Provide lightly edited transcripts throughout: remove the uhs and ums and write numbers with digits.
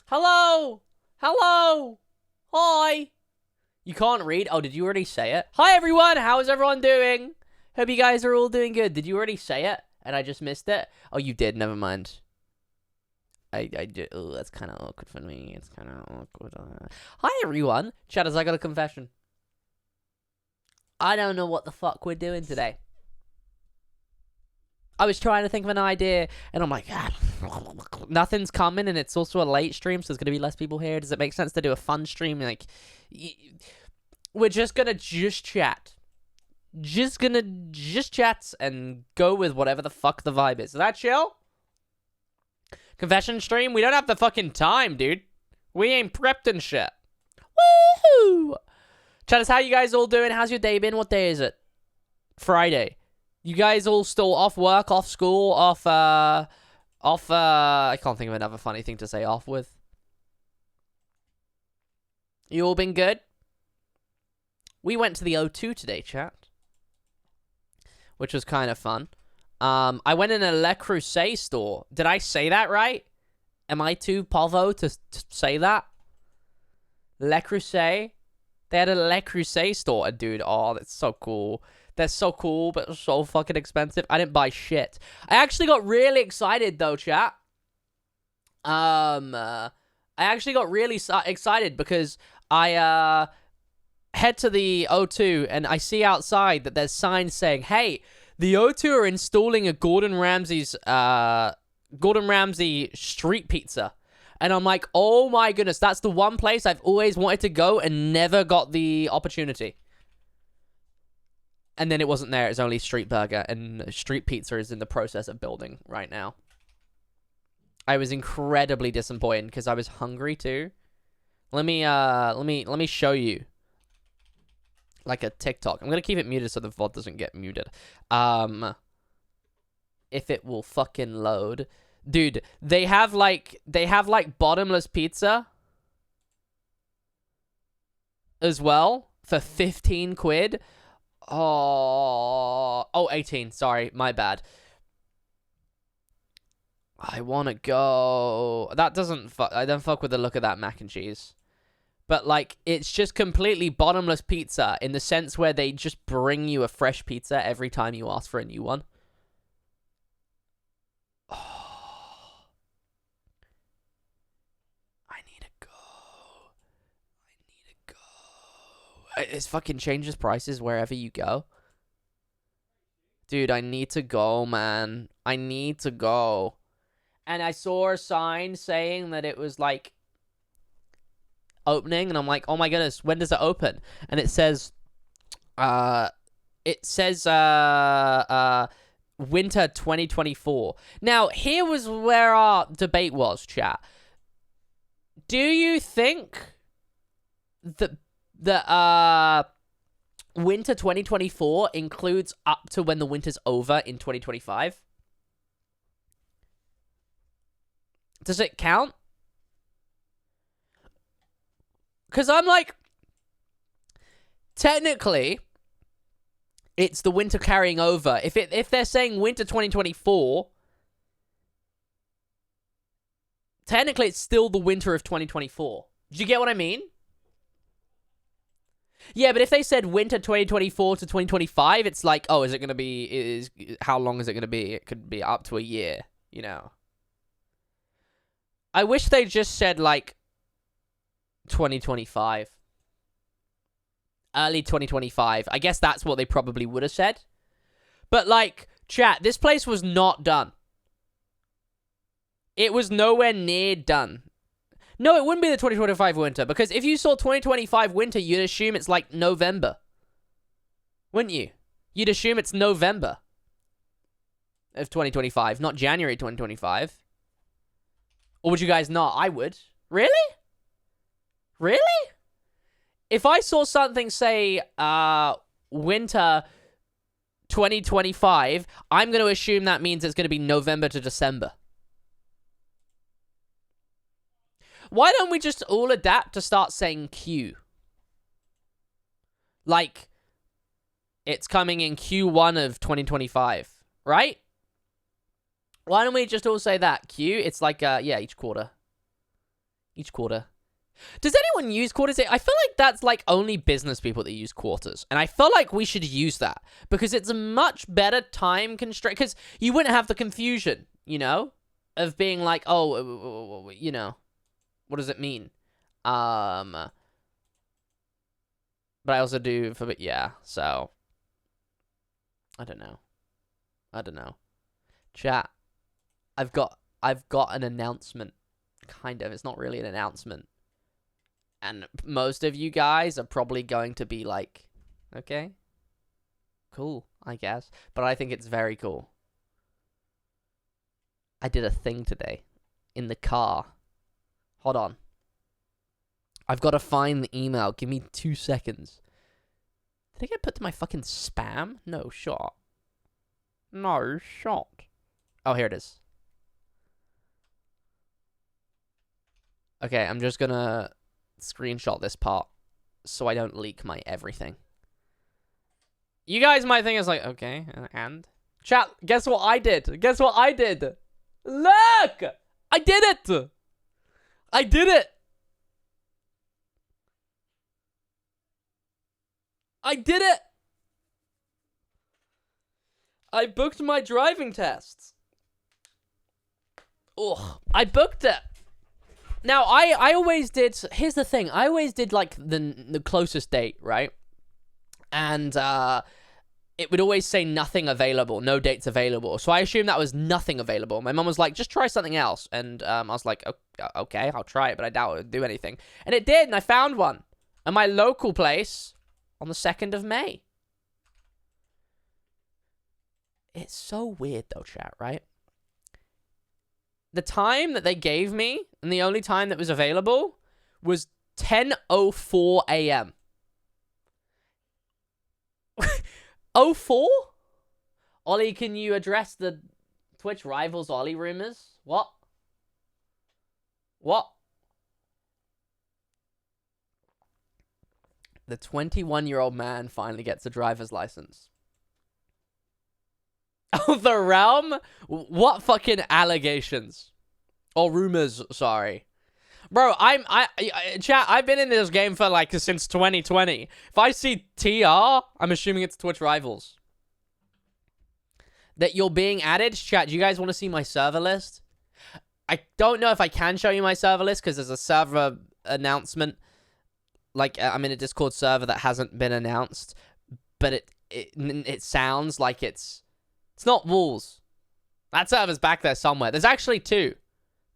Hello? Hello? Hi? You can't read? Oh, did you already say it? Hi, everyone. How is everyone doing? Hope you guys are all doing good. Did you already say it? And I just missed it? Oh, you did. Never mind. I did. Oh, that's kind of awkward for me. It's kind of awkward. Hi, everyone. Chatters, I got a confession. I don't know what the fuck we're doing today. I was trying to think of an idea, and I'm like, nothing's coming, and it's also a late stream, so there's going to be less people here. Does it make sense to do a fun stream? Like, we're just going to chat. Just chat and go with whatever the fuck the vibe is. Is that chill? Confession stream? We don't have the fucking time, dude. We ain't prepped and shit. Woohoo! Chatters, how you guys all doing? How's your day been? What day is it? Friday. You guys all still off work, off school, I can't think of another funny thing to say off with. You all been good? We went to the O2 today, chat. Which was kind of fun. I went in a Le Creuset store. Did I say that right? Am I too povo to say that? Le Creuset? They had a Le Creuset store. Dude, oh, that's so cool. They're so cool, but so fucking expensive. I didn't buy shit. I actually got really excited, though, chat. I actually got really excited because I, head to the O2, and I see outside that there's signs saying, hey, the O2 are installing a Gordon Ramsay street pizza. And I'm like, oh my goodness, that's the one place I've always wanted to go and never got the opportunity. And then it wasn't there. It's only street burger, and street pizza is in the process of building right now. I was incredibly disappointed because I was hungry too. Let me show you like a TikTok. I'm gonna keep it muted so the VOD doesn't get muted. If it will fucking load, dude. They have like bottomless pizza as well for 15 quid. Oh, 18. Sorry, my bad. I want to go. That doesn't fuck. I don't fuck with the look of that mac and cheese. But, like, it's just completely bottomless pizza in the sense where they just bring you a fresh pizza every time you ask for a new one. Oh. I need to go. It fucking changes prices wherever you go. Dude, I need to go, man. I need to go. And I saw a sign saying that it was, like, opening, and I'm like, oh my goodness, when does it open? And it says, winter 2024. Now, here was where our debate was, chat. Do you think that winter 2024 includes up to when the winter's over in 2025? Does it count? Because I'm like, technically, it's the winter carrying over. If they're saying winter 2024, technically it's still the winter of 2024. Do you get what I mean? Yeah, but if they said winter 2024 to 2025, it's like, oh, is it going to be, how long is it going to be? It could be up to a year, you know. I wish they just said, like, 2025. Early 2025. I guess that's what they probably would have said. But, like, chat, this place was not done. It was nowhere near done. No, it wouldn't be the 2025 winter, because if you saw 2025 winter, you'd assume it's, like, November. Wouldn't you? You'd assume it's November of 2025, not January 2025. Or would you guys not? I would. Really? Really? If I saw something say, winter 2025, I'm going to assume that means it's going to be November to December. Why don't we just all adapt to start saying Q? Like, it's coming in Q1 of 2025, right? Why don't we just all say that? Q, it's like, yeah, each quarter. Each quarter. Does anyone use quarters? I feel like that's like only business people that use quarters. And I feel like we should use that because it's a much better time constraint. Because you wouldn't have the confusion, you know, of being like, oh, you know, what does it mean? But I also do for, yeah, so I don't know. Chat, I've got an announcement. Kind of. It's not really an announcement. And most of you guys are probably going to be like, okay, cool, I guess. But I think it's very cool. I did a thing today in the car. Hold on. I've got to find the email. Give me 2 seconds. Did it get put to my fucking spam? No shot. No shot. Oh, here it is. Okay, I'm just gonna screenshot this part so I don't leak my everything. You guys might think it's like, okay, and? Chat, guess what I did? Guess what I did? Look! I did it! I did it! I did it! I booked my driving tests. Ugh, I booked it. Now, I always did... Here's the thing. I always did, like, the closest date, right? And, it would always say nothing available. No dates available. So I assumed that was nothing available. My mum was like, just try something else. And, I was like, okay, I'll try it, but I doubt it would do anything. And it did, and I found one. At my local place on the 2nd of May. It's so weird, though, chat, right? The time that they gave me, and the only time that was available, was 10:04 a.m. 04? Ollie, can you address the Twitch rivals Ollie rumors? What? What? The 21-year-old man finally gets a driver's license. Oh, the realm? What fucking allegations? Or rumors, sorry. Bro, chat, I've been in this game for, like, since 2020. If I see TR, I'm assuming it's Twitch Rivals. That you're being added. Chat, do you guys want to see my server list? I don't know if I can show you my server list, because there's a server announcement. Like, I'm in a Discord server that hasn't been announced. But it sounds like it's not Walls. That server's back there somewhere. There's actually 2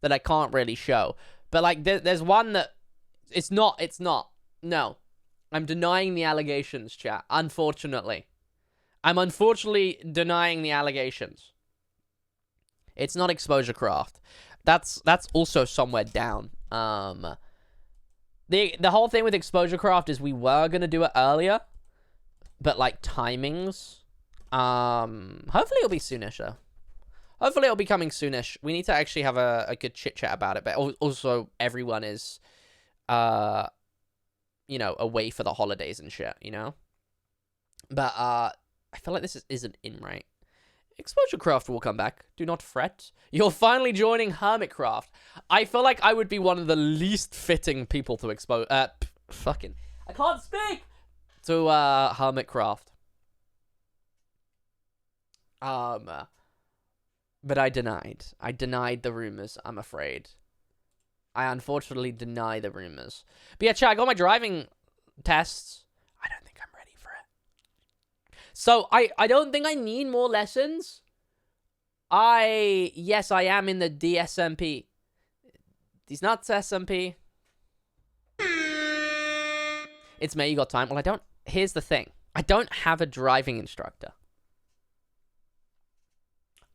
that I can't really show. But, like, there's one that... It's not. No. I'm denying the allegations, chat. Unfortunately. I'm unfortunately denying the allegations. It's not Exposure Craft. That's also somewhere down. The whole thing with Exposure Craft is we were going to do it earlier. But, like, timings... hopefully it'll be soonish, though. Hopefully it'll be coming soonish. We need to actually have a good chit-chat about it, but also everyone is, you know, away for the holidays and shit, you know? But, I feel like this isn't in right. Exposure Craft will come back. Do not fret. You're finally joining Hermitcraft. I feel like I would be one of the least fitting people to expose, fucking, I can't speak! To, Hermitcraft. But I denied. I denied the rumors, I'm afraid. I unfortunately deny the rumors. But yeah, chat, I got my driving tests. I don't think I'm ready for it. So, I don't think I need more lessons. Yes, I am in the DSMP. These nuts, SMP. It's May, you got time. Well, here's the thing. I don't have a driving instructor.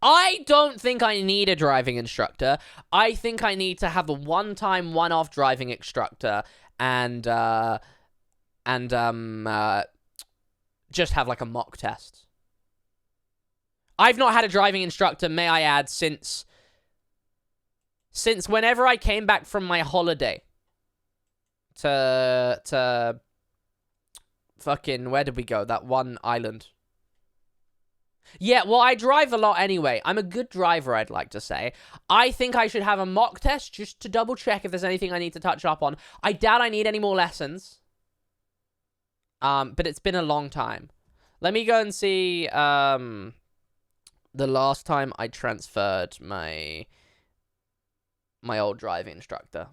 I don't think I need a driving instructor. I think I need to have a one-time, one-off driving instructor and just have like a mock test. I've not had a driving instructor, may I add, since whenever I came back from my holiday to fucking, where did we go? That one island. Yeah, well, I drive a lot anyway. I'm a good driver, I'd like to say. I think I should have a mock test just to double check if there's anything I need to touch up on. I doubt I need any more lessons. But it's been a long time. Let me go and see, the last time I transferred my old driving instructor.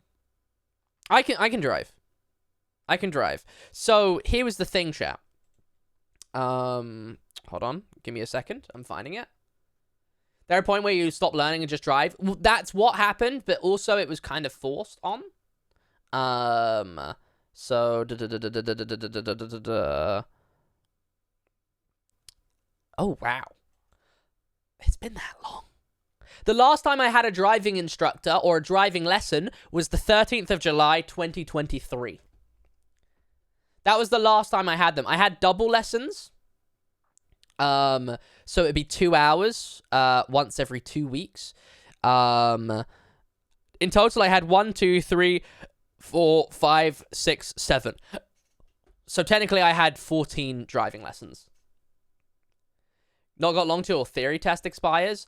I can drive. I can drive. So, here was the thing, chat. Hold on. Give me a second. I'm finding it. There a point where you stop learning and just drive? Well, that's what happened, but also it was kind of forced on. So... Oh, wow. It's been that long. The last time I had a driving instructor or a driving lesson was the 13th of July, 2023. That was the last time I had them. I had double lessons. So it'd be 2 hours, once every 2 weeks. In total, I had 1, 2, 3, 4, 5, 6, 7. So technically, I had 14 driving lessons. Not got long till theory test expires.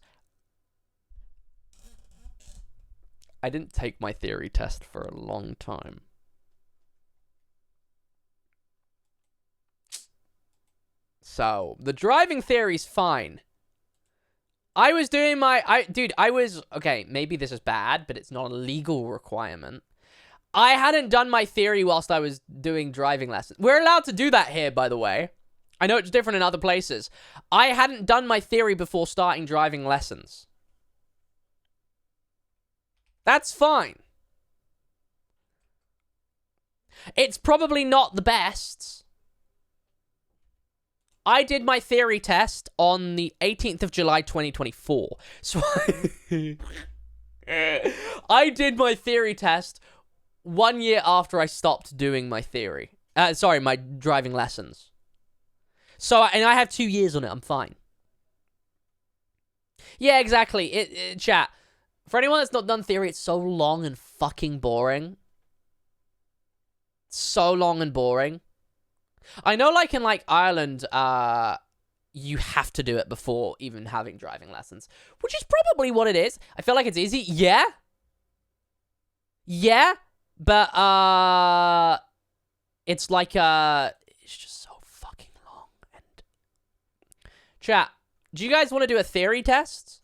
I didn't take my theory test for a long time. So, the driving theory's fine. I was doing my... Dude, I was... Okay, maybe this is bad, but it's not a legal requirement. I hadn't done my theory whilst I was doing driving lessons. We're allowed to do that here, by the way. I know it's different in other places. I hadn't done my theory before starting driving lessons. That's fine. It's probably not the best. I did my theory test on the 18th of July, 2024. So I did my theory test 1 year after I stopped doing my theory. My driving lessons. So, and I have 2 years on it. I'm fine. Yeah, exactly. Chat. For anyone that's not done theory, it's so long and fucking boring. So long and boring. I know, like, in, like, Ireland, you have to do it before even having driving lessons. Which is probably what it is. I feel like it's easy. Yeah. Yeah. But, it's like, it's just so fucking long. And chat, do you guys want to do a theory test?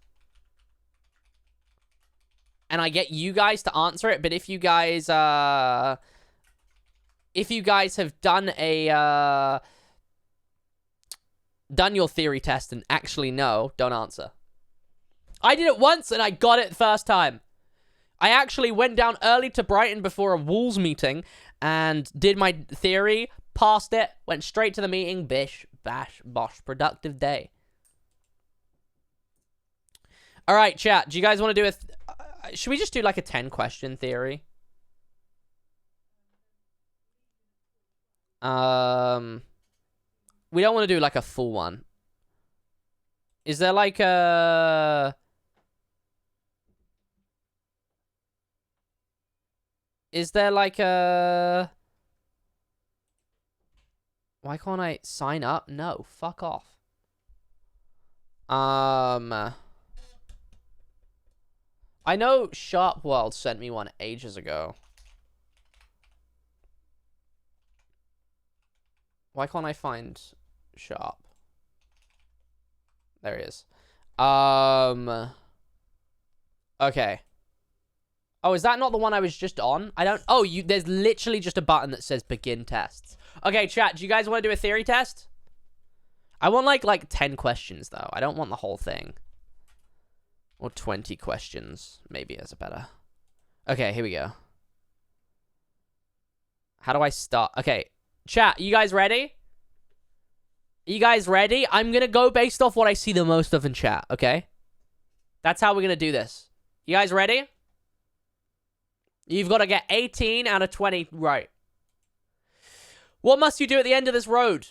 And I get you guys to answer it, but if you guys have done a, done your theory test and actually know, don't answer. I did it once and I got it first time. I actually went down early to Brighton before a Wolves meeting and did my theory, passed it, went straight to the meeting, bish, bash, bosh, productive day. All right, chat, do you guys want to do should we just do like a 10-question theory? We don't want to do like a full one. Is there like a... Is there like a... Why can't I sign up? No, fuck off. I know Sharp World sent me one ages ago. Why can't I find Sharp? There he is. Okay. Oh, is that not the one I was just on? I don't... Oh, there's literally just a button that says begin tests. Okay, chat, do you guys want to do a theory test? I want like 10 questions, though. I don't want the whole thing. Or 20 questions. Maybe is better. Okay, here we go. How do I start? Okay, chat, you guys ready? You guys ready? I'm gonna go based off what I see the most of in chat, okay? That's how we're gonna do this. You guys ready? You've got to get 18 out of 20 right. What must you do at the end of this road?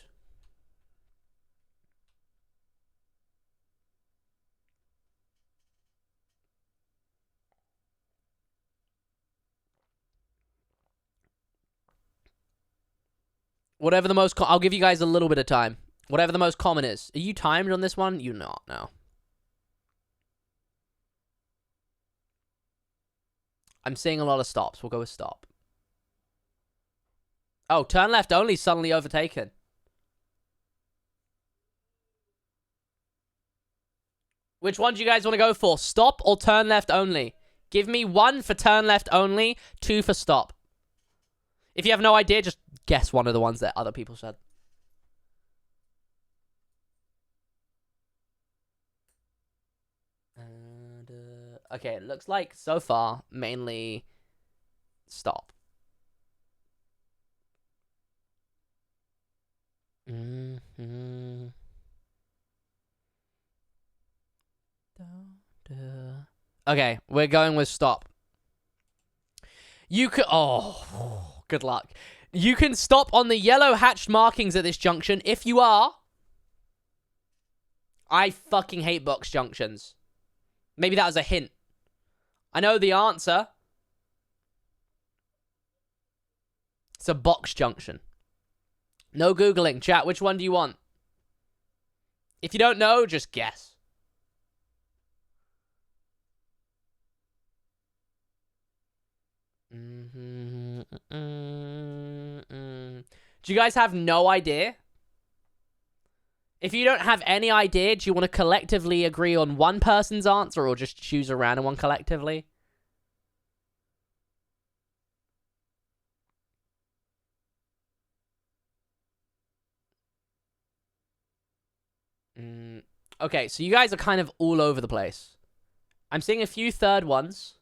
Whatever the most... I'll give you guys a little bit of time. Whatever the most common is. Are you timed on this one? You're not, no. I'm seeing a lot of stops. We'll go with stop. Oh, turn left only suddenly overtaken. Which one do you guys want to go for? Stop or turn left only? Give me 1 for turn left only, 2 for stop. If you have no idea, just guess one of the ones that other people said. And, okay, it looks like so far, mainly stop. Okay, we're going with stop. You could... Oh, good luck. You can stop on the yellow hatched markings at this junction if you are... I fucking hate box junctions. Maybe that was a hint. I know the answer. It's a box junction. No Googling. Chat, which one do you want? If you don't know, just guess. Do you guys have no idea? If you don't have any idea, do you want to collectively agree on one person's answer or just choose a random one collectively? Okay, so you guys are kind of all over the place. I'm seeing a few third ones.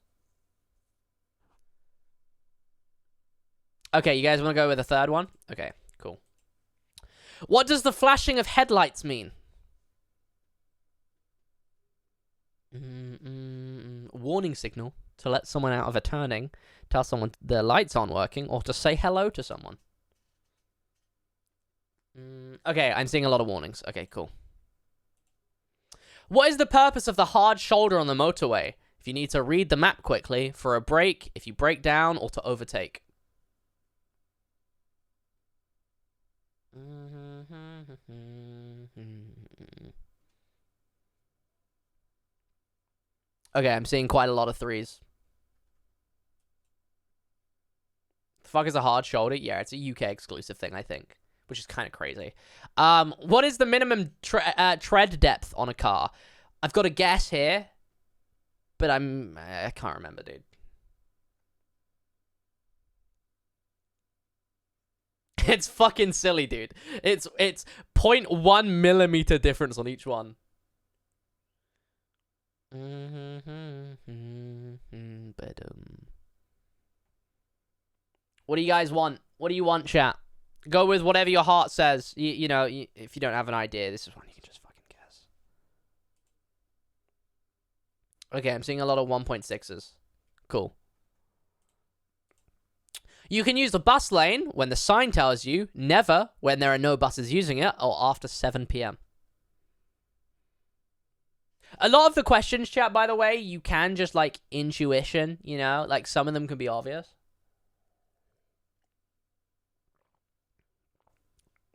Okay, you guys want to go with a third one? Okay, cool. What does the flashing of headlights mean? Warning signal to let someone out of a turning, tell someone their lights aren't working, or to say hello to someone. Okay, I'm seeing a lot of warnings. Okay, cool. What is the purpose of the hard shoulder on the motorway? If you need to read the map quickly, for a break, if you break down, or to overtake. Okay, I'm seeing quite a lot of 3s. The fuck is a hard shoulder? Yeah, it's a UK exclusive thing, I think. Which is kind of crazy. What is the minimum tread depth on a car? I've got a guess here. But I can't remember, dude. It's fucking silly, dude. It's 0.1 millimeter difference on each one. What do you guys want? What do you want, chat? Go with whatever your heart says. You know, if you don't have an idea, this is one you can just fucking guess. Okay, I'm seeing a lot of 1.6s. Cool. You can use the bus lane when the sign tells you, never when there are no buses using it, or after 7 p.m. A lot of the questions, chat, by the way, you can just, like, intuition, you know? Like, some of them can be obvious.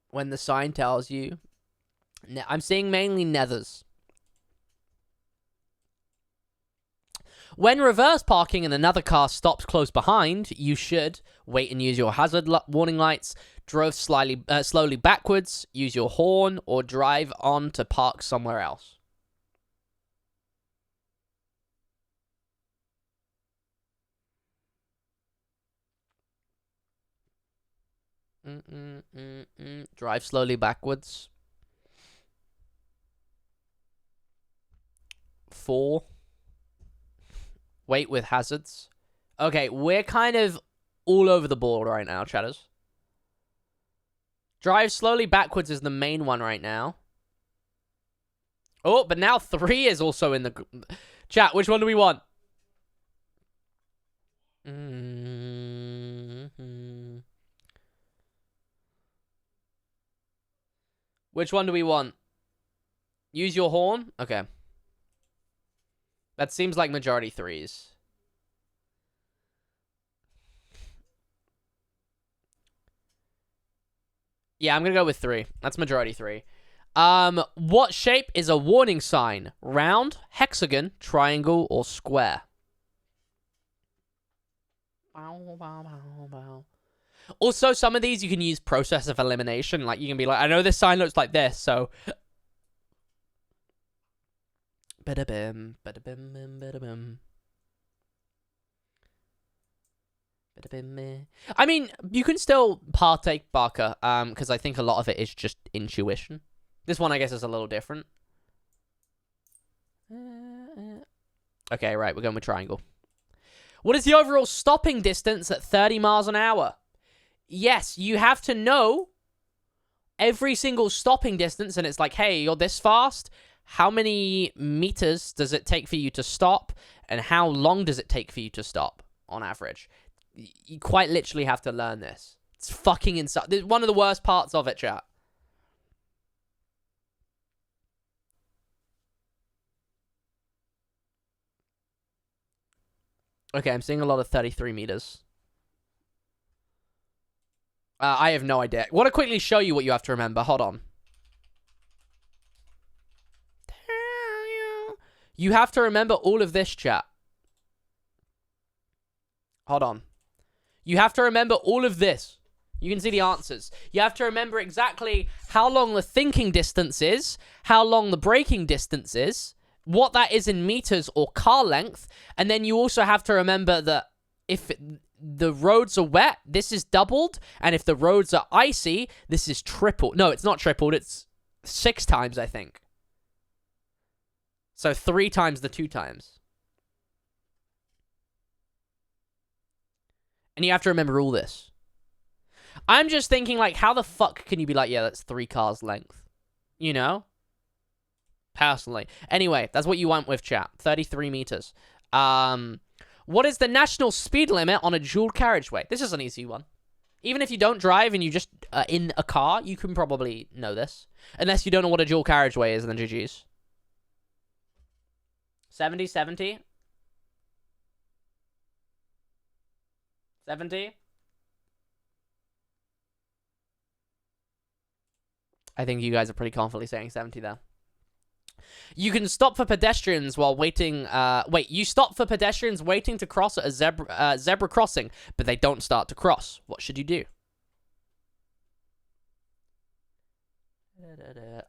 When the sign tells you. I'm seeing mainly nethers. When reverse parking and another car stops close behind, you should wait and use your hazard warning lights, drove slowly backwards, use your horn, or drive on to park somewhere else. Drive slowly backwards. 4. Wait with hazards. Okay, we're kind of all over the board right now, chatters. Drive slowly backwards is the main one right now. Oh, but now 3 is also in the... Chat, which one do we want? Which one do we want? Use your horn? Okay. That seems like majority 3s. Yeah, I'm gonna go with 3. That's majority 3. What shape is a warning sign? Round, hexagon, triangle, or square? Also, some of these you can use process of elimination. Like, you can be like, I know this sign looks like this, so... Bada-bim, bada-bim, bada-bim. I mean, you can still partake, Barker, because I think a lot of it is just intuition. This one, I guess, is a little different. Okay, right, we're going with triangle. What is the overall stopping distance at 30 miles an hour? Yes, you have to know every single stopping distance, and it's like, hey, you're this fast. How many meters does it take for you to stop, and how long does it take for you to stop on average? You quite literally have to learn this. It's fucking insane. This is one of the worst parts of it, chat. Okay, I'm seeing a lot of 33 meters. I have no idea. I want to quickly show you what you have to remember. Hold on. You have to remember all of this, chat. Hold on. You have to remember all of this. You can see the answers. You have to remember exactly how long the thinking distance is, how long the braking distance is, what that is in meters or car length, and then you also have to remember that if the roads are wet, this is doubled, and if the roads are icy, this is tripled. No, it's not tripled, it's 6 times, I think. So 3 times the 2 times. And you have to remember all this. I'm just thinking, like, how the fuck can you be like, yeah, that's 3 cars length? You know? Personally. Anyway, that's what you want with chat. 33 meters. What is the national speed limit on a dual carriageway? This is an easy one. Even if you don't drive and you just are in a car, you can probably know this. Unless you don't know what a dual carriageway is, then GG's. 70, 70. 70. I think you guys are pretty confidently saying 70 there. You can stop for pedestrians while waiting. You stop for pedestrians waiting to cross at a zebra crossing, but they don't start to cross. What should you do?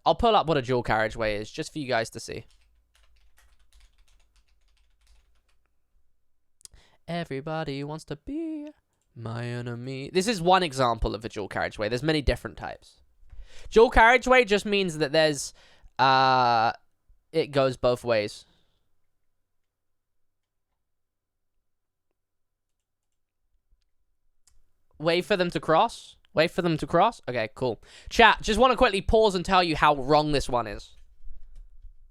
I'll pull up what a dual carriageway is, just for you guys to see. Everybody wants to be my enemy. This is one example of a dual carriageway. There's many different types. Dual carriageway just means that there's, it goes both ways. Wait for them to cross. Wait for them to cross. Okay, cool. Chat, just want to quickly pause and tell you how wrong this one is.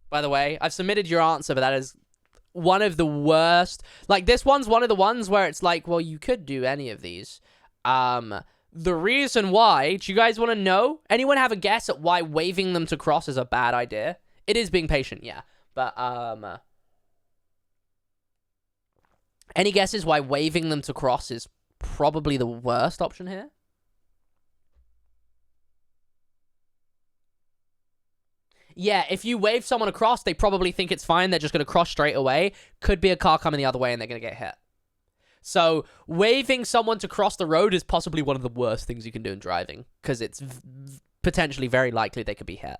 By the way, I've submitted your answer, but that is one of the worst. Like, this one's one of the ones where it's like, well, you could do any of these. The reason why, do you guys want to know? Anyone have a guess at why waving them to cross is a bad idea? It is being patient, yeah. But, any guesses why waving them to cross is probably the worst option here? Yeah, if you wave someone across, they probably think it's fine. They're just going to cross straight away. Could be a car coming the other way and they're going to get hit. So, waving someone to cross the road is possibly one of the worst things you can do in driving, because it's potentially very likely they could be hit.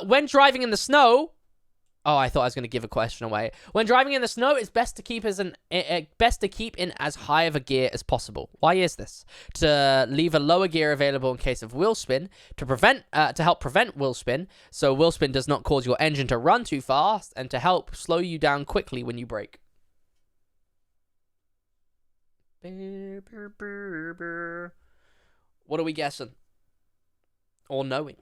When driving in the snow... Oh, I thought I was going to give a question away. When driving in the snow, it's best to keep in as high of a gear as possible. Why is this? To leave a lower gear available in case of wheel spin, to help prevent wheel spin, so wheel spin does not cause your engine to run too fast, and to help slow you down quickly when you brake. What are we guessing? Or knowing?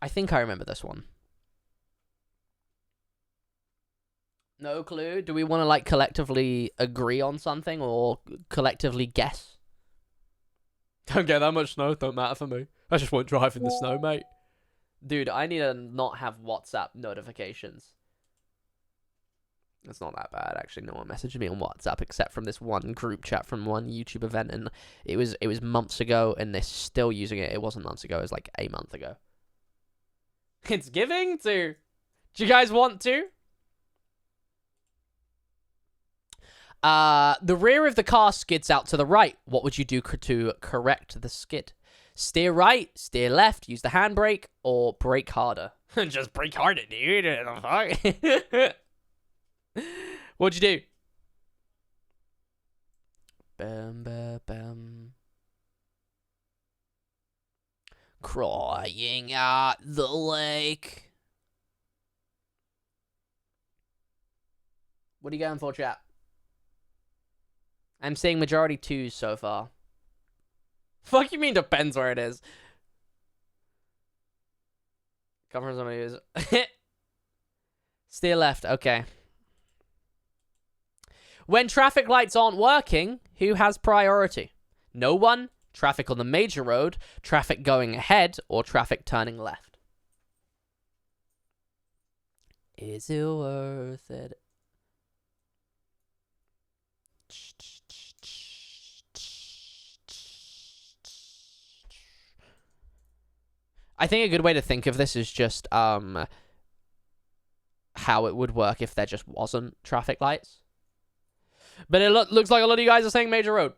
I think I remember this one. No clue. Do we want to, like, collectively agree on something or collectively guess? Don't get that much snow. Don't matter for me. I just won't drive in the snow, mate. Dude, I need to not have WhatsApp notifications. It's not that bad, actually. No one messaged me on WhatsApp except from this one group chat from one YouTube event, and it was months ago, and they're still using it. It wasn't months ago. It was like a month ago. It's giving to. Do you guys want to? The rear of the car skids out to the right. What would you do to correct the skid? Steer right, steer left, use the handbrake, or brake harder? Just brake harder, dude. What'd you do? Bam, bam, bam. Crying at the lake. What are you going for, chat? I'm seeing majority 2s so far. Fuck you mean depends where it is. Come from somebody who's... Steer left, okay. When traffic lights aren't working, who has priority? No one, traffic on the major road, traffic going ahead, or traffic turning left? Is it worth it? I think a good way to think of this is just how it would work if there just wasn't traffic lights. But it looks like a lot of you guys are saying major road.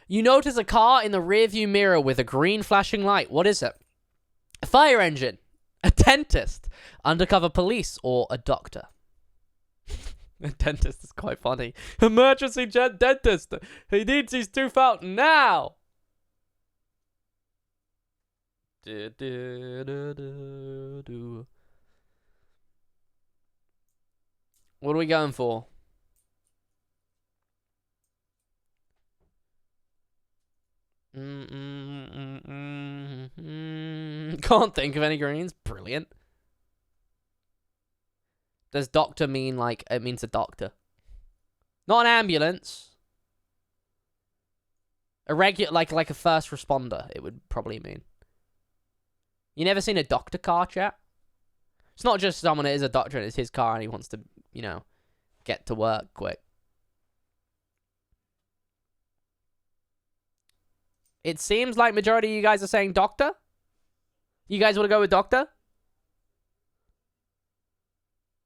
You notice a car in the rearview mirror with a green flashing light. What is it? A fire engine, a dentist, undercover police, or a doctor? A dentist is quite funny. Emergency dentist. He needs his tooth out now. What are we going for? Can't think of any greens. Brilliant. Does doctor mean like it means a doctor? Not an ambulance. A regular like a first responder, it would probably mean. You never seen a doctor car, chat? It's not just someone that is a doctor and it's his car and he wants to, you know, get to work quick. It seems like majority of you guys are saying doctor. You guys want to go with doctor?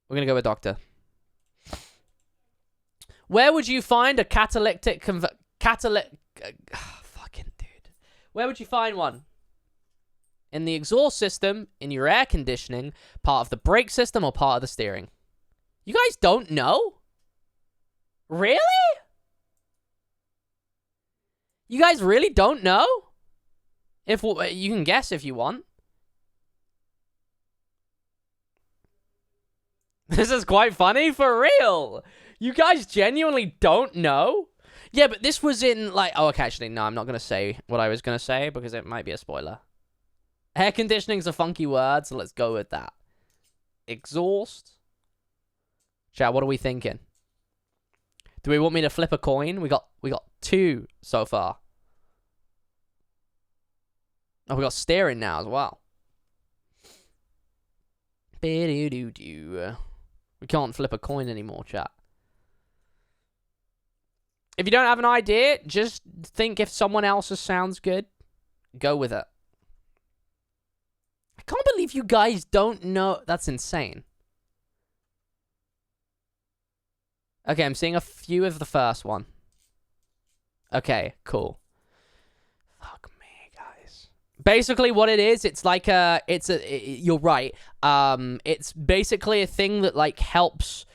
We're going to go with doctor. Where would you find a catalytic fucking dude. Where would you find one? In the exhaust system, in your air conditioning, part of the brake system, or part of the steering? You guys don't know? Really? You guys really don't know? If you can guess if you want. This is quite funny, for real. You guys genuinely don't know? Yeah, but this was in, like... Oh, okay, actually, no, I'm not going to say what I was going to say, because it might be a spoiler. Air conditioning's a funky word, so let's go with that. Exhaust. Chat, what are we thinking? Do we want me to flip a coin? We got 2 so far. Oh, we got steering now as well. We can't flip a coin anymore, chat. If you don't have an idea, just think if someone else's sounds good. Go with it. I can't believe you guys don't know. That's insane. Okay, I'm seeing a few of the first one. Okay, cool. Fuck me, guys. Basically, what it is, it's like you're right. It's basically a thing that like helps.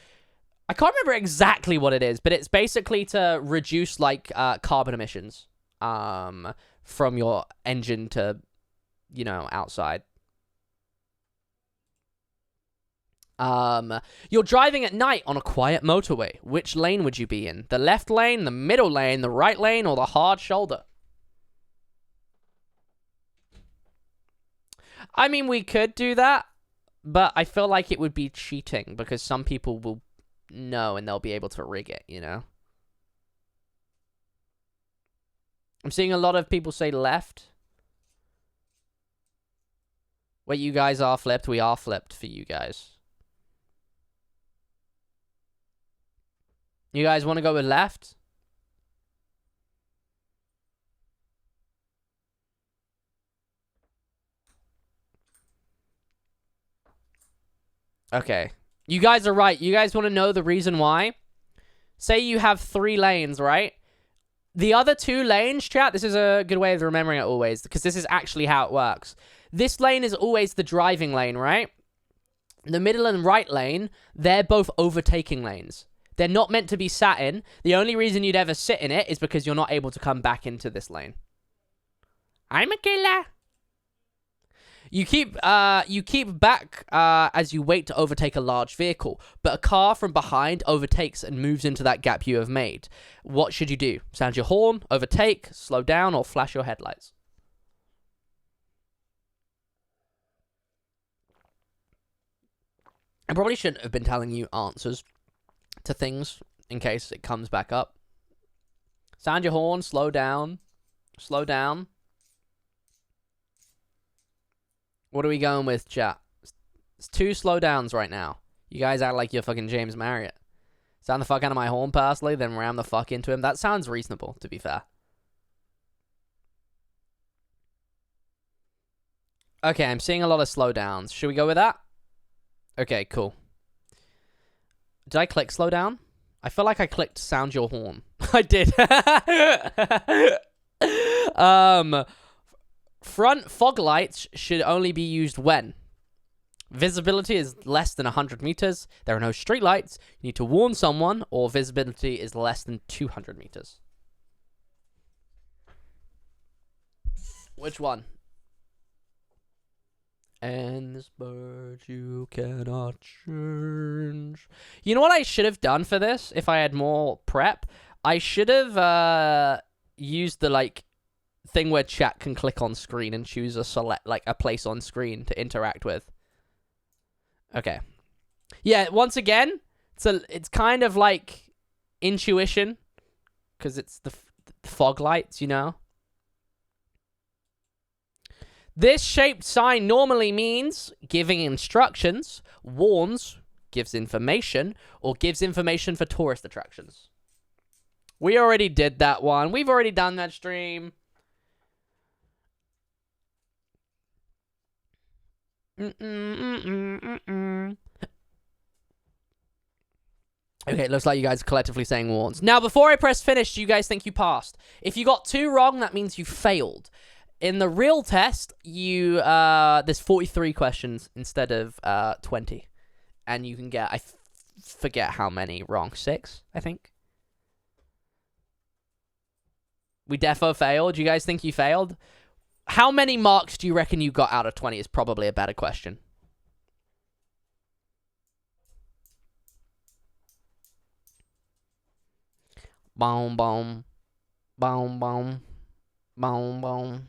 I can't remember exactly what it is, but it's basically to reduce like carbon emissions, from your engine to, you know, outside. You're driving at night on a quiet motorway. Which lane would you be in? The left lane, the middle lane, the right lane, or the hard shoulder? I mean, we could do that, but I feel like it would be cheating because some people will know and they'll be able to rig it, you know? I'm seeing a lot of people say left. Wait, you guys are flipped? We are flipped for you guys. You guys want to go with left? Okay. You guys are right. You guys want to know the reason why? Say you have 3 lanes, right? The other 2 lanes, chat, this is a good way of remembering it always, because this is actually how it works. This lane is always the driving lane, right? The middle and right lane, they're both overtaking lanes. They're not meant to be sat in. The only reason you'd ever sit in it is because you're not able to come back into this lane. I'm a killer. You keep back as you wait to overtake a large vehicle, but a car from behind overtakes and moves into that gap you have made. What should you do? Sound your horn, overtake, slow down, or flash your headlights? I probably shouldn't have been telling you answers to things in case it comes back up. Sound your horn, slow down, slow down. What are we going with, chat? It's 2 slowdowns right now. You guys act like you're fucking James Marriott. Sound the fuck out of my horn personally, then ram the fuck into him. That sounds reasonable, to be fair. Okay, I'm seeing a lot of slowdowns. Should we go with that? Okay, cool. Did I click slow down? I feel like I clicked sound your horn. I did. Front fog lights should only be used when visibility is less than 100 meters, there are no street lights, you need to warn someone, or visibility is less than 200 meters. Which one? And this bird you cannot change. You know what I should have done for this if I had more prep? I should have used the like thing where chat can click on screen and choose a select like a place on screen to interact with. Okay. Yeah, once again, it's kind of like intuition because it's the fog lights, you know. This shaped sign normally means giving instructions, warns, gives information, or gives information for tourist attractions. We already did that one. We've already done that stream. Okay, it looks like you guys are collectively saying warns. Now, before I press finish, do you guys think you passed? If you got 2 wrong, that means you failed. In the real test, there's 43 questions instead of 20. And you can get, I forget how many wrong. 6, I think. We defo failed. Do you guys think you failed? How many marks do you reckon you got out of 20 is probably a better question. Boom, boom. Boom, boom. Boom, boom.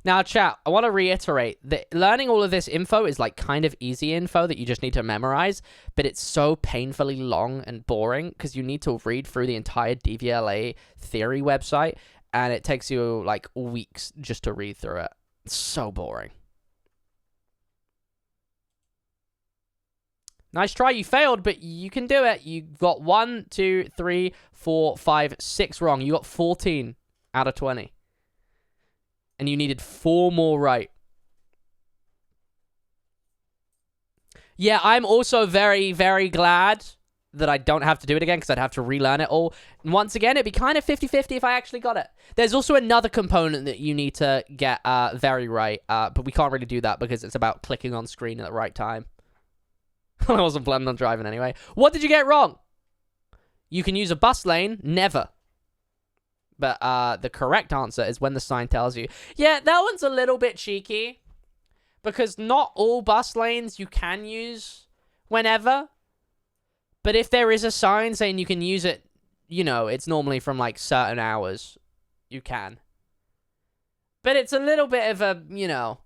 Now, chat, I want to reiterate that learning all of this info is like kind of easy info that you just need to memorize, but it's so painfully long and boring because you need to read through the entire DVLA theory website, and it takes you like weeks just to read through it. It's so boring. Nice try, you failed, but you can do it. You got 1, 2, 3, 4, 5, 6 wrong. You got 14 out of 20. And you needed 4 more right. Yeah, I'm also very, very glad that I don't have to do it again because I'd have to relearn it all. And once again, it'd be kind of 50-50 if I actually got it. There's also another component that you need to get very right, but we can't really do that because it's about clicking on screen at the right time. I wasn't planning on driving anyway. What did you get wrong? You can use a bus lane. Never. But the correct answer is when the sign tells you. Yeah, that one's a little bit cheeky. Because not all bus lanes you can use whenever. But if there is a sign saying you can use it, you know, it's normally from like certain hours. You can. But it's a little bit of a, you know.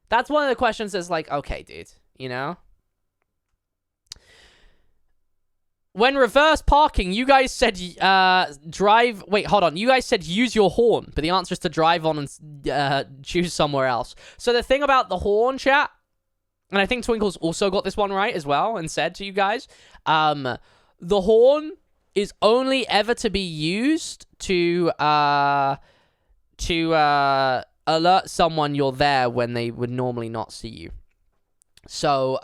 That's one of the questions that's like, okay, dude. You know? When reverse parking, you guys said drive. Wait, hold on. You guys said use your horn, but the answer is to drive on and choose somewhere else. So the thing about the horn, chat, and I think Twinkle's also got this one right as well, and said to you guys, the horn is only ever to be used to alert someone you're there when they would normally not see you. So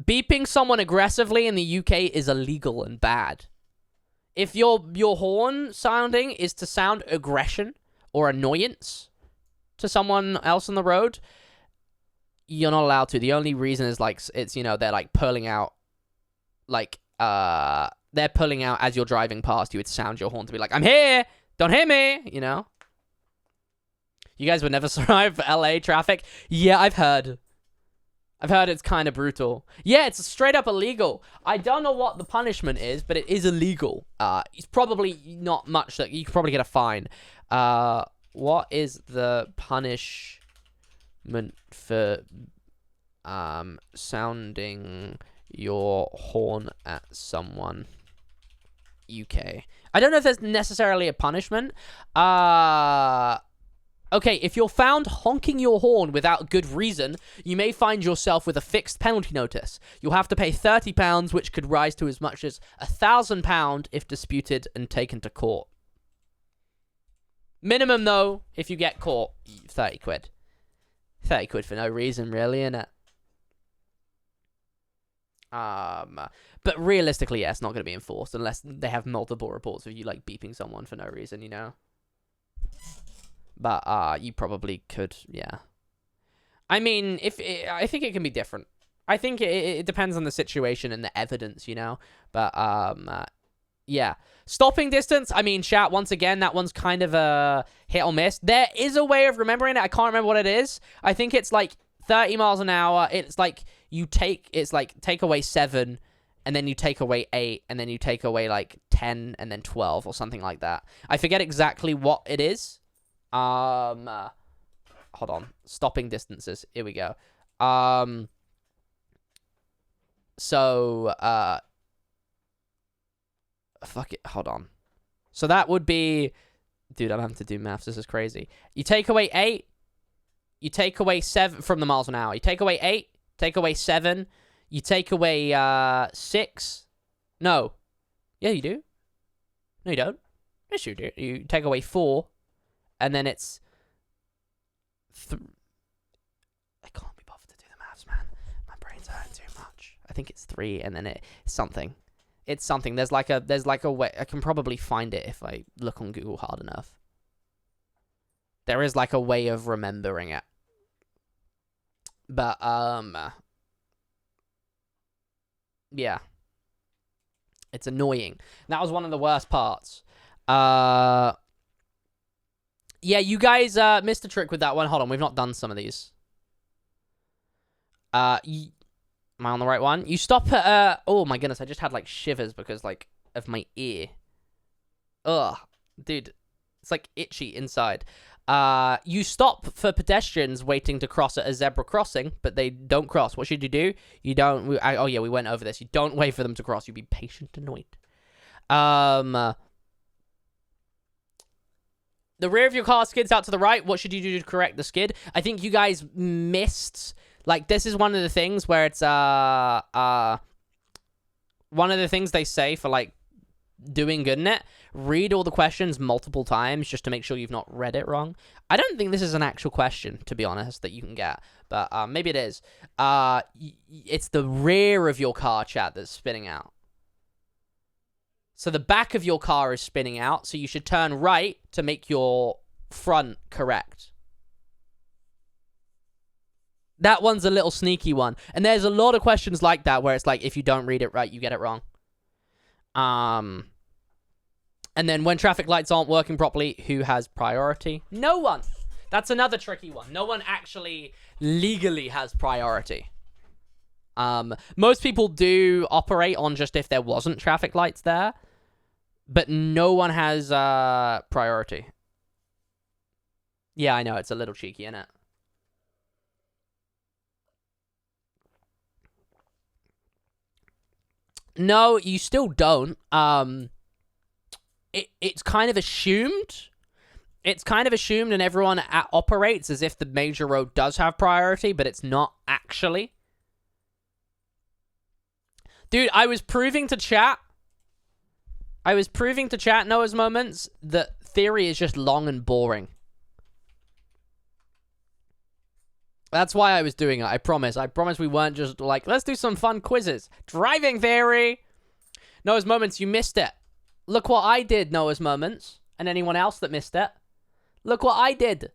beeping someone aggressively in the UK is illegal and bad. If your horn sounding is to sound aggression or annoyance to someone else on the road, you're not allowed to. The only reason is like it's, you know, they're like pulling out, like they're pulling out as you're driving past. You would sound your horn to be like, I'm here, don't hit me, you know. You guys would never survive LA traffic. Yeah, I've heard it's kind of brutal. Yeah, it's straight up illegal. I don't know what the punishment is, but it is illegal. It's probably not much. That you could probably get a fine. What is the punishment for sounding your horn at someone? UK. I don't know if there's necessarily a punishment. Okay, if you're found honking your horn without good reason, you may find yourself with a fixed penalty notice. You'll have to pay £30, which could rise to as much as £1,000 if disputed and taken to court. Minimum, though, if you get caught, 30 quid. 30 quid for no reason, really, innit? But realistically, yeah, it's not going to be enforced unless they have multiple reports of you, like, beeping someone for no reason, you know? But you probably could, yeah. I mean, I think it can be different. I think it depends on the situation and the evidence, you know. But yeah, stopping distance. I mean, chat, once again, that one's kind of a hit or miss. There is a way of remembering it. I can't remember what it is. I think it's like 30 miles an hour. It's like take away 7, and then you take away 8, and then you take away like 10, and then 12 or something like that. I forget exactly what it is. Hold on. Stopping distances. Here we go. So, fuck it. Hold on. So that would be, dude, I'm having to do maths. This is crazy. You take away 8. You take away 7 from the miles an hour. You take away 8. Take away 7. You take away, 6. No. Yeah, you do. No, you don't. Yes, you do. You take away 4. And then it's... I can't be bothered to do the maths, man. My brain's hurting too much. I think it's 3, and then it's something. It's something. There's like a way... I can probably find it if I look on Google hard enough. There is like a way of remembering it. But, yeah. It's annoying. That was one of the worst parts. Yeah, you guys missed a trick with that one. Hold on, we've not done some of these. Am I on the right one? You stop at, oh my goodness, I just had like shivers because like of my ear. Ugh, dude, it's like itchy inside. You stop for pedestrians waiting to cross at a zebra crossing, but they don't cross. What should you do? You don't, oh yeah, we went over this. You don't wait for them to cross. You be patient and wait. The rear of your car skids out to the right. What should you do to correct the skid? I think you guys missed... Like, this is one of the things where it's... one of the things they say for, like, doing good in it. Read all the questions multiple times just to make sure you've not read it wrong. I don't think this is an actual question, to be honest, that you can get. But maybe it is. It's the rear of your car, chat, that's spinning out. So the back of your car is spinning out, so you should turn right to make your front correct. That one's a little sneaky one. And there's a lot of questions like that where it's like, if you don't read it right, you get it wrong. And then when traffic lights aren't working properly, who has priority? No one. That's another tricky one. No one actually legally has priority. Most people do operate on just if there wasn't traffic lights there, but no one has priority. Yeah, I know, it's a little cheeky, isn't it? No, you still don't. It's kind of assumed. It's kind of assumed, and everyone operates as if the major road does have priority, but it's not actually. Dude, I was proving to chat Noah's Moments that theory is just long and boring. That's why I was doing it, I promise. I promise we weren't just like, let's do some fun quizzes. Driving theory! Noah's Moments, you missed it. Look what I did, Noah's Moments. And anyone else that missed it. Look what I did.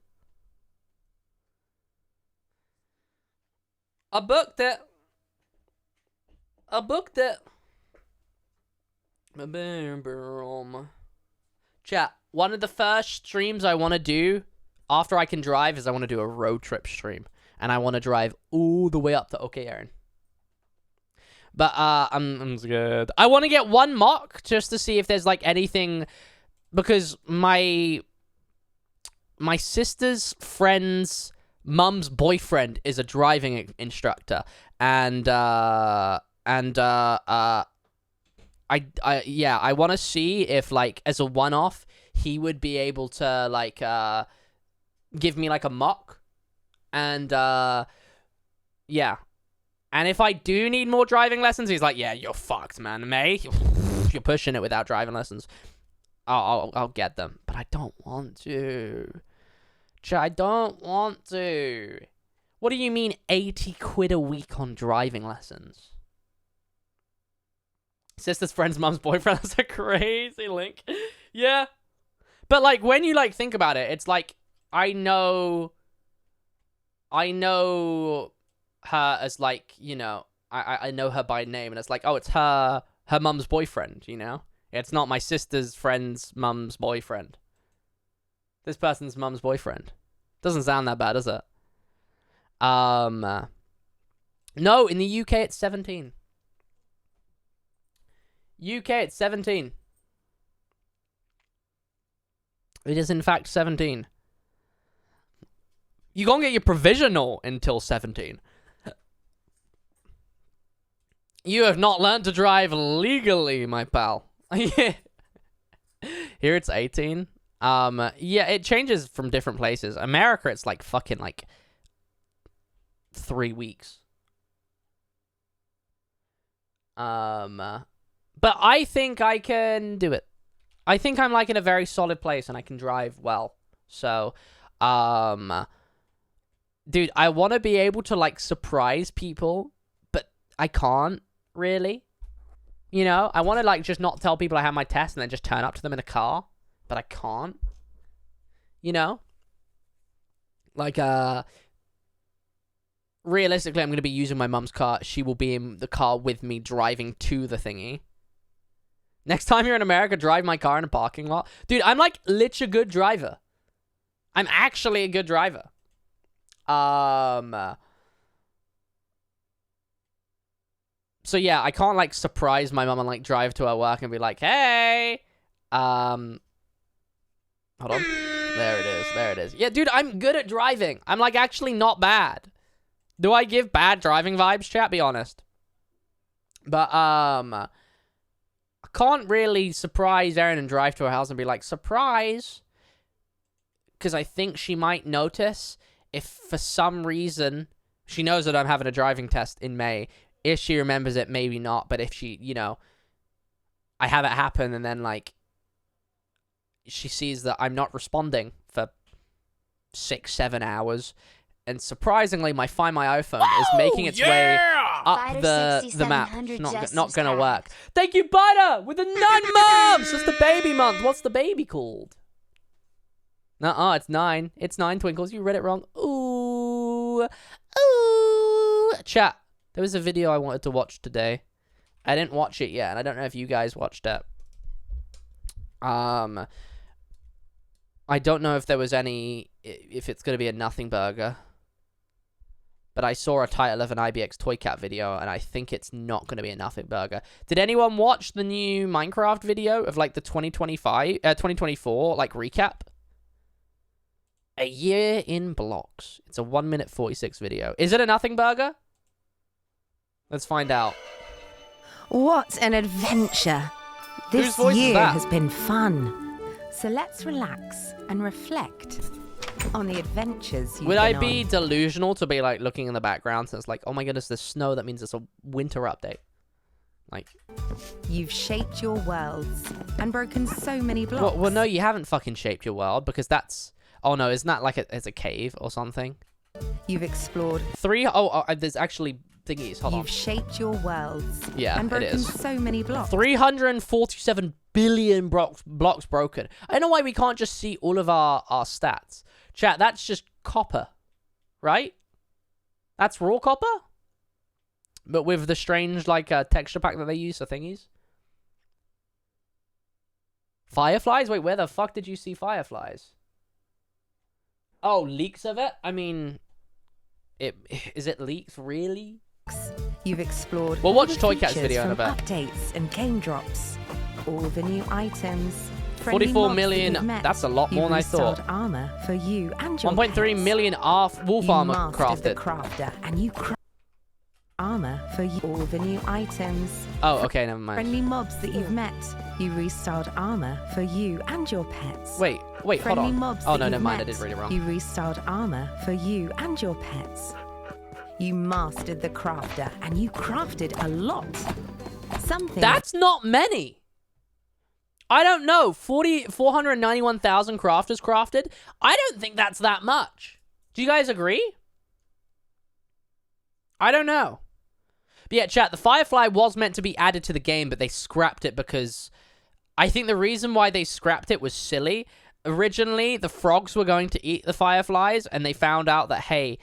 I booked it. Chat, one of the first streams I want to do after I can drive is I want to do a road trip stream. And I want to drive all the way up to OK, Aaron. But I'm scared. I want to get one mock just to see if there's like anything, because my sister's friend's mum's boyfriend is a driving instructor, and I want to see if, like, as a one-off, he would be able to, like, give me, like, a mock. And, yeah. And if I do need more driving lessons, he's like, yeah, you're fucked, man. May, you're pushing it without driving lessons. I'll get them. But I don't want to. I don't want to. What do you mean 80 quid a week on driving lessons? Sister's friend's mum's boyfriend. That's a crazy link. Yeah. But, like, when you, like, think about it, it's like, I know her as, like, you know, I know her by name, and it's like, oh, it's her mum's boyfriend, you know? It's not my sister's friend's mum's boyfriend. This person's mum's boyfriend. Doesn't sound that bad, does it? No, in the UK it's 17. UK it's 17. It is in fact 17. You can't get your provisional until 17. You have not learned to drive legally, my pal. Here it's 18. Yeah, it changes from different places. America, it's like fucking like 3 weeks. But I think I can do it. I think I'm like in a very solid place and I can drive well. So, dude, I want to be able to like surprise people, but I can't really. You know, I want to like just not tell people I have my test and then just turn up to them in a car, but I can't. You know? Like, realistically, I'm going to be using my mum's car. She will be in the car with me driving to the thingy. Next time you're in America, drive my car in a parking lot. Dude, I'm like literally a good driver. I'm actually a good driver. So yeah, I can't like surprise my mum and like drive to her work and be like, hey, hold on. There it is. There it is. Yeah, dude, I'm good at driving. I'm like actually not bad. Do I give bad driving vibes, chat? Be honest. But, I can't really surprise Erin and drive to her house and be like, surprise. Because I think she might notice if for some reason she knows that I'm having a driving test in May. If she remembers it, maybe not. But if she, you know, I have it happen and then like she sees that I'm not responding for 6-7 hours. And surprisingly, my Find My iPhone is making its way up the map. It's not going to work. Thank you, Butter, with the 9 months. It's the baby month. What's the baby called? Nuh-uh, it's 9. It's 9, Twinkles. You read it wrong. Ooh. Ooh. Chat, there was a video I wanted to watch today. I didn't watch it yet, and I don't know if you guys watched it. I don't know if there was any, if it's going to be a nothing burger. But I saw a title of an IBX Toy Cat video, and I think it's not going to be a nothing burger. Did anyone watch the new Minecraft video of, like, the 2024, like, recap? A year in blocks. It's a 1 minute 46 video. Is it a nothing burger? Let's find out. What an adventure! Whose This voice is year that? has been fun. So let's relax and reflect on the adventures you've Would been I on. be delusional to be like looking in the background and it's like, oh my goodness, there's snow, that means it's a winter update? Like, You've shaped your worlds and broken so many blocks. well, no, you haven't fucking shaped your world because that's, oh no, isn't that like it's a cave or something? You've explored. There's actually thingies. Hold on. You've shaped your worlds. Yeah, and it broken is. so many blocks. 347 billion blocks broken. I don't know why we can't just see all of our stats. Chat, that's just copper, right? That's raw copper? But with the strange, like, texture pack that they use for thingies? Fireflies? Wait, where the fuck did you see fireflies? Oh, leaks of it? I mean, is it leaks, really? You've explored. We'll watch all the Toy Cat's features video in a from bit. Updates and game drops. All the new items. 44 million. That's a lot more than I thought. Armor for you and your 1.3 pets. million wolf You armor mastered the crafted. crafter and you armor for you. All the new items. Oh, okay, never mind. Friendly mobs that you've met. You restyled armor for you and your pets. Wait, hold Friendly on. mobs Oh, that no, you've never mind. I met. did read it wrong. You restyled armor for you and your pets. You mastered the crafter and you crafted a lot. Something. That's not many. I don't know. 491,000 crafters crafted. I don't think that's that much. Do you guys agree? I don't know. But yeah, chat, the Firefly was meant to be added to the game, but they scrapped it because I think the reason why they scrapped it was silly. Originally, the frogs were going to eat the Fireflies, and they found out that, hey,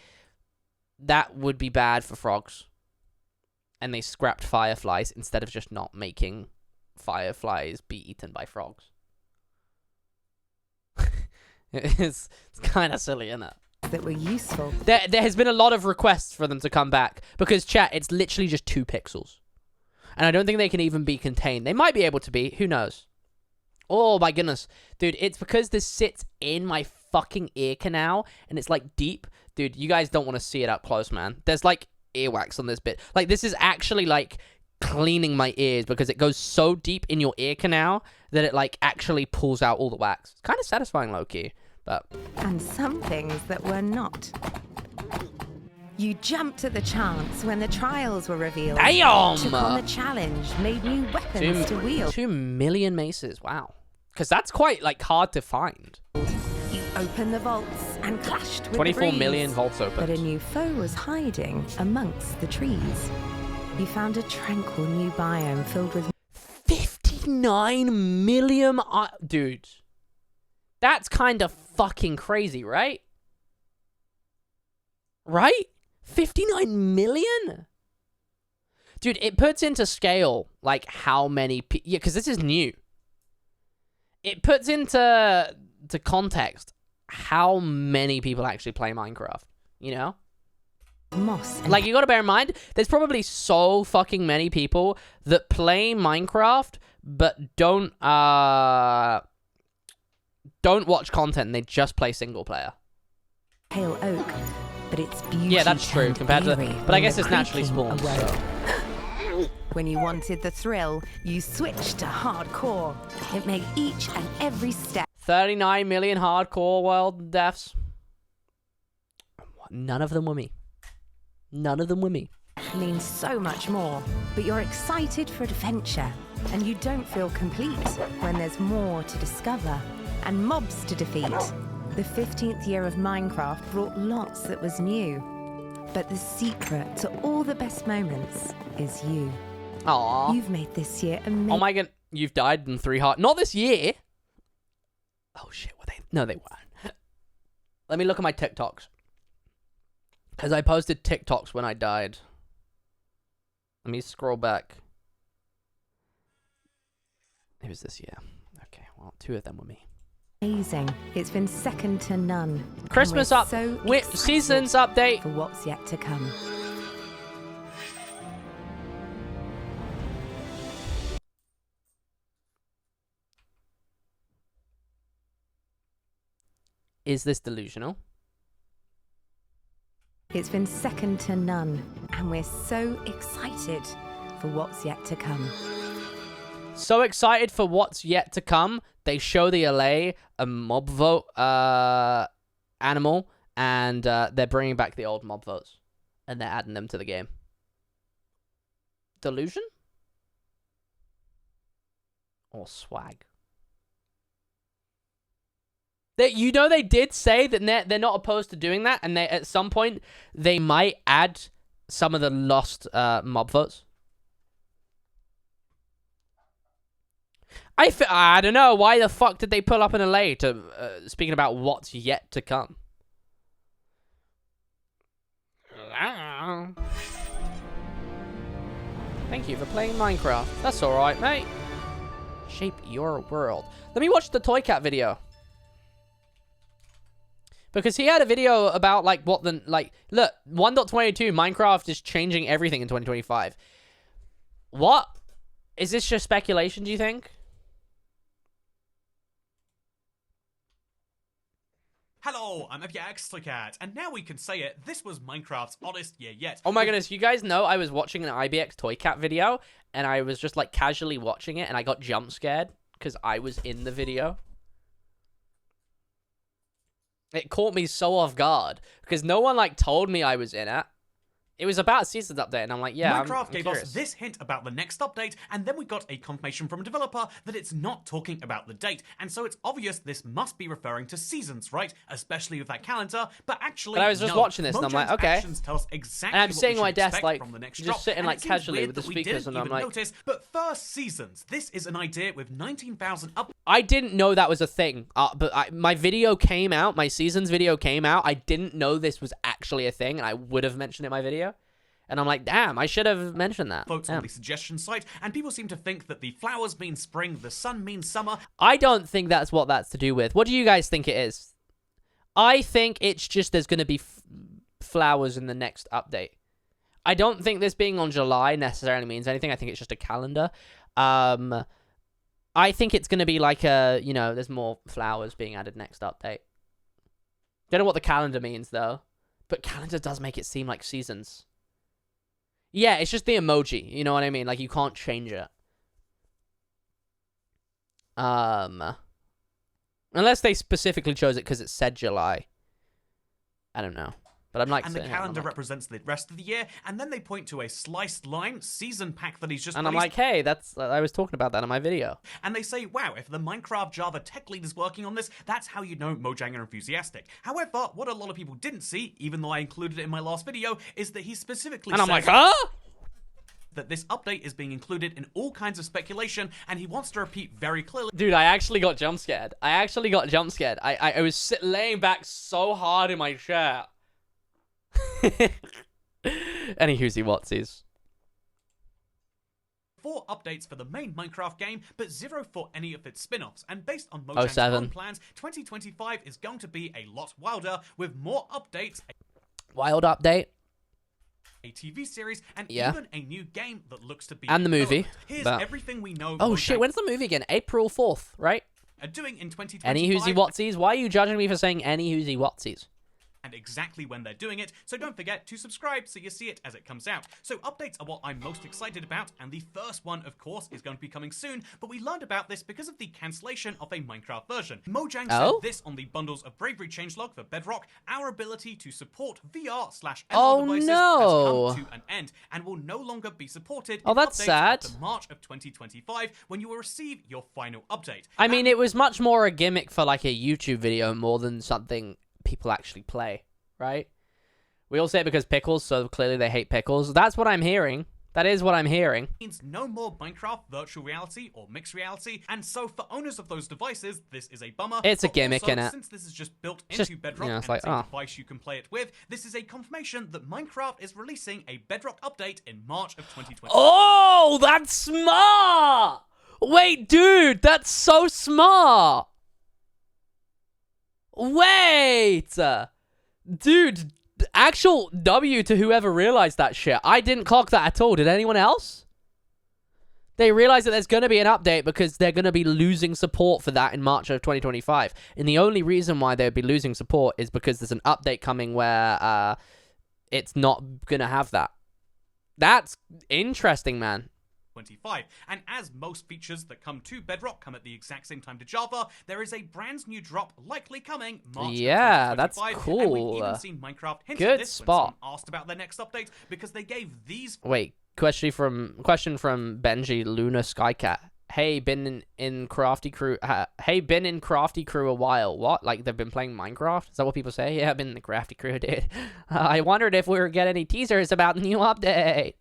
that would be bad for frogs. And they scrapped Fireflies instead of just not making Fireflies be eaten by frogs. It's kind of silly, isn't it? that were useful. There has been a lot of requests for them to come back because, chat, it's literally just 2 pixels. And I don't think they can even be contained. They might be able to be. Who knows? Oh, my goodness. Dude, it's because this sits in my fucking ear canal and it's, like, deep. Dude, you guys don't want to see it up close, man. There's, like, earwax on this bit. Like, this is actually, like, cleaning my ears because it goes so deep in your ear canal that it, like, actually pulls out all the wax. It's kind of satisfying, low-key. But And some things that were not. You jumped at the chance when the trials were revealed. damn! Took on the challenge, made new weapons to wield. 2 million maces, wow. Because that's quite, like, hard to find. You opened the vaults and clashed with 24 the million breeze. vaults open. But a new foe was hiding amongst the trees. You found a tranquil new biome filled with 59 million... dude. That's kind of fucking crazy, right? Right? 59 million? Dude, it puts into scale, like, how many... yeah, because this is new. It puts into context how many people actually play Minecraft, you know? moss and Like, you gotta bear in mind, there's probably so fucking many people that play Minecraft, but don't watch content, they just play single player. pale oak. But its beauty Yeah, that's true, turned compared to... eerie But I when guess the it's naturally creaking spawned, awoke. so... When you wanted the thrill, you switched to hardcore. It made each and every step 39 million hardcore world deaths. None of them were me. None of them were me. mean so much more. But you're excited for adventure, and you don't feel complete when there's more to discover and mobs to defeat. The 15th year of Minecraft brought lots that was new. But the secret to all the best moments is you. Aww. You've made this year amazing. Oh my god, you've died in 3 heart. Not this year. Oh shit, were they? No, they weren't. Let me look at my TikToks. Because I posted TikToks when I died. Let me scroll back. It was this year. Okay, well, 2 of them were me. It's been second to none. And Christmas we're up. so excited Seasons update. for what's yet to come. Is this delusional? It's been second to none, and we're so excited for what's yet to come. So excited for what's yet to come. They show the LA a mob vote animal, and they're bringing back the old mob votes, and they're adding them to the game. Delusion? Or swag? They did say that they're not opposed to doing that, and at some point they might add some of the lost mob votes. I don't know. Why the fuck did they pull up in LA to speaking about what's yet to come? Thank you for playing Minecraft. That's alright, mate. Shape your world. Let me watch the Toy Cat video. Because he had a video about, like, what the, like, look, 1.22, Minecraft is changing everything in 2025. What? Is this just speculation, do you think? Hello, I'm FX Toycat, and now we can say it, this was Minecraft's honest year yet. Oh my goodness, you guys know I was watching an IBX Toy Cat video, and I was just, like, casually watching it, and I got jump scared, because I was in the video. It caught me so off guard, because no one, like, told me I was in it. It was about a seasons update, and I'm like, yeah, Minecraft I'm gave curious. us this hint about the next update, and then we got a confirmation from a developer that it's not talking about the date, and so it's obvious this must be referring to seasons, right? Especially with that calendar, but actually, But I was just no. watching this, and I'm like, Mojang's okay. actions tell us exactly And I'm what sitting we at my should desk, expect like, from the next just drop, sitting, and like, it seems casually weird with the that we speakers, didn't and I'm even like- notice. But first, seasons. This is an idea with 19,000 up. I didn't know that was a thing, but my video came out, my seasons video came out, I didn't know this was actually a thing, and I would have mentioned it in my video. And I'm like, damn, I should have mentioned that. Votes Damn. on the suggestion site, and people seem to think that the flowers mean spring, the sun means summer. I don't think that's what that's to do with. What do you guys think it is? I think it's just there's going to be flowers in the next update. I don't think this being on July necessarily means anything. I think it's just a calendar. I think it's going to be like a, you know, there's more flowers being added next update. Don't know what the calendar means, though. But calendar does make it seem like seasons. Yeah, it's just the emoji. You know what I mean? Like, you can't change it. Unless they specifically chose it because it said July. I don't know. But I'm like, And the sitting here, calendar I'm like, represents the rest of the year, and then they point to a sliced line season pack that he's just and I'm released, like, hey, that's I was talking about that in my video. and they say, wow, if the Minecraft Java tech lead is working on this, that's how you know Mojang are enthusiastic. However, what a lot of people didn't see, even though I included it in my last video, is that he specifically And I'm said like, huh? that this update is being included in all kinds of speculation, and he wants to repeat very clearly Dude, I actually got jump scared. I was laying back so hard in my chair. Any whoosy whatsies. 4 updates for the main Minecraft game, but 0 for any of its spin-offs. And based on Mojang's 07. own plans, 2025 is going to be a lot wilder, with more updates, Wild update. a TV series, and Yeah. even a new game that looks to be And the in movie. development. Here's But- everything we know Oh Mojang shit, when's the movie again? April 4th, right? are doing in 2025. Any whoosy whatsies? Why are you judging me for saying any whoosy whatsies? and exactly when they're doing it, so don't forget to subscribe so you see it as it comes out. So updates are what I'm most excited about, and the first one, of course, is going to be coming soon, but we learned about this because of the cancellation of a Minecraft version. Mojang Oh? said this on the Bundles of Bravery changelog for Bedrock: our ability to support VR/MR Oh, devices no. has come to an end, and will no longer be supported Oh, in that's updates sad. after March of 2025, when you will receive your final update. I mean, it was much more a gimmick for like a YouTube video more than something people actually play, right? We all say it because pickles, so clearly they hate pickles. That's what I'm hearing. That is what I'm hearing. Means no more Minecraft virtual reality or mixed reality, and so for owners of those devices, this is a bummer. It's a but gimmick, also, innit? Since this is just built It's into just, Bedrock you know, it's and like, it's a oh. device you can play it with, this is a confirmation that Minecraft is releasing a Bedrock update in March of 2020. Oh, that's smart! Wait, dude, that's so smart! Wait! Dude, actual W to whoever realized that shit. I didn't clock that at all. Did anyone else? They realized that there's going to be an update because they're going to be losing support for that in March of 2025. And the only reason why they'd be losing support is because there's an update coming where it's not going to have that. That's interesting, man. 25. And as most features that come to Bedrock come at the exact same time to Java, there is a brand new drop likely coming March Yeah, of 2025. that's And cool. we've even seen Minecraft hint at Good this spot. when someone asked about their next update, because they gave these... Wait, question from Benji Luna Skycat. Hey, been in Crafty Crew. Hey, been in Crafty Crew a while. What? Like they've been playing Minecraft? Is that what people say? Yeah, I've been in the Crafty Crew, dude. I wondered if we were getting any teasers about the new update.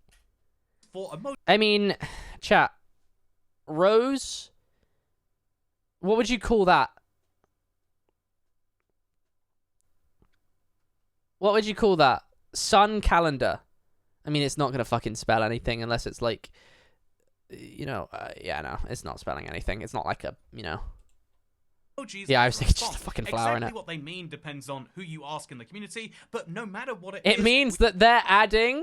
I mean, chat. Rose. What would you call that? What would you call that? Sun calendar. I mean, it's not gonna fucking spell anything unless it's like, you know, yeah, no, it's not spelling anything. It's not like a, you know. Emojis Yeah, I was as a thinking just a response. fucking flower in Exactly it. what they mean depends on who you ask in the community, but no matter what It means that they're adding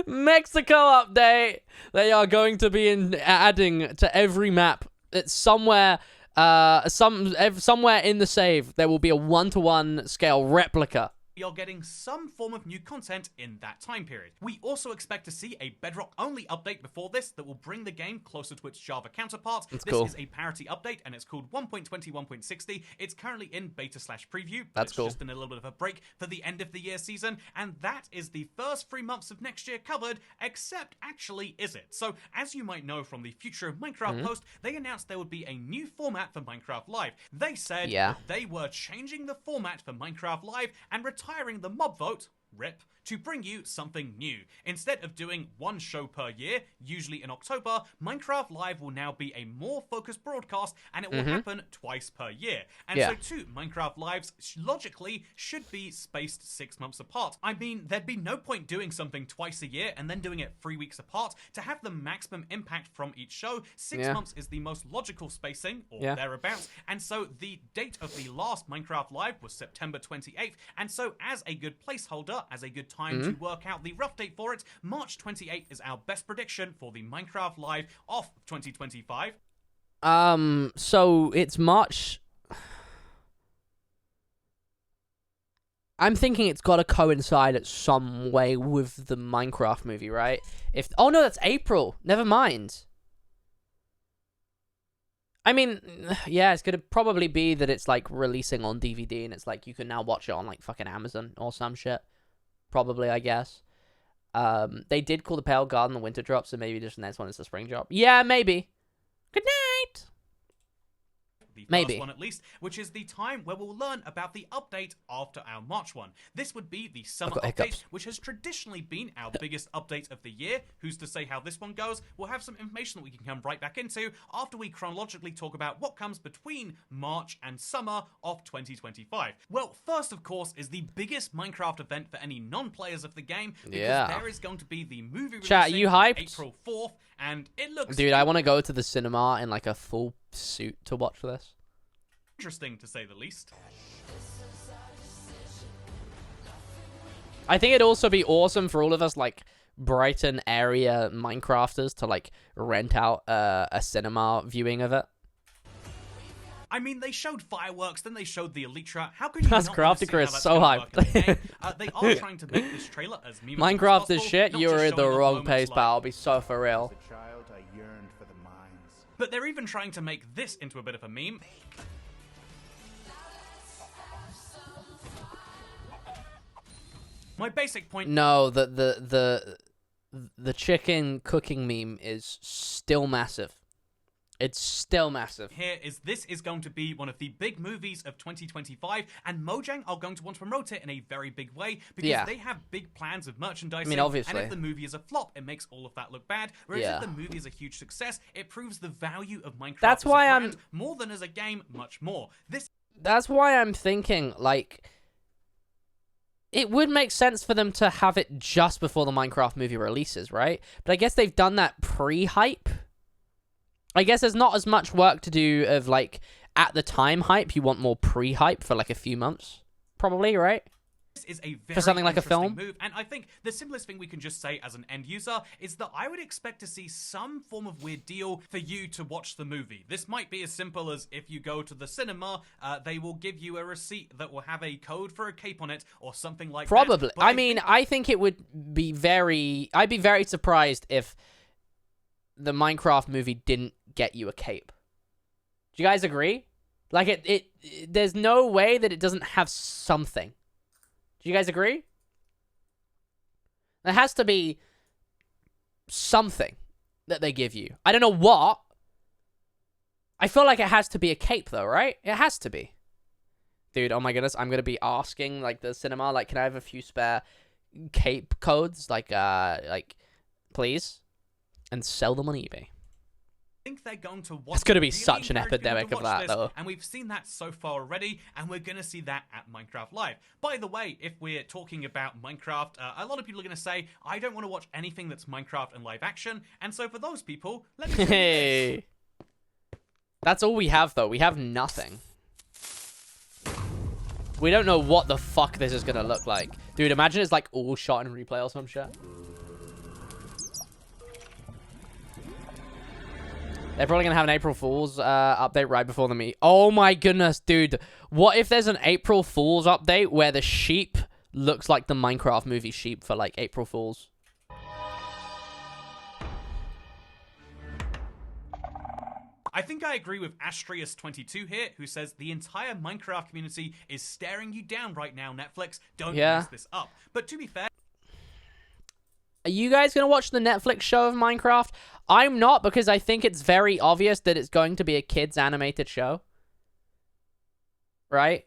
Mexico update. They are going to be adding to every map. It's somewhere, somewhere in the save there will be a 1-to-1 scale replica. you're getting some form of new content in that time period. We also expect to see a Bedrock-only update before this that will bring the game closer to its Java counterpart. That's this cool. is a parity update, and it's called 1.20 1.60. It's currently in beta/preview. That's cool. It's just been a little bit of a break for the end of the year season, and that is the first 3 months of next year covered, except actually is it? So, as you might know from the Future of Minecraft post, they announced there would be a new format for Minecraft Live. They said Yeah. they were changing the format for Minecraft Live and retiring the mob vote, RIP, to bring you something new. Instead of doing one show per year, usually in October, Minecraft Live will now be a more focused broadcast, and it will happen twice per year. And Yeah. so too, Minecraft Lives logically should be spaced 6 months apart. I mean, there'd be no point doing something twice a year and then doing it 3 weeks apart. To have the maximum impact from each show, 6 Yeah. months is the most logical spacing, or Yeah. thereabouts. And so the date of the last Minecraft Live was September 28th. And so as a good placeholder, as a good time to work out the rough date for it, March 28th is our best prediction for the Minecraft Live of 2025. So it's March. I'm thinking it's got to coincide at some way with the Minecraft movie, right? Oh no, that's April. Never mind. I mean, yeah, it's gonna probably be that it's like releasing on DVD and it's like you can now watch it on like fucking Amazon or some shit. Probably, I guess. They did call the Pale Garden the winter drop, so maybe just the next one is the spring drop. Yeah, maybe. Good night. The first Maybe. one at least, which is the time where we'll learn about the update after our March one. This would be the summer got update, hiccups. which has traditionally been our biggest update of the year. Who's to say how this one goes? We'll have some information that we can come right back into after we chronologically talk about what comes between March and summer of 2025. Well, first, of course, is the biggest Minecraft event for any non-players of the game, because Yeah. there is going to be the movie Chat, releasing you on hyped? April 4th, and it looks Dude, I want to go to the cinema in like a full suit to watch this. interesting, to say the least. I think it'd also be awesome for all of us, like, Brighton area Minecrafters to, like, rent out a cinema viewing of it. I mean, they showed fireworks, then they showed the Elytra. How could you That's not want to Crafty see Crew how is that's so gonna work in the hyped. game? They are trying to make this trailer as memeable as Minecraft possible, is shit, not you're just in the showing off wrong moments place, like- pal. I'll be so for real. As a child, I yearned for the mines. But they're even trying to make this into a bit of a meme. My basic point No, the chicken cooking meme is still massive. It's still massive. here is this is going to be one of the big movies of 2025, and Mojang are going to want to promote it in a very big way because Yeah. they have big plans of merchandising. I mean, obviously. And if the movie is a flop, it makes all of that look bad. Whereas Yeah. if the movie is a huge success, it proves the value of Minecraft That's as why a I'm- brand, more than as a game, much more. This That's why I'm thinking, like, it would make sense for them to have it just before the Minecraft movie releases, right? But I guess they've done that pre-hype. I guess there's not as much work to do of, like, at the time hype. You want more pre-hype for, like, a few months, probably, right? is a very For something like a interesting film? move, and I think the simplest thing we can just say as an end user is that I would expect to see some form of weird deal for you to watch the movie. This might be as simple as if you go to the cinema, they will give you a receipt that will have a code for a cape on it or something like that. Probably. But I mean, I think it would be I'd be very surprised if the Minecraft movie didn't get you a cape. Do you guys agree? Like, there's no way that it doesn't have something. Do you guys agree? There has to be something that they give you. I don't know what. I feel like it has to be a cape, though, right? It has to be. Dude, oh my goodness, I'm going to be asking, like, the cinema, like, can I have a few spare cape codes? Like, please? And sell them on eBay. Think they're going to watch. It's going to be really such an encourage people epidemic to of watch that, this, though. And we've seen that so far already, and we're going to see that at Minecraft Live. By the way, if we're talking about Minecraft, a lot of people are going to say, I don't want to watch anything that's Minecraft and live action, and so for those people, let me show you this. Hey. That's all we have, though. We have nothing. We don't know what the fuck this is going to look like. Dude, imagine it's, like, all shot in replay or some shit. They're probably going to have an April Fool's update right before the meet. Oh my goodness, dude. What if there's an April Fool's update where the sheep looks like the Minecraft movie sheep for, like, April Fool's? I think I agree with Astrius22 here, who says the entire Minecraft community is staring you down right now, Netflix. Don't mess this up. But to be fair... Are you guys going to watch the Netflix show of Minecraft? I'm not, because I think it's very obvious that it's going to be a kids animated show. Right?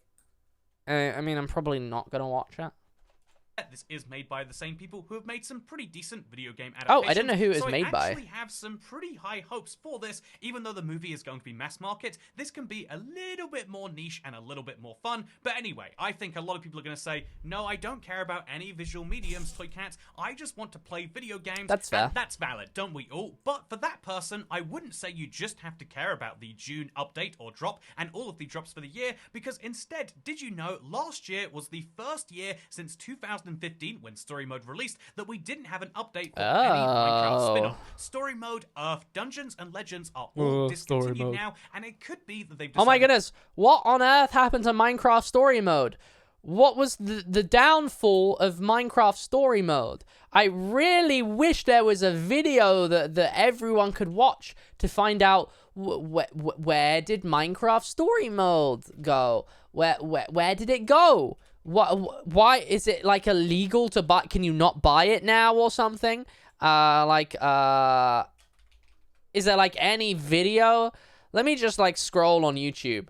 I mean, I'm probably not going to watch it. This is made by the same people who have made some pretty decent video game Oh, adaptations. I didn't know who it was made by. I actually have some pretty high hopes for this. Even though the movie is going to be mass market, this can be a little bit more niche and a little bit more fun. But anyway, I think a lot of people are going to say, no, I don't care about any visual mediums, Toy Cat. I just want to play video games. That's fair. And that's valid, don't we all? But for that person, I wouldn't say you just have to care about the June update or drop and all of the drops for the year, because instead, did you know last year was the first year since 2015 when Story Mode released that we didn't have an update for any Minecraft spin-off. Story Mode, Earth, Dungeons, and Legends are all discontinued now, and it could be that they've decided... Oh my goodness, what on earth happened to Minecraft Story Mode? What was the downfall of Minecraft Story Mode? I really wish there was a video that everyone could watch to find out where did Minecraft Story Mode go? Where did it go? Why is it, like, illegal to buy? Can you not buy it now or something? Is there, like, any video? Let me just, like, scroll on YouTube.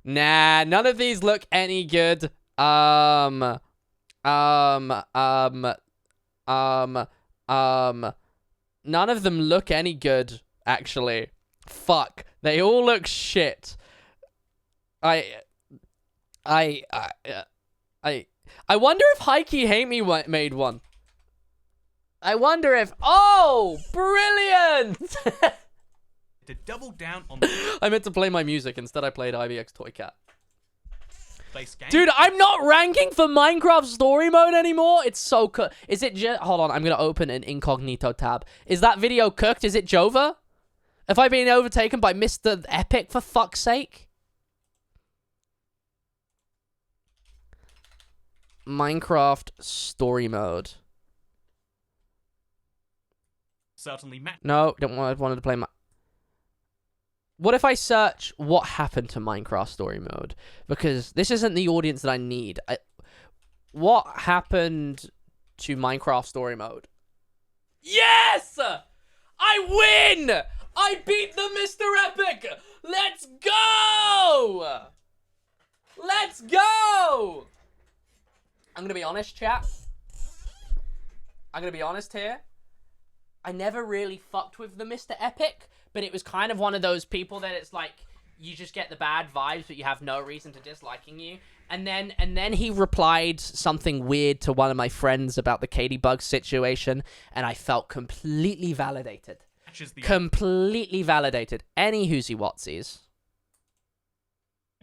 Nah, none of these look any good. None of them look any good, actually. Fuck. They all look shit. I wonder if Heike Hate Me made one. I wonder if... Oh! Brilliant! to double down on the I meant to play my music. Instead, I played IBX Toy Cat. base game. Dude, I'm not ranking for Minecraft Story Mode anymore. It's so cooked. Is it just... Hold on, I'm going to open an incognito tab. Is that video cooked? Is it Jova? Have I been overtaken by Mr. Epic, for fuck's sake? Minecraft Story Mode. Certainly Matt. No, wanted to play my... What if I search what happened to Minecraft Story Mode? Because this isn't the audience that I need. What happened to Minecraft Story Mode? Yes! I win! I beat the Mr. Epic! Let's go! Let's go! I'm gonna be honest, chat. I'm gonna be honest here. I never really fucked with the Mr. Epic, but it was kind of one of those people that it's like, you just get the bad vibes, but you have no reason to disliking you. And then he replied something weird to one of my friends about the Katie Bug situation, and I felt completely validated. Completely validated. Any whoosy watsies.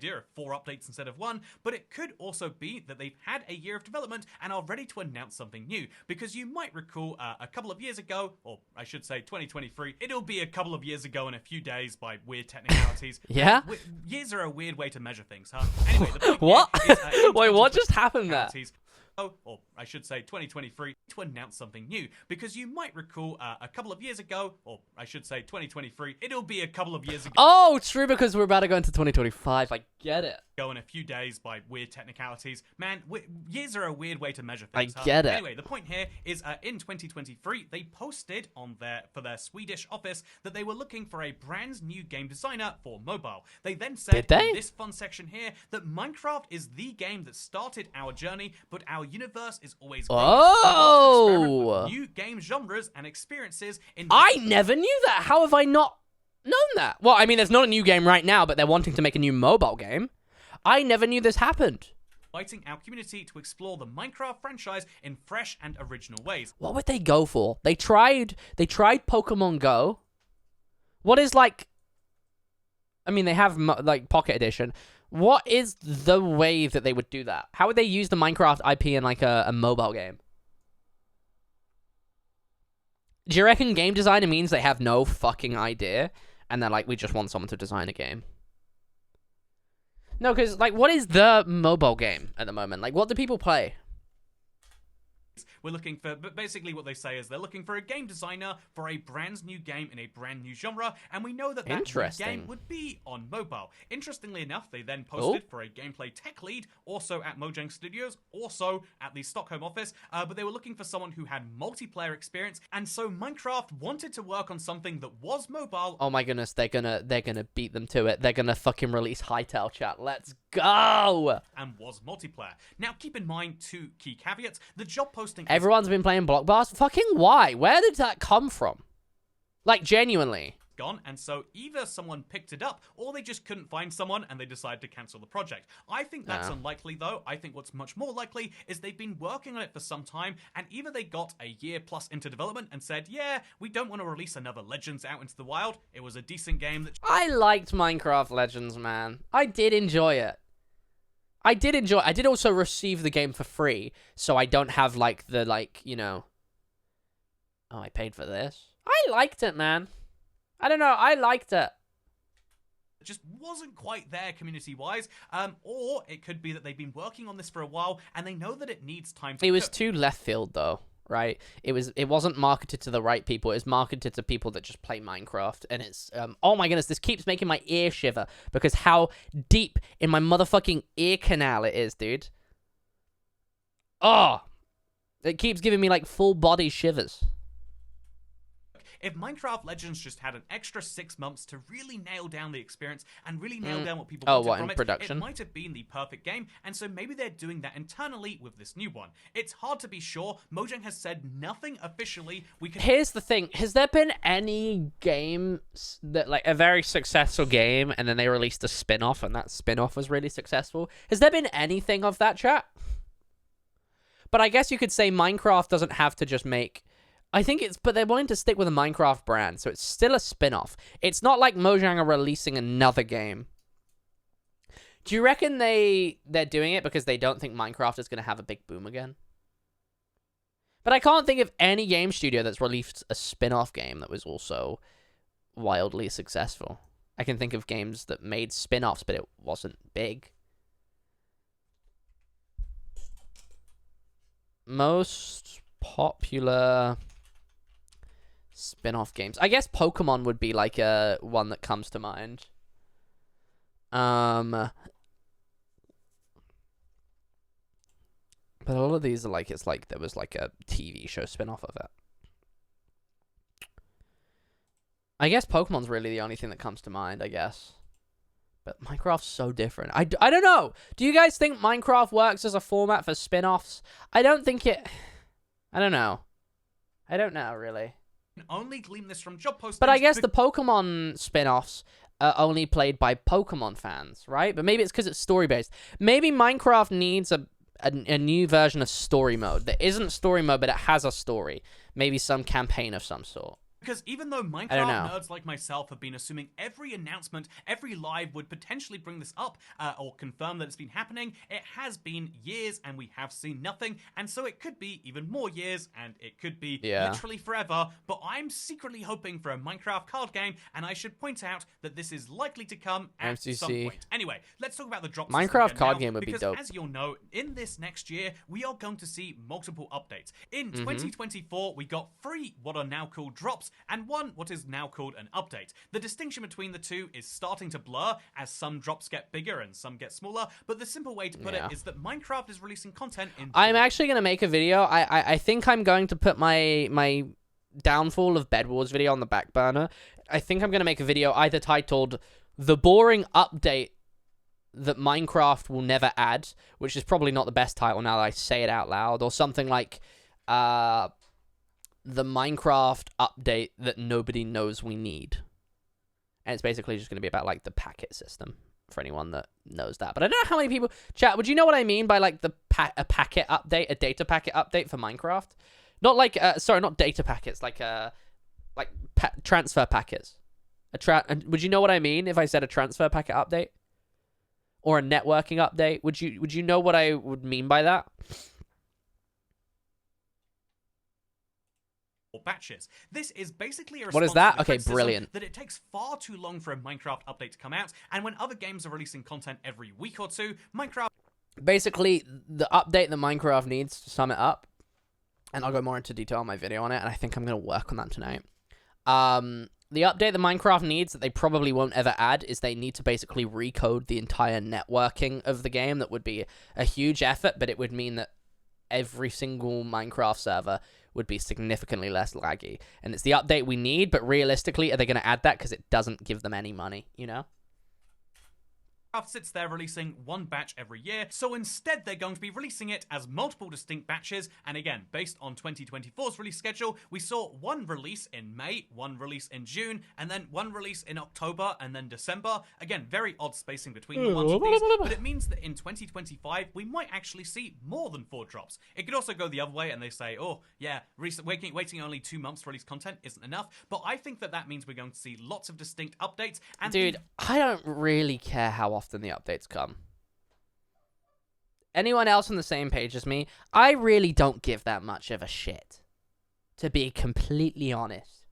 idea of 4 updates instead of 1, but it could also be that they've had a year of development and are ready to announce something new. Because you might recall a couple of years ago, or I should say 2023, it'll be a couple of years ago in a few days by weird technicalities. Yeah? Years are a weird way to measure things, huh? Anyway, the point What? here is, in Wait, what just happened there? technicalities, or I should say 2023, to announce something new. Because you might recall a couple of years ago, or I should say 2023, it'll be a couple of years ago. Oh, true, because we're about to go into 2025. I get it. In a few days by weird technicalities. Man, years are a weird way to measure things. I get it. Anyway, the point here is in 2023, they posted on for their Swedish office that they were looking for a brand new game designer for mobile. They then said Did they? in this fun section here that Minecraft is the game that started our journey, but our universe is always growing. Oh! We want to experiment with new game genres and experiences in I never knew that. How have I not known that? Well, I mean, there's not a new game right now, but they're wanting to make a new mobile game. I never knew this happened. inviting our community to explore the Minecraft franchise in fresh and original ways. What would they go for? They tried Pokemon Go. What is like? I mean, they have like Pocket Edition. What is the way that they would do that? How would they use the Minecraft IP in like a mobile game? Do you reckon game designer means they have no fucking idea and they're like, we just want someone to design a game? No, because like, what is the mobile game at the moment? Like, what do people play? We're looking for, but basically what they say is they're looking for a game designer for a brand new game in a brand new genre, and we know that that new game would be on mobile. Interestingly enough, they then posted for a gameplay tech lead, also at Mojang Studios, also at the Stockholm office, but they were looking for someone who had multiplayer experience, and so Minecraft wanted to work on something that was mobile. Oh my goodness, they're gonna beat them to it. They're gonna fucking release Hytale chat. Let's go! And was multiplayer. Now keep in mind 2 key caveats. The job posting. Everyone's been playing Blockbuster. Fucking why? Where did that come from? Like, genuinely. Gone, and so either someone picked it up or they just couldn't find someone and they decided to cancel the project. I think that's unlikely though. I think what's much more likely is they've been working on it for some time, and either they got a year plus into development and said, yeah, we don't want to release another Legends out into the wild. It was a decent game that I liked Minecraft Legends, man. I did enjoy it. I did also receive the game for free, so I don't have like the you know, oh, I paid for this. I liked it, man. I don't know, I liked it. just wasn't quite there community-wise, or it could be that they've been working on this for a while and they know that it needs time to It was cook. too left field though, right? It wasn't marketed to the right people. It was marketed to people that just play Minecraft, and it's oh my goodness, this keeps making my ear shiver because how deep in my motherfucking ear canal it is, dude. Oh, it keeps giving me like full body shivers. If Minecraft Legends just had an extra 6 months to really nail down the experience and really nail down what people wanted from production? it might have been the perfect game, and so maybe they're doing that internally with this new one. It's hard to be sure. Mojang has said nothing officially. Here's the thing. Has there been any games that, like, a very successful game, and then they released a spin-off, and that spin-off was really successful? Has there been anything of that, chat? But I guess you could say Minecraft doesn't have to just make... I think it's... But they're wanting to stick with a Minecraft brand, so it's still a spin-off. It's not like Mojang are releasing another game. Do you reckon they're doing it because they don't think Minecraft is going to have a big boom again? But I can't think of any game studio that's released a spin-off game that was also wildly successful. I can think of games that made spin-offs, but it wasn't big. Most popular spin-off games. I guess Pokemon would be like a one that comes to mind. But a lot of these are like, it's like there was like a TV show spin-off of it. I guess Pokemon's really the only thing that comes to mind, I guess. But Minecraft's so different. I don't know. Do you guys think Minecraft works as a format for spin-offs? I don't think it... I don't know. I don't know, really. Only glean this from job postings. But I guess the Pokemon spin-offs are only played by Pokemon fans, right? But maybe it's because it's story-based. Maybe Minecraft needs a new version of story mode that isn't story mode, but it has a story. Maybe some campaign of some sort. Because even though know. Minecraft nerds like myself have been assuming every announcement, every live would potentially bring this up or confirm that it's been happening, it has been years and we have seen nothing. And so it could be even more years and it could be literally forever. But I'm secretly hoping for a Minecraft card game, and I should point out that this is likely to come at some point. Anyway, let's talk about the drop system Minecraft card now, game would be dope. As you'll know, in this next year, we are going to see multiple updates. In 2024, we got 3 what are now called drops, and 1 what is now called an update. The distinction between the two is starting to blur as some drops get bigger and some get smaller, but the simple way to put it is that Minecraft is releasing content in... I'm actually going to make a video. I think I'm going to put my downfall of Bed Wars video on the back burner. I think I'm going to make a video either titled The Boring Update That Minecraft Will Never Add, which is probably not the best title now that I say it out loud, or something like... the Minecraft update that nobody knows we need. And it's basically just going to be about, like, the packet system, for anyone that knows that. But I don't know how many people... Chat, would you know what I mean by, like, a packet update, a data packet update for Minecraft? Not like... sorry, not data packets, like transfer packets. Would you know what I mean if I said a transfer packet update? Or a networking update? Would you know what I would mean by that? Or batches. This is basically a response What is that? to the Okay, criticism brilliant. that it takes far too long for a Minecraft update to come out, and when other games are releasing content every week or two, Minecraft... Basically, the update that Minecraft needs, to sum it up, and I'll go more into detail in my video on it, and I think I'm going to work on that tonight. The update that Minecraft needs that they probably won't ever add is they need to basically recode the entire networking of the game. That would be a huge effort, but it would mean that every single Minecraft server would be significantly less laggy. And it's the update we need, but realistically, are they going to add that? Because it doesn't give them any money, you know? sits there releasing 1 batch every year, so instead they're going to be releasing it as multiple distinct batches, and again, based on 2024's release schedule, we saw 1 release in May, 1 release in June, and then 1 release in October, and then December. Again, very odd spacing between the ones of these, but it means that in 2025, we might actually see more than 4 drops. It could also go the other way, and they say, oh, yeah, waiting only 2 months to release content isn't enough, but I think that means we're going to see lots of distinct updates, and dude, I don't really care how often the updates come. Anyone else on the same page as me? I really don't give that much of a shit, to be completely honest.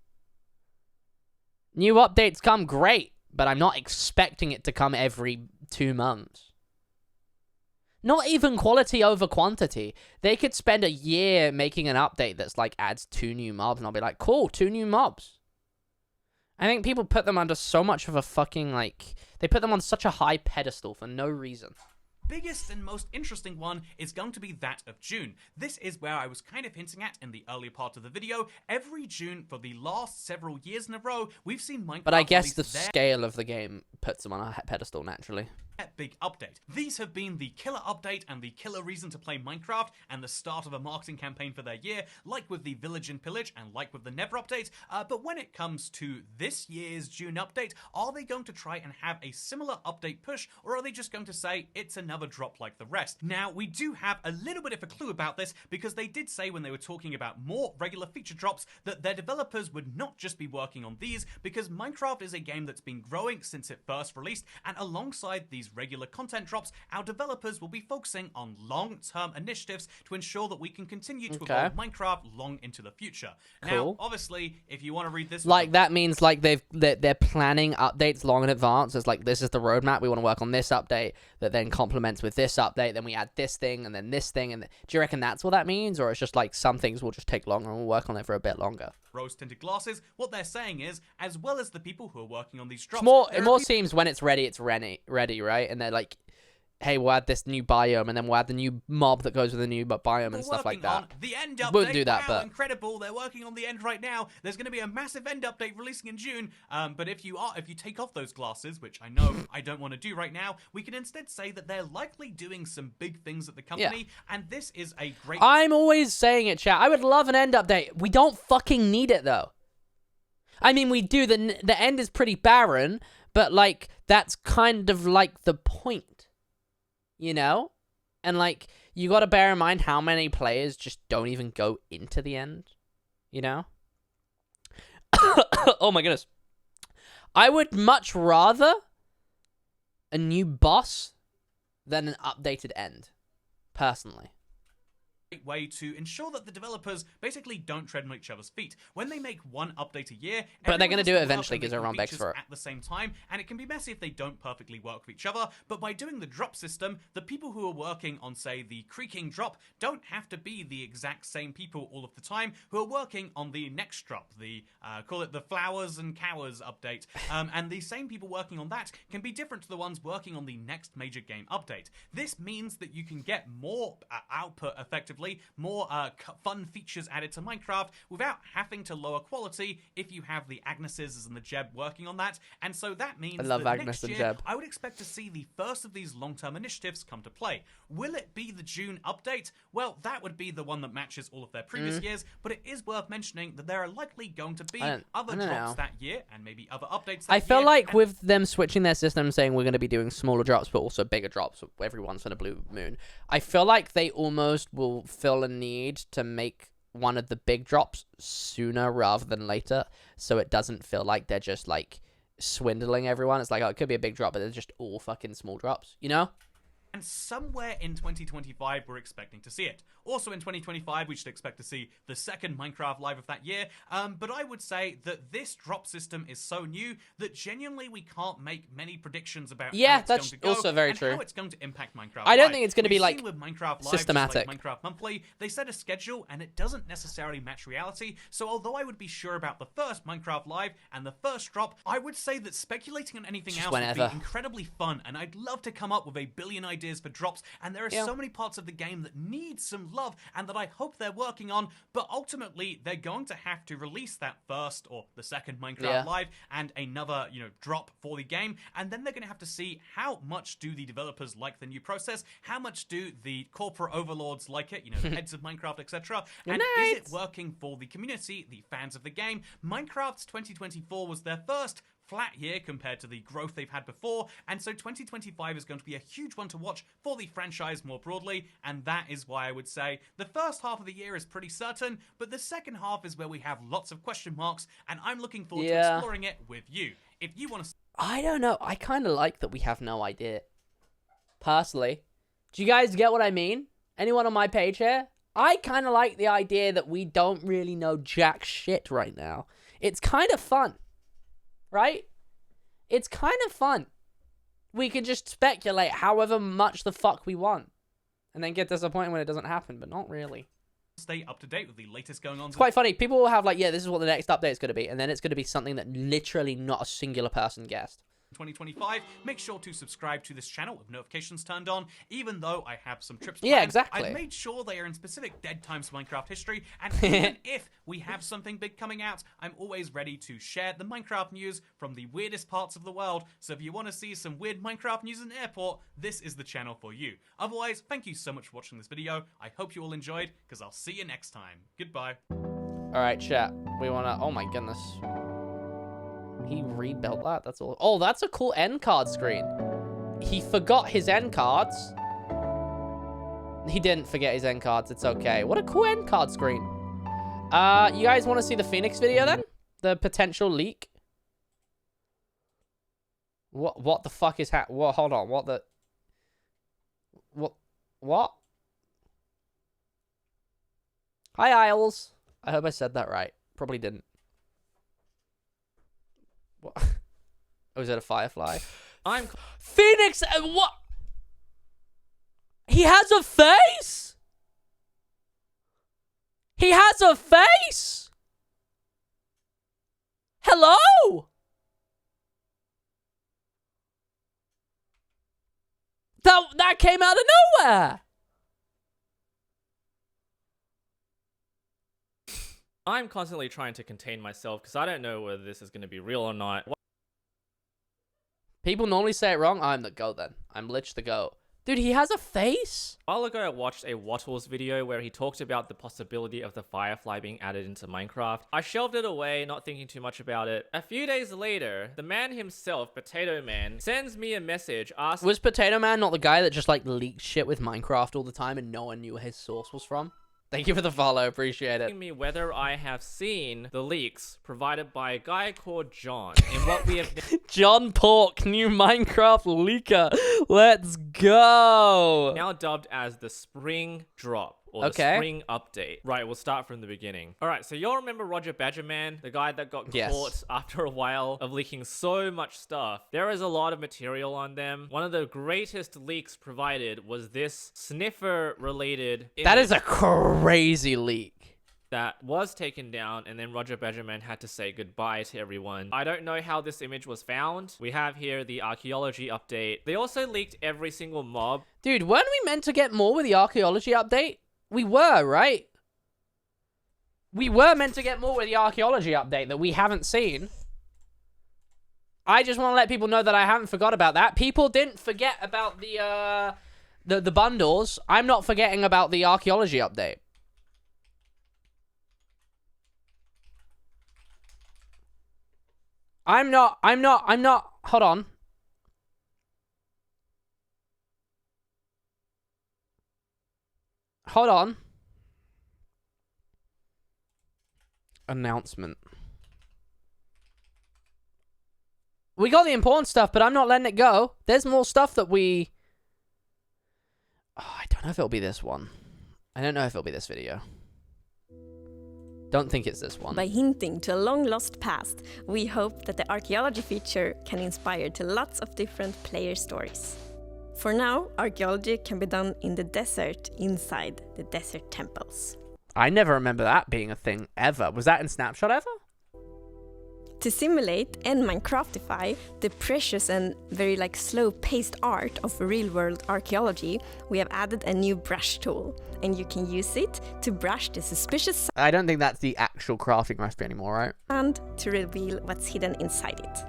New updates come, great, but I'm not expecting it to come every 2 months. Not even quality over quantity. They could spend a year making an update that's like adds 2 new mobs, and I'll be like, cool, 2 new mobs. I think people put them under so much of a fucking, like, they put them on such a high pedestal for no reason. Biggest and most interesting one is going to be that of June. This is where I was kind of hinting at in the earlier part of the video. Every June for the last several years in a row, we've seen Minecraft. But I guess the scale of the game puts them on a pedestal naturally. Big update. These have been the killer update and the killer reason to play Minecraft and the start of a marketing campaign for their year, like with the Village and Pillage and like with the Never update. But when it comes to this year's June update, are they going to try and have a similar update push, or are they just going to say it's another drop like the rest? Now, we do have a little bit of a clue about this because they did say when they were talking about more regular feature drops that their developers would not just be working on these because Minecraft is a game that's been growing since it first released, and alongside these regular content drops, our developers will be focusing on long-term initiatives to ensure that we can continue to evolve Minecraft long into the future. Cool. Now, obviously, if you want to read this... Like, that means, like, they're planning updates long in advance. It's like, this is the roadmap. We want to work on this update that then complements with this update. Then we add this thing and then this thing. And do you reckon that's what that means? Or it's just like some things will just take longer and we'll work on it for a bit longer? Rose-tinted glasses, what they're saying is, as well as the people who are working on these drops... It more seems when it's ready, right? And they're like, hey, we'll add this new biome, and then we'll add the new mob that goes with the new biome and stuff like that. The end update. Wouldn't do that, wow, but incredible! They're working on the end right now. There's going to be a massive end update releasing in June. But if you take off those glasses, which I know I don't want to do right now, we can instead say that they're likely doing some big things at the company, and this is a great. I'm always saying it, chat. I would love an end update. We don't fucking need it though. I mean, we do. The end is pretty barren, but like that's kind of like the point. You know? And, like, you gotta bear in mind how many players just don't even go into the end. You know? Oh my goodness. I would much rather a new boss than an updated end, personally. Great way to ensure that the developers basically don't tread on each other's feet. When they make one update a year, But they're going to do it eventually because everyone begs for it. At the same time, and it can be messy if they don't perfectly work with each other. But by doing the drop system, the people who are working on, say, the creaking drop don't have to be the exact same people all of the time who are working on the next drop, the call it the flowers and cowers update. And the same people working on that can be different to the ones working on the next major game update. This means that you can get more output effectively, more fun features added to Minecraft without having to lower quality if you have the Agneses and the Jeb working on that. And so that means I love that Agnes next and year, Jeb. I would expect to see the first of these long-term initiatives come to play. Will it be the June update? Well, that would be the one that matches all of their previous years, but it is worth mentioning that there are likely going to be other drops that year and maybe other updates that I feel year, like and with them switching their system, saying we're going to be doing smaller drops, but also bigger drops every once in a blue moon, I feel like they almost will feel a need to make one of the big drops sooner rather than later, so it doesn't feel like they're just like swindling everyone. It's like, oh, it could be a big drop, but they're just all fucking small drops, you know? And somewhere in 2025, we're expecting to see it. Also in 2025, we should expect to see the second Minecraft Live of that year. But I would say that this drop system is so new that genuinely we can't make many predictions about how it's that's going to go also very and true. how it's going to impact Minecraft I don't Live. think it's going to be We've like seen with Minecraft Live, systematic. just like Minecraft Monthly, they set a schedule and it doesn't necessarily match reality. So although I would be sure about the first Minecraft Live and the first drop, I would say that speculating on anything Just else would whenever. be incredibly fun, and I'd love to come up with a billion ideas for drops, and there are so many parts of the game that need some love and that I hope they're working on, but ultimately they're going to have to release that first or the second Minecraft Live and another, drop for the game, and then they're going to have to see how much do the developers like the new process, how much do the corporate overlords like it, the heads of Minecraft, etc., and is it working for the community, the fans of the game. Minecraft's 2024 was their first flat year compared to the growth they've had before, and so 2025 is going to be a huge one to watch for the franchise more broadly, and that is why I would say the first half of the year is pretty certain, but the second half is where we have lots of question marks, and I'm looking forward to exploring it with you. If you want to... I don't know. I kind of like that we have no idea. Personally. Do you guys get what I mean? Anyone on my page here? I kind of like the idea that we don't really know jack shit right now. It's kind of fun. Right? It's kind of fun. We can just speculate however much the fuck we want. And then get disappointed when it doesn't happen, but not really. Stay up to date with the latest going on. It's quite funny. People will have like, yeah, this is what the next update is going to be. And then it's going to be something that literally not a singular person guessed. 2025, make sure to subscribe to this channel with notifications turned on, even though I have some trips Yeah, planned. exactly. I've made sure they are in specific dead times of Minecraft history, and even if we have something big coming out, I'm always ready to share the Minecraft news from the weirdest parts of the world, so if you want to see some weird Minecraft news in the airport, this is the channel for you. Otherwise, thank you so much for watching this video. I hope you all enjoyed, because I'll see you next time. Goodbye. Alright, chat. We want to... Oh my goodness. He rebuilt that. That's all. Oh, that's a cool end card screen. He forgot his end cards. He didn't forget his end cards. It's okay. What a cool end card screen. You guys want to see the Phoenix video then? The potential leak? What the fuck is what? Hold on. What the... What? Hi, Isles. I hope I said that right. Probably didn't. What? Oh, is that a firefly? I'm Phoenix. What? He has a face. He has a face. Hello. That came out of nowhere. I'm constantly trying to contain myself because I don't know whether this is going to be real or not. People normally say it wrong. I'm the GOAT then. I'm Lich the GOAT. Dude, he has a face? A while ago, I watched a Wattles video where he talked about the possibility of the Firefly being added into Minecraft. I shelved it away, not thinking too much about it. A few days later, the man himself, Potato Man, sends me a message asking... Was Potato Man not the guy that just like leaked shit with Minecraft all the time and no one knew where his source was from? Thank you for the follow. Appreciate it. me whether I have seen the leaks provided by a guy called John in what we have John Pork, new Minecraft leaker. Let's go. now dubbed as the spring drop. Or the Okay. spring update. Right, we'll start from the beginning. Alright, so y'all remember Roger Badgerman? The guy that got Yes. caught after a while of leaking so much stuff. There is a lot of material on them. One of the greatest leaks provided was this sniffer related That is a crazy leak. that was taken down, and then Roger Badgerman had to say goodbye to everyone. I don't know how this image was found. We have here the archaeology update. They also leaked every single mob. Dude, weren't we meant to get more with the archaeology update? We were, right? We were meant to get more with the archaeology update that we haven't seen. I just want to let people know that I haven't forgot about that. People didn't forget about the bundles. I'm not forgetting about the archaeology update. I'm not, hold on. Hold on. Announcement. We got the important stuff, but I'm not letting it go. There's more stuff that we... Oh, I don't know if it'll be this one. I don't know if it'll be this video. Don't think it's this one. By hinting to a long-lost past, we hope that the archaeology feature can inspire to lots of different player stories. For now, archaeology can be done in the desert inside the desert temples. I never remember that being a thing ever. Was that in Snapshot ever? To simulate and Minecraftify the precious and very slow-paced art of real-world archaeology, we have added a new brush tool, and you can use it to brush the suspicious I don't think that's the actual crafting recipe anymore, right? sand to reveal what's hidden inside it.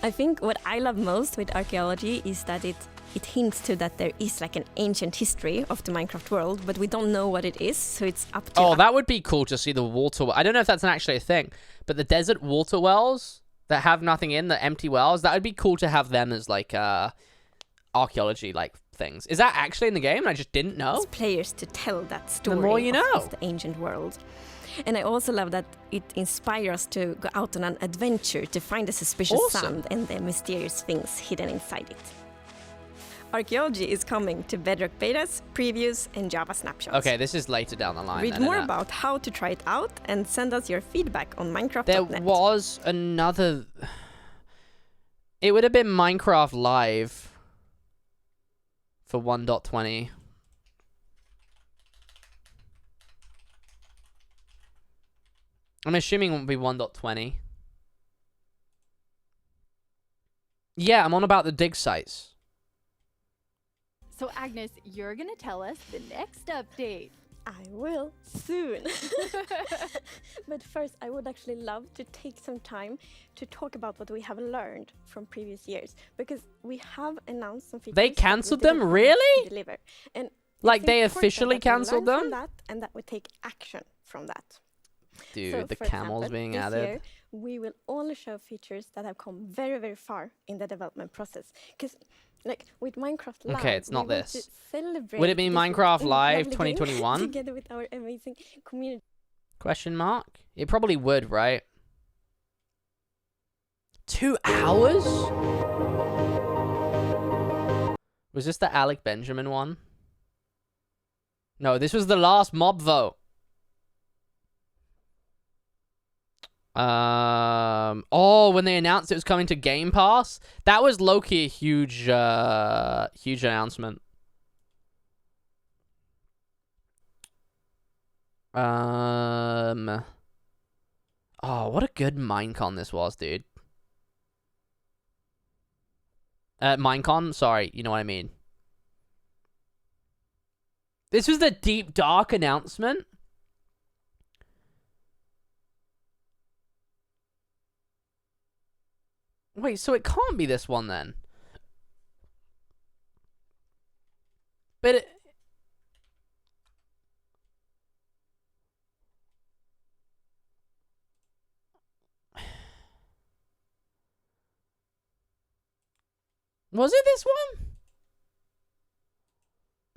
I think what I love most with archaeology is that it hints to that there is an ancient history of the Minecraft world, but we don't know what it is, so it's up to Oh, that would be cool to see the water. I don't know if that's actually a thing, but the desert water wells that have nothing in, the empty wells, that would be cool to have them as archaeology things. Is that actually in the game? I just didn't know. players to tell that story more you know. of the ancient world. And I also love that it inspires us to go out on an adventure to find the suspicious Awesome. sand and the mysterious things hidden inside it. Archaeology is coming to Bedrock betas, previews, and Java snapshots. Okay, this is later down the line. Read then, more isn't it? about how to try it out and send us your feedback on Minecraft.net. There was another... It would have been Minecraft Live for 1.20. I'm assuming it won't be 1.20. Yeah, I'm on about the dig sites. So Agnes, you're gonna tell us the next update. I will soon. But first, I would actually love to take some time to talk about what we have learned from previous years, because we have announced some features. They that we cancelled didn't them? manage to Really? Deliver. And Like, it's they important officially that we learn cancelled from them? that, and that we take action from that. Dude, So, the for camels example, being this added. year, we will only show features that have come very, very far in the development process. Because, with Minecraft Live, Okay, it's not we want to this. celebrate Would it be this Minecraft Live lovely game 2021? together with our amazing community. Question mark? It probably would, right? 2 hours? Was this the Alec Benjamin one? No, this was the last mob vote. Oh, when they announced it was coming to Game Pass, that was low-key a huge announcement. Oh, what a good Minecon this was, dude. Minecon? Sorry, you know what I mean. This was the Deep Dark announcement. Wait, so it can't be this one then? But it... Was it this one?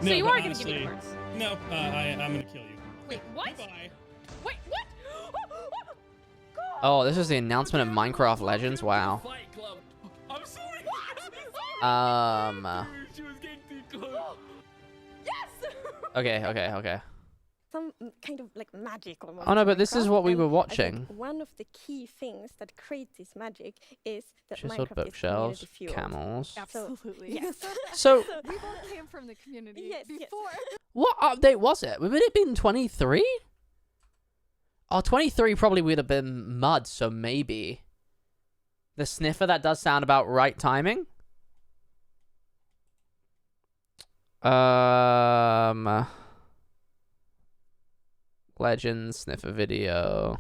So you but are gonna give me the honestly- words. No, I'm gonna kill you. Wait, what? Bye. Wait, what? Oh, this is the announcement of Minecraft Legends. Wow. Fight Club. I'm sorry. She was getting too close. Yes! Okay. Some kind of like magic almost. Oh no, in but this is Minecraft, what we and were I think watching. one of the key things that create this magic is that Chiseled Minecraft bookshelves, is community fueled. camels. Absolutely. Yes. So, We both came from the community Yes, yes. before. what update was it? Would it been 23? Oh, 23 probably would have been mud, so maybe. The sniffer, that does sound about right timing. Legends, sniffer video.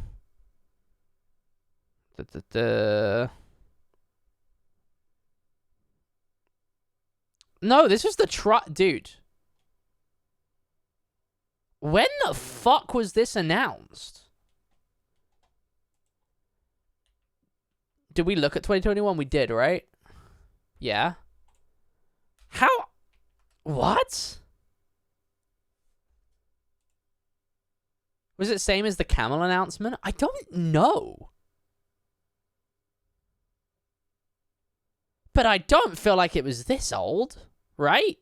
No, this was the dude. When the fuck was this announced? Did we look at 2021? We did, right? Yeah. How? What? Was it same as the camel announcement? I don't know. But I don't feel like it was this old, right?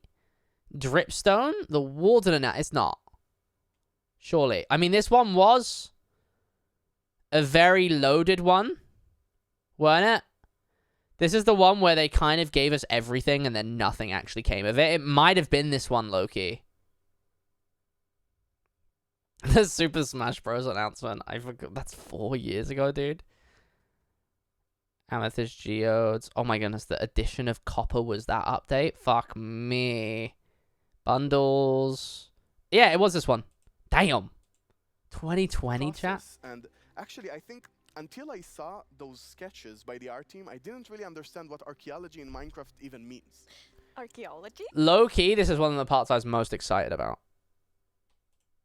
Dripstone? The Warden announcement. It's not. Surely. I mean, this one was a very loaded one, weren't it? This is the one where they kind of gave us everything and then nothing actually came of it. It might have been this one, Loki. The Super Smash Bros. Announcement. I forgot. That's 4 years ago, dude. Amethyst Geodes. Oh my goodness, the addition of copper was that update? Fuck me. Bundles. Yeah, it was this one. Damn. 2020, chat? process. And actually, I think until I saw those sketches by the art team, I didn't really understand what archaeology in Minecraft even means. Archaeology? Low-key, this is one of the parts I was most excited about.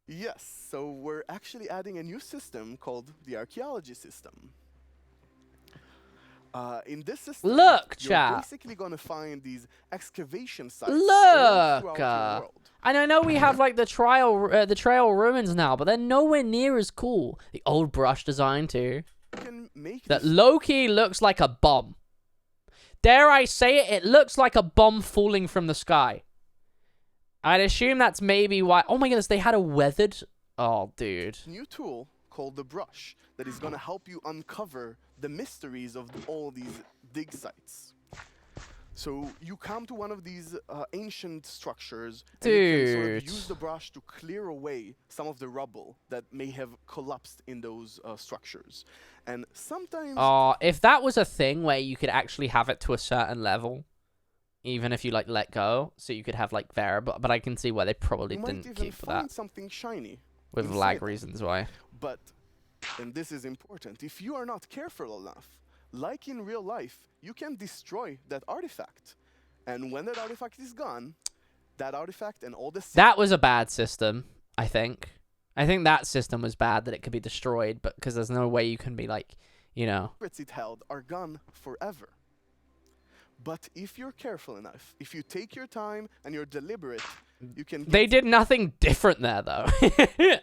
Yes, so we're actually adding a new system called the archaeology system. In this system, Look, you're chat. basically going to find these excavation sites all Look! throughout your world. And I know we have like the trail ruins now, but they're nowhere near as cool. The old brush design too. You can make That this low-key looks like a bomb. Dare I say it? It looks like a bomb falling from the sky. I'd assume that's maybe why. Oh my goodness, they had a weathered. Oh, dude. new tool called the brush that is going to help you uncover the mysteries of all these dig sites. So you come to one of these ancient structures and you can sort of Dude. use the brush to clear away some of the rubble that may have collapsed in those structures. And sometimes Oh, if that was a thing where you could actually have it to a certain level, even if you like let go, so you could have like variable. But I can see why they probably you might didn't even keep find that something shiny. with inside lag them. reasons why. But, and this is important, if you are not careful enough, like in real life, you can destroy that artifact. And when that artifact is gone, that artifact and all the That was a bad system, I think. I think that system was bad, that it could be destroyed, but because there's no way you can be like, you know. secrets it held are gone forever. But if you're careful enough, if you take your time and you're deliberate, you can They get did nothing different there, though.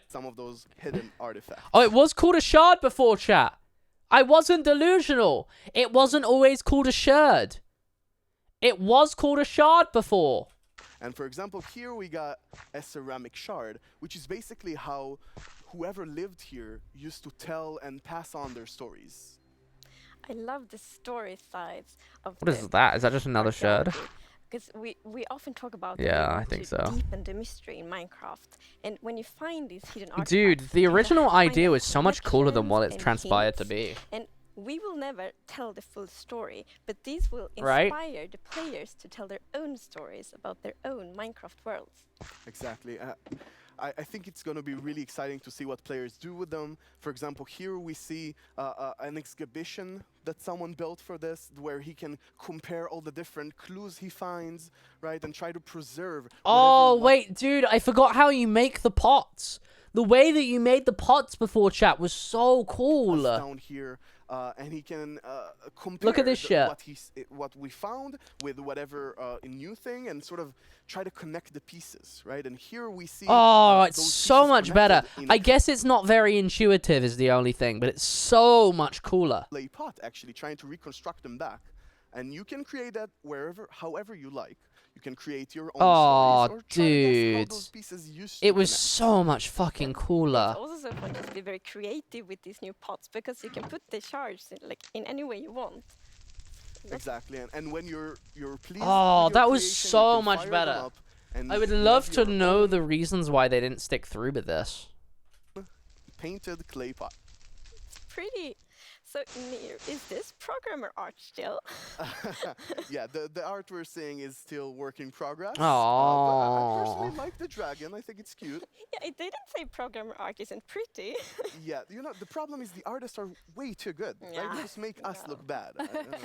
some of those hidden artifacts. Oh, it was called a shard before, chat. I wasn't delusional. It wasn't always called a shard. It was called a shard before. And for example, here we got a ceramic shard, which is basically how whoever lived here used to tell and pass on their stories. I love the story sides of What is that? Is that just another shard? Because we often talk about Yeah, the way I think to so. deepen the mystery in Minecraft, and when you find these hidden artifacts, Dude, the you original find idea was so much cooler than what it's connections and transpired to hints, be. And we will never tell the full story, but these will Right? inspire the players to tell their own stories about their own Minecraft worlds. Exactly. I think it's going to be really exciting to see what players do with them. For example, here we see an exhibition that someone built for this, where he can compare all the different clues he finds, right, and try to preserve. Oh, whatever wait, dude, I forgot how you make the pots. The way that you made the pots before, chat, was so cool. down here and he can compare this shit. what we found with whatever new thing, and sort of try to connect the pieces, right? And here we see. Oh, it's those so pieces much better. connected in I guess it's not very intuitive is the only thing, but it's so much cooler. clay pot, actually trying to reconstruct them back, and you can create that however you like. You can create your own Oh, stories, or try to guess how dude. those pieces used to It was connect. so much fucking cooler. It's also so fun to be very creative with these new pots because you can put the shards in any way you want. Exactly, and when you're pleased. Oh, with your that was creation, you so can much fire them better. up and I would you love have to your know own the reasons why they didn't stick through with this. painted clay pot. Pretty. So, Nir, is this programmer art still? Yeah, the art we're seeing is still work in progress. But I Aw. personally like the dragon. I think it's cute. Yeah, it didn't say programmer art isn't pretty. Yeah, you know, the problem is the artists are way too good. Right? Yeah. They just make us look bad. I don't know.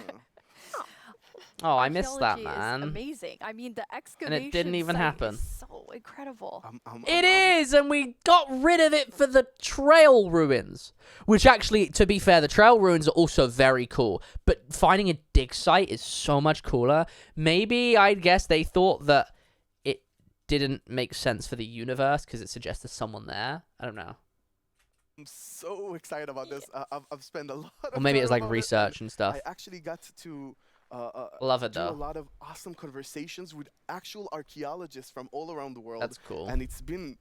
Oh, I missed that, Archaeology is man. amazing. I mean, the excavation didn't even site happen. is so incredible. It is, and we got rid of it for the trail ruins. Which actually, to be fair, the trail ruins are also very cool. But finding a dig site is so much cooler. Maybe, I guess, they thought that it didn't make sense for the universe because it suggested someone there. I don't know. I'm so excited about this. I've spent a lot of Or maybe it time was like about research and stuff. I actually got to Love it do a though. lot of awesome conversations with actual archaeologists from all around the world. That's cool. And it's been,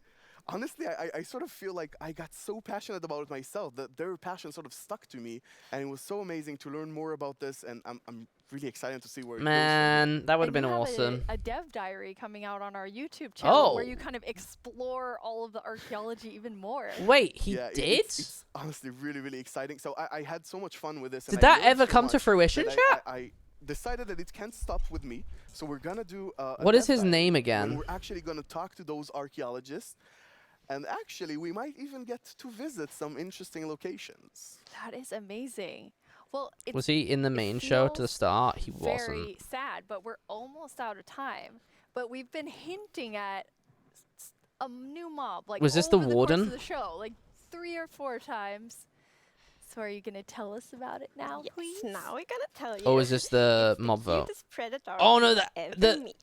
honestly, I sort of feel like I got so passionate about it myself that their passion sort of stuck to me. And it was so amazing to learn more about this. And I'm really excited to see where it goes from here. Man, that would have And been you have awesome. A dev diary coming out on our YouTube channel where Oh. you kind of explore all of the archaeology even more. Wait, he Yeah, did? It's honestly really, really exciting. So I had so much fun with this. Did and I that learned ever so come to much fruition, that chat? I decided that it can't stop with me. So we're gonna do a What is dev his diary name when again? we're actually gonna talk to those archaeologists. And actually, we might even get to visit some interesting locations. That is amazing. Well, it's Was he in the main show to the feels start? He very wasn't. sad, but we're almost out of time. But we've been hinting at a new mob, like Was this the over course warden? of the show, like 3 or 4 times. So are you gonna tell us about it now, Yes, please? now we're gonna tell you. Or was this the It's the mob vote? cutest predator Oh no, you'll that ever the meet.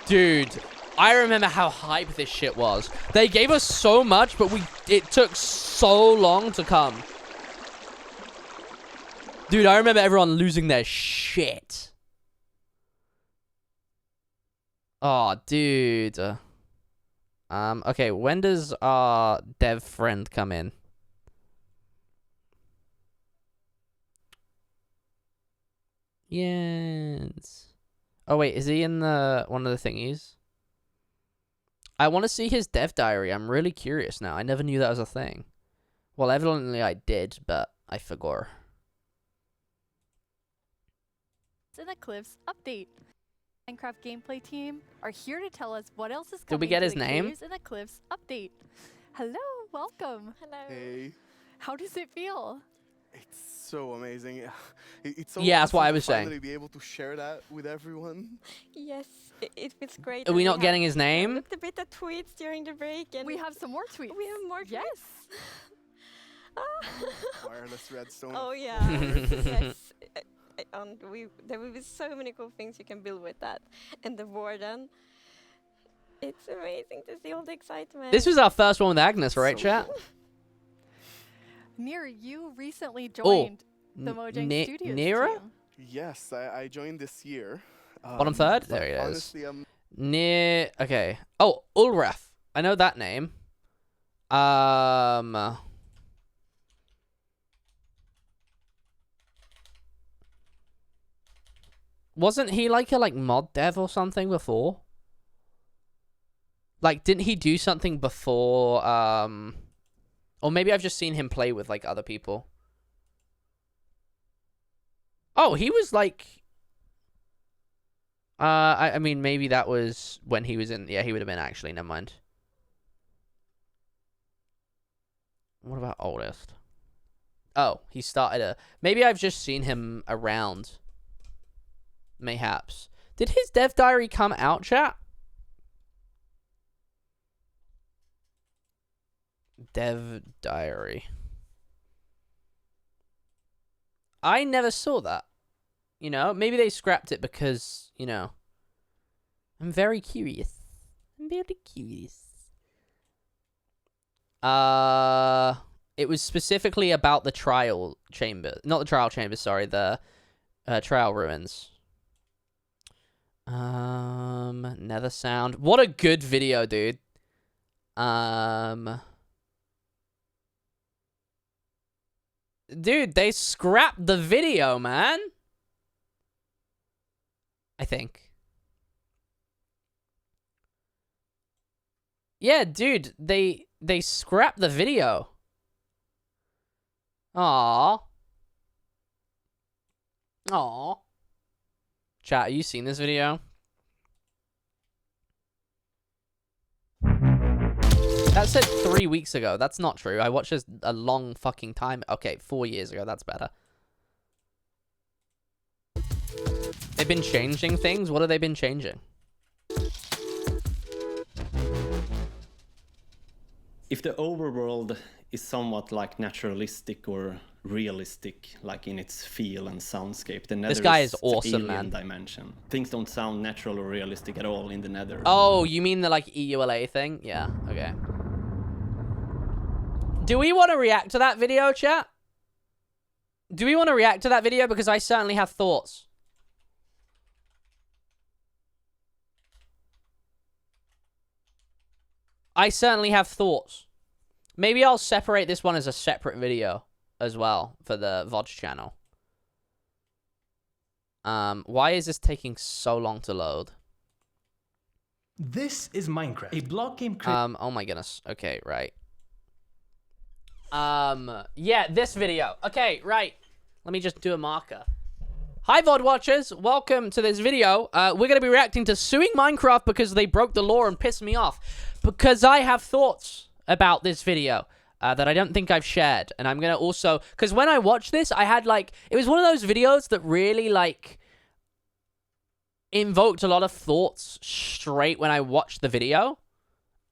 dude. I remember how hype this shit was. They gave us so much, but it took so long to come. Dude, I remember everyone losing their shit. Oh, dude. Okay, when does our dev friend come in? Yes. Oh wait, is he in the one of the thingies? I want to see his dev diary. I'm really curious now. I never knew that was a thing. Well, evidently I did, but I forgot. It's an Eclipse update. Minecraft gameplay team are here to tell us what else is coming. Did we get to his the name? Caves and Eclipse update. Hello, welcome. Hello. Hey, How does it feel? it's so amazing. It's so Yeah, that's awesome what I to was saying. finally be able to share that with everyone. Yes, it feels great. Are and we not have- getting his I name? looked a bit at tweets during the break, and We have some more tweets. we have more. Yes. Wireless redstone. Oh yeah. Yes. And there will be so many cool things you can build with that, and the warden. It's amazing to see all the excitement. This was our first one with Agnes, right, So chat? cool. Nir, you recently joined the N- Mojang Ne- Studios Nira? team. Yes, I joined this year. Bottom third? but There he is. Honestly, I'm Near. Okay. Oh, Ulref. I know that name. Wasn't he like a mod dev or something before? Like, didn't he do something before? Or maybe I've just seen him play with like other people. Oh, he was like. I mean, maybe that was when he was in. Yeah, he would have been actually. Never mind. What about oldest? Oh, he started a. Maybe I've just seen him around. Mayhaps. Did his dev diary come out, chat? Dev diary. I never saw that. You know, maybe they scrapped it because, you know, I'm very curious. I'm very curious. It was specifically about the trial chamber. Not the trial chamber, sorry, the trial ruins. Nether sound. What a good video, dude. Dude, they scrapped the video, man. I think. Yeah, dude, they scrapped the video. Aww. Aww. Chat, have you seen this video? That said 3 weeks ago. That's not true. I watched this a long fucking time. Okay, 4 years ago. That's better. They've been changing things? What have they been changing? If the overworld is somewhat like naturalistic or realistic, like in its feel and soundscape, the Nether This guy is the awesome, alien man. dimension. Things don't sound natural or realistic at all in the Nether. Oh, you mean the like EULA thing? Yeah, okay. Do we want to react to that video, chat? Do we want to react to that video? Because I certainly have thoughts. I certainly have thoughts. Maybe I'll separate this one as a separate video as well for the VOD channel. Why is this taking so long to load? This is Minecraft, a block game oh my goodness. Okay, right. Yeah, this video. Okay, right. Let me just do a marker. Hi, VOD watchers. Welcome to this video. We're going to be reacting to suing Minecraft because they broke the law and pissed me off. Because I have thoughts about this video that I don't think I've shared. And I'm going to also... Because when I watched this, I had, like... It was one of those videos that really, like... invoked a lot of thoughts straight when I watched the video.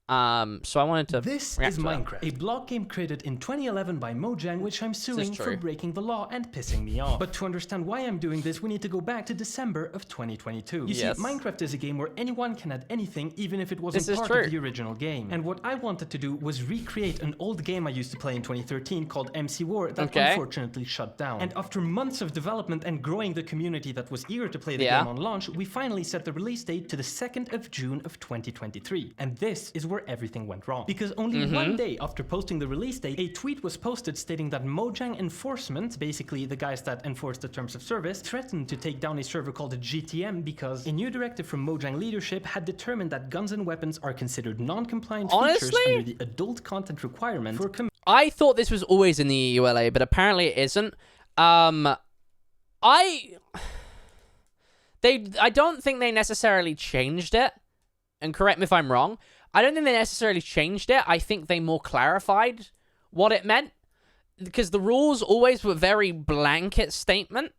So I wanted to This react is to that. Minecraft, a block game created in 2011 by Mojang, which I'm suing for true. breaking the law and pissing me off. But to understand why I'm doing this, we need to go back to December of 2022. You Yes. see, Minecraft is a game where anyone can add anything, even if it wasn't This is part true. of the original game. And what I wanted to do was recreate an old game I used to play in 2013 called MC War that Okay. unfortunately shut down. And after months of development and growing the community that was eager to play the Yeah. game on launch, we finally set the release date to the 2nd of June of 2023. And this is where everything went wrong. Because only one day after posting the release date, a tweet was posted stating that Mojang Enforcement, basically the guys that enforce the terms of service, threatened to take down a server called GTM because a new directive from Mojang leadership had determined that guns and weapons are considered non-compliant features Honestly? under the adult content requirement for I thought this was always in the EULA, but apparently it isn't. I don't think they necessarily changed it. And correct me if I'm wrong. I don't think they necessarily changed it. I think they more clarified what it meant. Because the rules always were very blanket statement.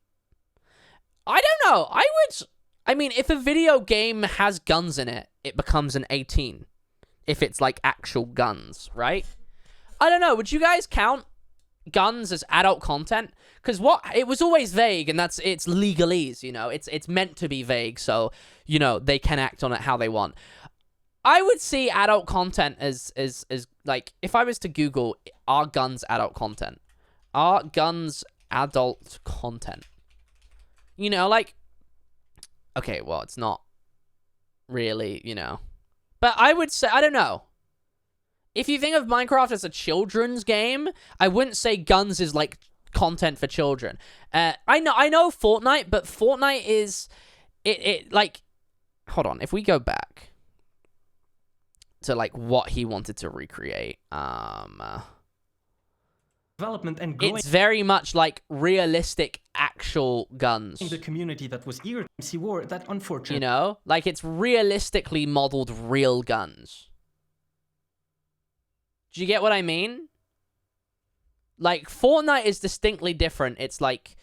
I don't know. I mean, if a video game has guns in it, it becomes an 18. If it's like actual guns, right? I don't know. Would you guys count guns as adult content? Because it was always vague, and it's legalese, you know. It's meant to be vague, so you know they can act on it how they want. I would see adult content as like, if I was to Google, are guns adult content? Are guns adult content? You know, like, okay, well, it's not really, you know. But I would say, I don't know. If you think of Minecraft as a children's game, I wouldn't say guns is like content for children. I know Fortnite, but Fortnite is it like, hold on, if we go back to like what he wanted to recreate, development and growing it's very much like realistic actual guns. the community that was eager to MC War that unfortunately You know, like it's realistically modeled real guns. Do you get what I mean? Like, Fortnite is distinctly different. It's like,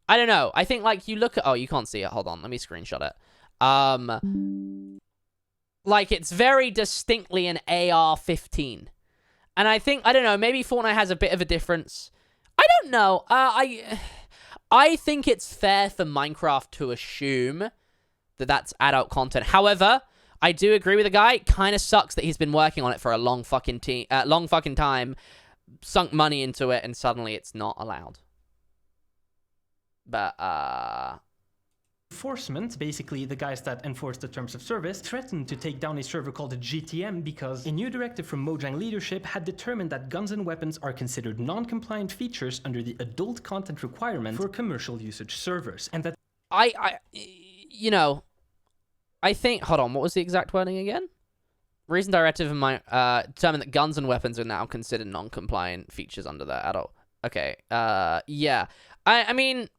I don't know. I think, like, you look at... Oh, you can't see it. Hold on. Let me screenshot it. Like, it's very distinctly an AR-15. And I think, I don't know, maybe Fortnite has a bit of a difference. I don't know. I I think it's fair for Minecraft to assume that that's adult content. However, I do agree with the guy. It kind of sucks that he's been working on it for a long fucking time, sunk money into it, and suddenly it's not allowed. But, Enforcement, basically the guys that enforce the terms of service, threatened to take down a server called GTM because a new directive from Mojang leadership had determined that guns and weapons are considered non-compliant features under the adult content requirement for commercial usage servers, and that you know, I think, hold on, what was the exact wording again? Recent directive in my determined that guns and weapons are now considered non-compliant features under the adult. Okay, yeah. I mean,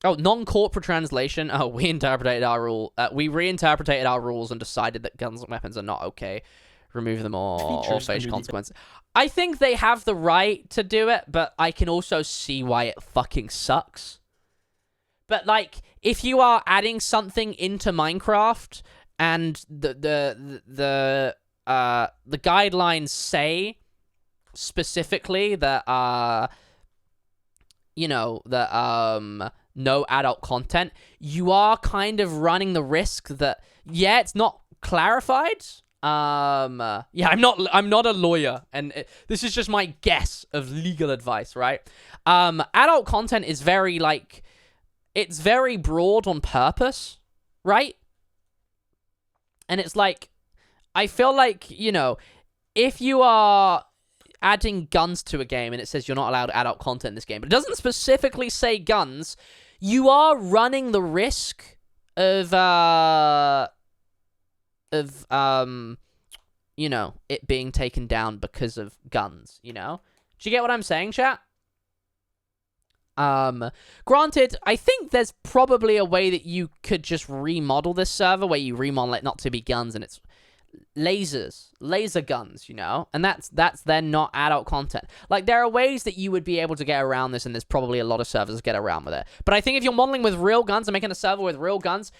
oh, non-corporate translation. Oh, we reinterpreted our rules and decided that guns and weapons are not okay. Remove them or face consequences. I think they have the right to do it, but I can also see why it fucking sucks. But like, if you are adding something into Minecraft and the guidelines say specifically that you know, that no adult content, you are kind of running the risk that, yeah, it's not clarified. Yeah, I'm not a lawyer, and this is just my guess of legal advice, right? Adult content is very, like, it's very broad on purpose, right? And it's like, I feel like, you know, if you are adding guns to a game and it says you're not allowed adult content in this game, but it doesn't specifically say guns, you are running the risk of you know, it being taken down because of guns, you know? Do you get what I'm saying, chat? Granted, I think there's probably a way that you could just remodel this server where you remodel it not to be guns and it's laser guns, you know? And that's then not adult content. Like, there are ways that you would be able to get around this, and there's probably a lot of servers that get around with it. But I think if you're modeling with real guns and making a server with real guns,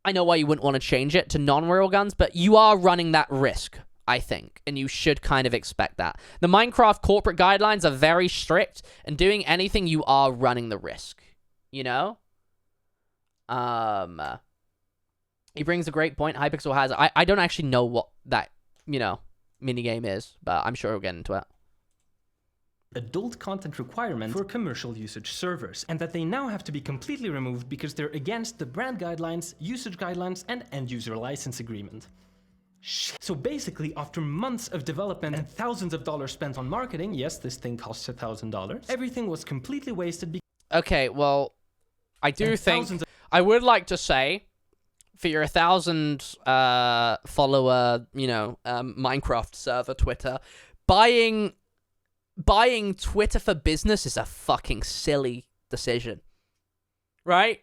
I know why you wouldn't want to change it to non-real guns, but you are running that risk, I think, and you should kind of expect that. The Minecraft corporate guidelines are very strict, and doing anything, you are running the risk, you know? He brings a great point. Hypixel has... I don't actually know what that, you know, minigame is, but I'm sure we'll get into it. Adult content requirement for commercial usage servers, and that they now have to be completely removed because they're against the brand guidelines, usage guidelines, and end-user license agreement. So basically, after months of development and thousands of dollars spent on marketing, yes, this thing costs $1,000, everything was completely wasted. Okay, well, I do think... I would like to say, for your 1,000 follower, you know, Minecraft server Twitter, buying Twitter for business is a fucking silly decision, right?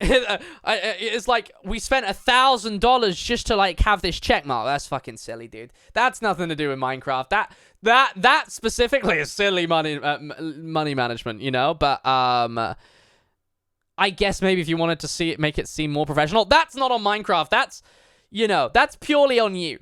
It's like, we spent $1,000 just to, like, have this check mark. That's fucking silly, dude. That's nothing to do with Minecraft. That specifically is silly money management, you know? But I guess maybe if you wanted to make it seem more professional, that's not on Minecraft. That's, you know, that's purely on you.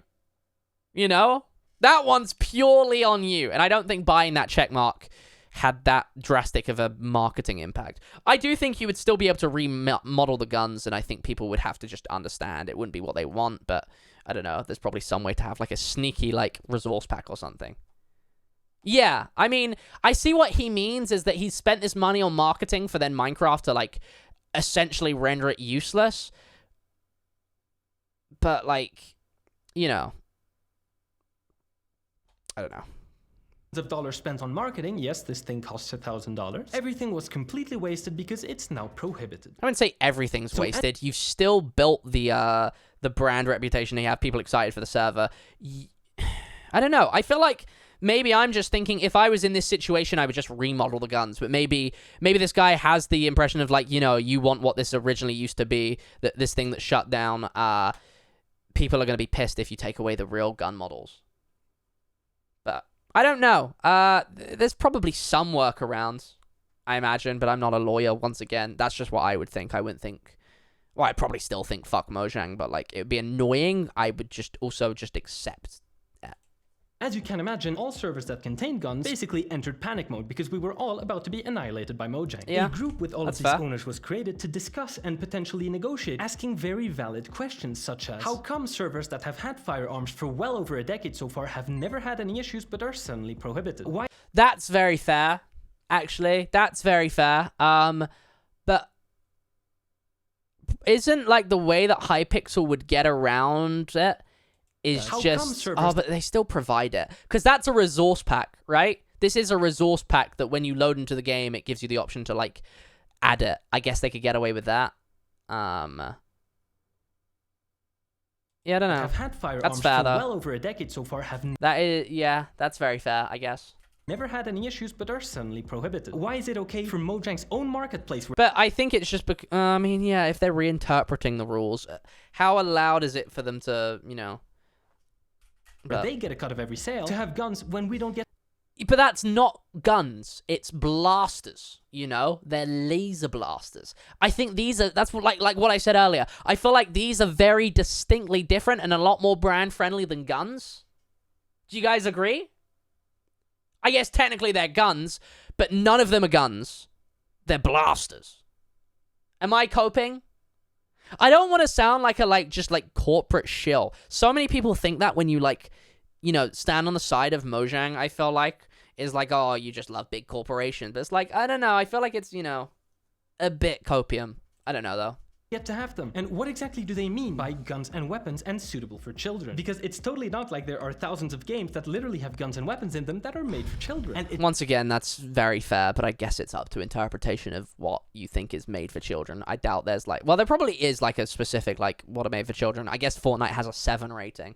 You know? That one's purely on you. And I don't think buying that checkmark had that drastic of a marketing impact. I do think you would still be able to remodel the guns, and I think people would have to just understand it wouldn't be what they want, but I don't know. There's probably some way to have, like, a sneaky, like, resource pack or something. Yeah, I mean, I see what he means is that he spent this money on marketing for then Minecraft to, like, essentially render it useless. But, like, you know, I don't know. Of dollars spent on marketing, yes, this thing costs $1,000. Everything was completely wasted because it's now prohibited. I wouldn't say everything's wasted. You've still built the brand reputation. You have people excited for the server. I don't know. I feel like maybe I'm just thinking if I was in this situation, I would just remodel the guns. But maybe this guy has the impression of, like, you know, you want what this originally used to be, that this thing that shut down. People are going to be pissed if you take away the real gun models. But I don't know. There's probably some workarounds, I imagine, but I'm not a lawyer. Once again, that's just what I would think. I wouldn't think... Well, I'd probably still think fuck Mojang, but, like, it would be annoying. I would just also just accept that. As you can imagine, all servers that contained guns basically entered panic mode because we were all about to be annihilated by Mojang. Yeah, a group with all of that's these fair. owners was created to discuss and potentially negotiate, asking very valid questions such as, how come servers that have had firearms for well over a decade so far have never had any issues but are suddenly prohibited? Why That's very fair, actually. That's very fair. But isn't like the way that Hypixel would get around it is How come just servers- but they still provide it because that's a resource pack, right? This is a resource pack that when you load into the game, it gives you the option to like add it. I guess they could get away with that. Yeah, I don't know. have had firearms That's fair, for though. well over a decade so far have That is, yeah, that's very fair, I guess. never had any issues but are suddenly prohibited? Why is it okay for Mojang's own marketplace where But I think it's just I mean, yeah, if they're reinterpreting the rules, how allowed is it for them to, you know? But, they get a cut of every sale to have guns when we don't get? but that's not guns. It's blasters, you know? They're laser blasters. I think these are, that's what, like what I said earlier. I feel like these are very distinctly different and a lot more brand friendly than guns. Do you guys agree? I guess technically they're guns, but none of them are guns. They're blasters. Am I coping? I don't want to sound like a just corporate shill. So many people think that when you stand on the side of Mojang, I feel like is like, oh, you just love big corporations. But it's like, I don't know. I feel like it's, a bit copium. I don't know though. Get to have them. And what exactly do they mean by guns and weapons and suitable for children? Because it's totally not like there are thousands of games that literally have guns and weapons in them that are made for children. And Once again, that's very fair, but I guess it's up to interpretation of what you think is made for children. I doubt there's there probably is a specific what are made for children. I guess Fortnite has a 7 rating.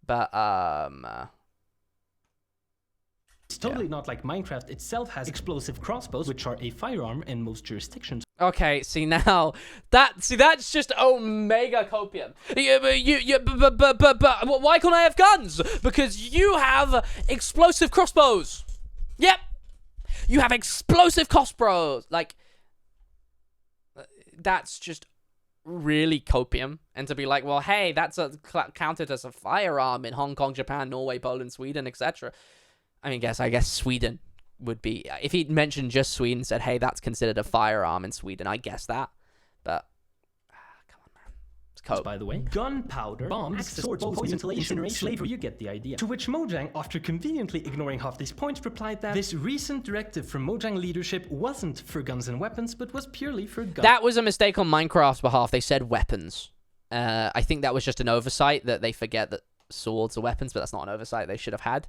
But it's totally not like Minecraft itself has explosive crossbows, which are a firearm in most jurisdictions. Okay, see now that's just omega copium. But why can't I have guns? Because you have explosive crossbows. Yep, you have explosive crossbows. That's just really copium. And to be like, well, hey, that's counted as a firearm in Hong Kong, Japan, Norway, Poland, Sweden, etc. I guess Sweden would be, if he'd mentioned just Sweden, said, hey, that's considered a firearm in Sweden, I guess that. But, come on, man. It's cope. By the way, gunpowder, bombs, swords, poison, incineration, slavery, you get the idea. To which Mojang, after conveniently ignoring half these points, replied that this recent directive from Mojang leadership wasn't for guns and weapons, but was purely for guns. That was a mistake on Minecraft's behalf. They said weapons. I think that was just an oversight that they forget that swords are weapons, but that's not an oversight they should have had.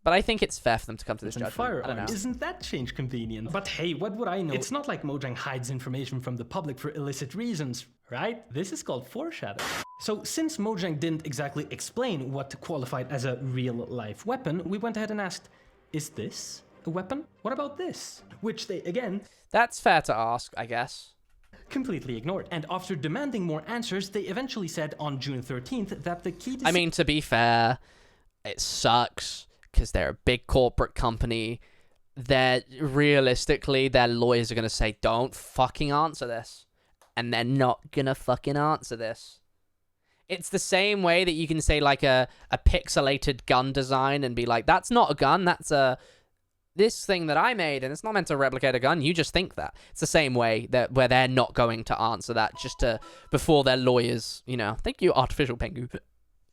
But I think it's fair for them to come to this judgment. I don't know. Isn't that change convenient? But hey, what would I know? It's not like Mojang hides information from the public for illicit reasons, right? This is called foreshadowing. So since Mojang didn't exactly explain what qualified as a real-life weapon, we went ahead and asked, is this a weapon? What about this? Which they, again... That's fair to ask, I guess. Completely ignored. And after demanding more answers, they eventually said on June 13th that the key... I mean, to be fair, it sucks because they're a big corporate company. Realistically, their lawyers are going to say, don't fucking answer this. And they're not going to fucking answer this. It's the same way that you can say a pixelated gun design and be like, that's not a gun, that's this thing that I made, and it's not meant to replicate a gun. You just think that. It's the same way where they're not going to answer that before their lawyers, Thank you, Artificial Pengu,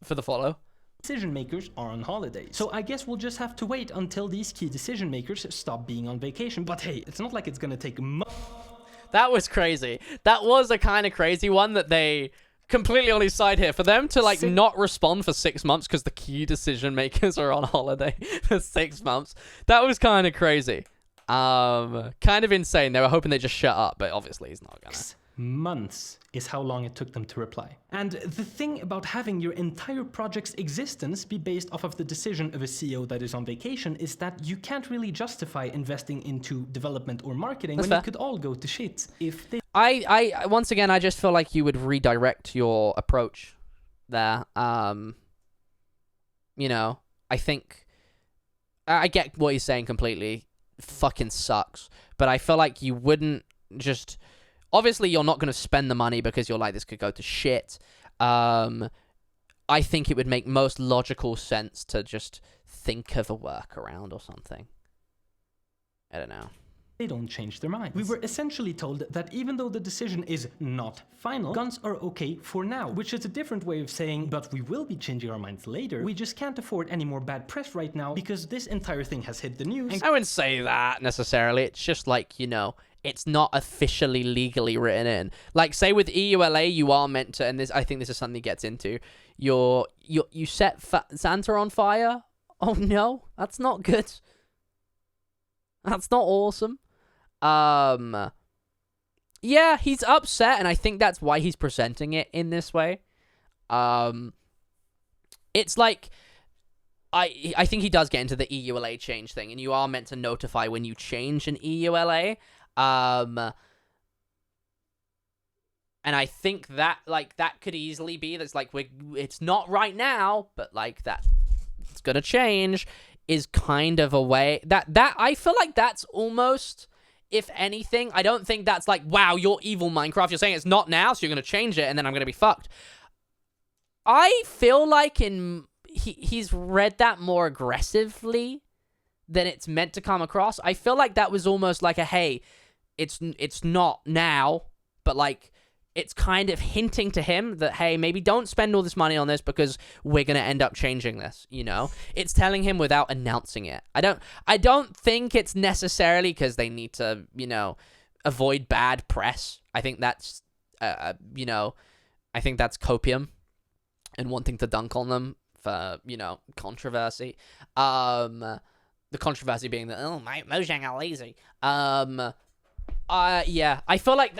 for the follow. Decision makers are on holidays. So I guess we'll just have to wait until these key decision makers stop being on vacation. But hey, it's not like it's gonna take months. That was crazy. That was a kind of crazy one that they completely on his side here. For them to not respond for 6 months because the key decision makers are on holiday for 6 months. That was kind of crazy. Kind of insane. They were hoping they'd just shut up, but obviously he's not gonna. Months is how long it took them to reply. And the thing about having your entire project's existence be based off of the decision of a CEO that is on vacation is that you can't really justify investing into development or marketing when it could all go to shit. If they I once again, I just feel like you would redirect your approach there. I think I get what you're saying completely. Fucking sucks. But I feel like you wouldn't just... Obviously, you're not going to spend the money because you're like, this could go to shit. I I think it would make most logical sense to just think of a workaround or something. I don't know. They don't change their minds. We were essentially told that even though the decision is not final, guns are okay for now, which is a different way of saying, but we will be changing our minds later. We just can't afford any more bad press right now because this entire thing has hit the news. I wouldn't say that necessarily. It's just like, you know, it's not officially legally written in. Like, say with EULA, you are meant to, and this, I think this is something he gets into, you set Santa on fire? Oh no, that's not good. That's not awesome. Yeah, he's upset, and I think that's why he's presenting it in this way. It's like, I think he does get into the EULA change thing, and you are meant to notify when you change an EULA. And I think that, like, that could easily be, that's like, it's not right now, but like that, it's gonna change, is kind of a way, that I feel like that's almost, if anything, I don't think that's like, wow, you're evil, Minecraft. You're saying it's not now, so you're going to change it, and then I'm going to be fucked. I feel like he's read that more aggressively than it's meant to come across. I feel like that was almost like a, hey, it's not now, but like, it's kind of hinting to him that, hey, maybe don't spend all this money on this because we're going to end up changing this, you know? It's telling him without announcing it. I don't think it's necessarily because they need to, you know, avoid bad press. I think that's, you know, I think that's copium and wanting to dunk on them for, you know, controversy. The controversy being that, oh, Mojang are lazy. Yeah, I feel like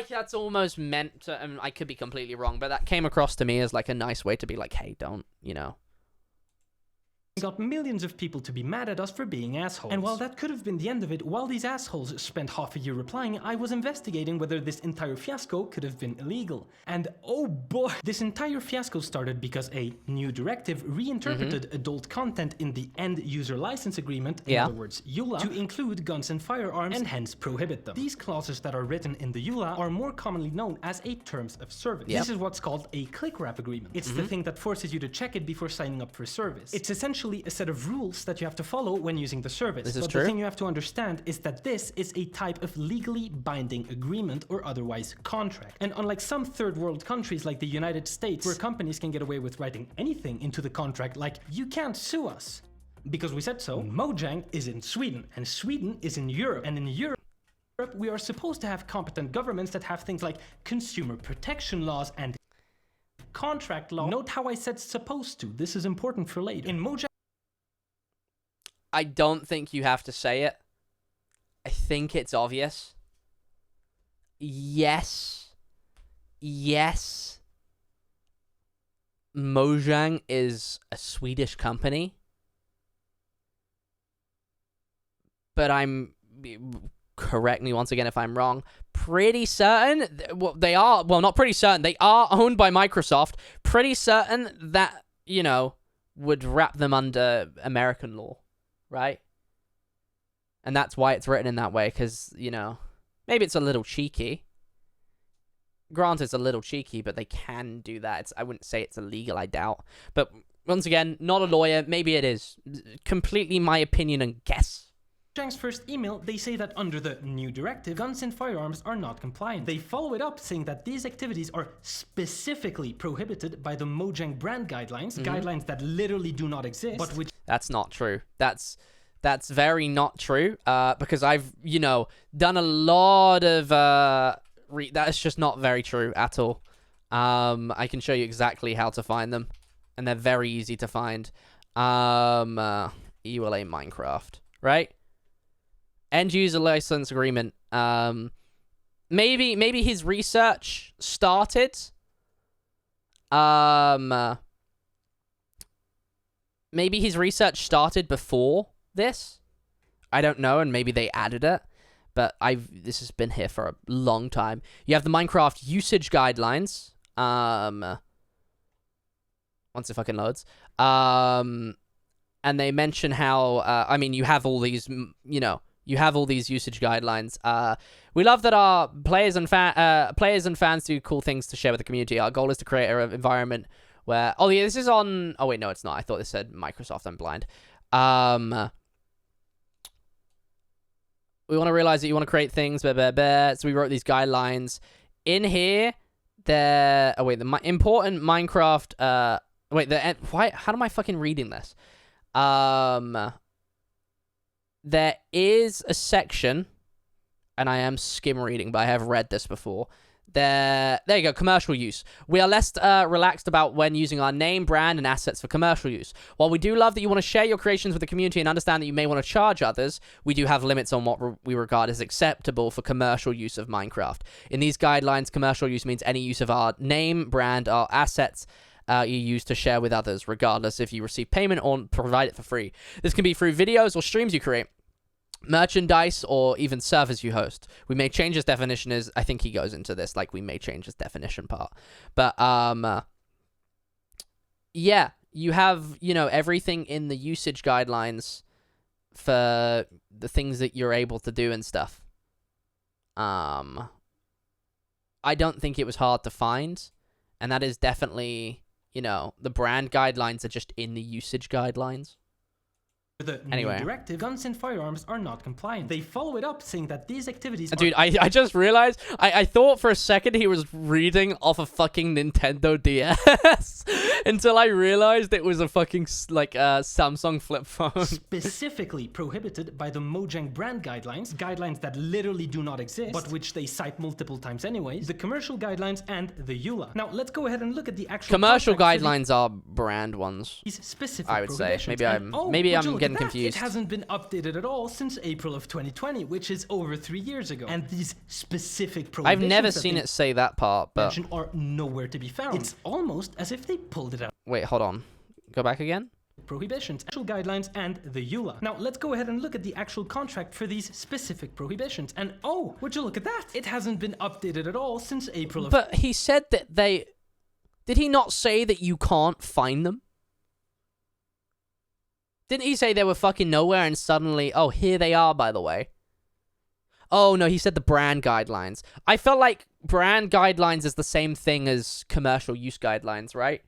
that's almost meant to, and I could be completely wrong, but that came across to me as like a nice way to be like, hey, don't, you know. Got millions of people to be mad at us for being assholes. And while that could have been the end of it, while these assholes spent half a year replying, I was investigating whether this entire fiasco could have been illegal. And oh boy, this entire fiasco started because a new directive reinterpreted adult content in the End User License Agreement, in other words, EULA, to include guns and firearms and hence prohibit them. These clauses that are written in the EULA are more commonly known as a Terms of Service. This is what's called a click wrap agreement. It's the thing that forces you to check it before signing up for service. It's essentially a set of rules that you have to follow when using the service. This is true. The thing you have to understand is that this is a type of legally binding agreement or otherwise contract. And unlike some third world countries like the United States, where companies can get away with writing anything into the contract like, you can't sue us because we said so, Mojang is in Sweden, and Sweden is in Europe, and in Europe, we are supposed to have competent governments that have things like consumer protection laws and contract law. Note how I said supposed to. This is important for later. In Mojang, I don't think you have to say it. I think it's obvious. Yes. Mojang is a Swedish company. But I'm, correct me once again if I'm wrong, pretty certain, they are, well, not pretty certain, they are owned by Microsoft. Pretty certain that, you know, would wrap them under American law. Right? And that's why it's written in that way, because, you know, maybe it's a little cheeky. Granted, it's a little cheeky, but they can do that. I wouldn't say it's illegal, I doubt. But once again, not a lawyer. Maybe it is. Completely my opinion and guess. Mojang's first email, they say that under the new directive, guns and firearms are not compliant. They follow it up saying that these activities are specifically prohibited by the Mojang brand guidelines, guidelines that literally do not exist, but which... That's not true. That's very not true, because I've, you know, done a lot of, that is just not very true at all. I can show you exactly how to find them, and they're very easy to find. EULA Minecraft, right? End user license agreement. Maybe his research started. Maybe his research started before this. I don't know, and maybe they added it. But this has been here for a long time. You have the Minecraft usage guidelines. Once it fucking loads. And they mention how, I mean, you have all these, you know, you have all these usage guidelines. We love that our players and fans do cool things to share with the community. Our goal is to create an environment where oh yeah, this is on. Oh wait, no, it's not. I thought this said Microsoft. I'm blind. We want to realize that you want to create things. Blah, blah, blah. So we wrote these guidelines in here. There. Oh wait, the important Minecraft. Wait, why? How am I fucking reading this? There is a section, and I am skim reading, but I have read this before. There you go, commercial use. We are less relaxed about when using our name, brand, and assets for commercial use. While we do love that you want to share your creations with the community and understand that you may want to charge others, we do have limits on what we regard as acceptable for commercial use of Minecraft. In these guidelines, commercial use means any use of our name, brand, or assets you use to share with others, regardless if you receive payment or provide it for free. This can be through videos or streams you create, merchandise, or even servers you host. We may change this definition as I think he goes into this, like we may change this definition part. But yeah, you have, you know, everything in the usage guidelines for the things that you're able to do and stuff. I don't think it was hard to find, and that is definitely, you know, the brand guidelines are just in the usage guidelines. The new directive, guns and firearms are not compliant. They follow it up saying that these activities Dude, I just realized, I thought for a second he was reading off a fucking Nintendo DS until I realized it was a fucking, like, Samsung flip phone. Specifically prohibited by the Mojang brand guidelines, guidelines that literally do not exist, but which they cite multiple times anyways, the commercial guidelines, and the EULA. Now, let's go ahead and look at the actual commercial guidelines are brand ones, these specific I would say. Maybe I'm getting confused. It hasn't been updated at all since April of 2020, which is over 3 years ago. And these specific prohibitions I've never seen it say that part, but are nowhere to be found. It's almost as if they pulled it out. Wait, hold on. Go back again. Prohibitions, actual guidelines, and the EULA. Now, let's go ahead and look at the actual contract for these specific prohibitions. And oh, would you look at that? It hasn't been updated at all since April of... But he said that they... Did he not say that you can't find them? Didn't he say they were fucking nowhere and suddenly, oh, here they are, by the way? Oh, no, he said the brand guidelines. I felt like brand guidelines is the same thing as commercial use guidelines, right?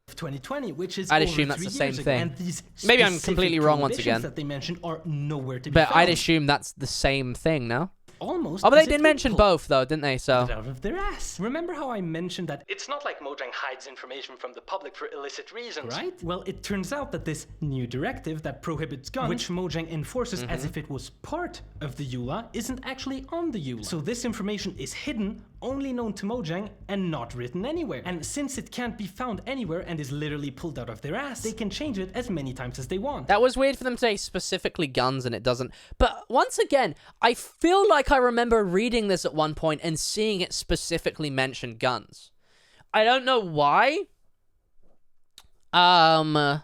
2020, which is I'd assume that's the same thing. And these maybe I'm completely wrong once again. That they mentioned are nowhere to be but found. I'd assume that's the same thing, no? Almost. Oh, but they did mention both, though, didn't they? So out of their ass. Remember how I mentioned that it's not like Mojang hides information from the public for illicit reasons, right? Well, it turns out that this new directive that prohibits guns, which Mojang enforces as if it was part of the EULA, isn't actually on the EULA. So this information is hidden, only known to Mojang, and not written anywhere. And since it can't be found anywhere and is literally pulled out of their ass, they can change it as many times as they want. That was weird for them to say specifically guns and it doesn't. But once again, I feel like I remember reading this at one point and seeing it specifically mention guns. I don't know why. I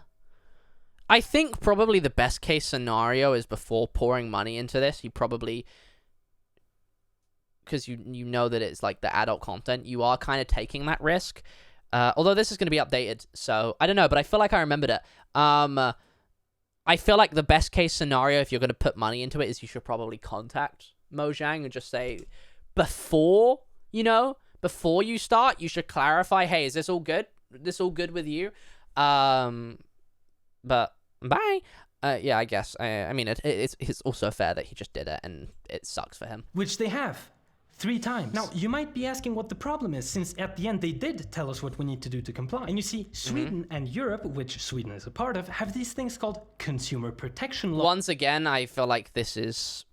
think probably the best case scenario is before pouring money into this, you probably... because you know that it's like the adult content, you are kind of taking that risk. Although this is going to be updated, so I don't know, but I feel like I remembered it. I feel like the best case scenario, if you're going to put money into it, is you should probably contact Mojang and just say, before you start, you should clarify, hey, is this all good? This all good with you? But bye. Yeah, I guess. I mean, it's also fair that he just did it, and it sucks for him. Which they have. 3 times. Now, you might be asking what the problem is, since at the end they did tell us what we need to do to comply. And you see, Sweden and Europe, which Sweden is a part of, have these things called consumer protection laws. Once again, I feel like it's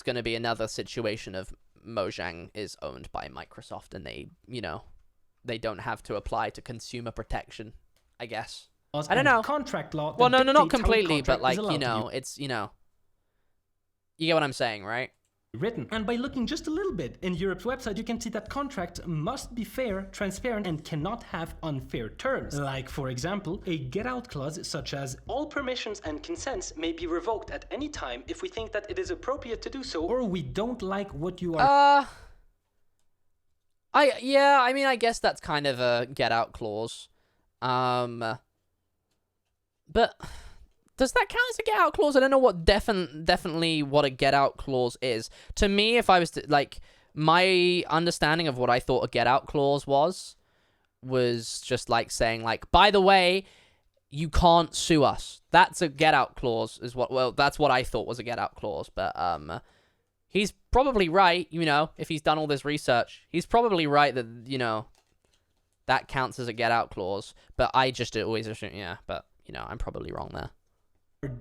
going to be another situation of Mojang is owned by Microsoft, and they don't have to apply to consumer protection, I guess. I don't know. Contract law. Well, no, not completely, but like, it's, you get what I'm saying, right? Written. And by looking just a little bit in Europe's website, you can see that contracts must be fair, transparent, and cannot have unfair terms. Like, for example, a get-out clause such as all permissions and consents may be revoked at any time if we think that it is appropriate to do so, or we don't like what you are... I mean, I guess that's kind of a get-out clause. But... does that count as a get-out clause? I don't know what definitely what a get-out clause is. To me, if I was to, like, my understanding of what I thought a get-out clause was was just like saying like, by the way, you can't sue us. That's a get out clause is what, well, that's what I thought was a get out clause. But he's probably right, you know, if he's done all this research. He's probably right that, you know, that counts as a get out clause. But I just always assume, yeah, but, you know, I'm probably wrong there.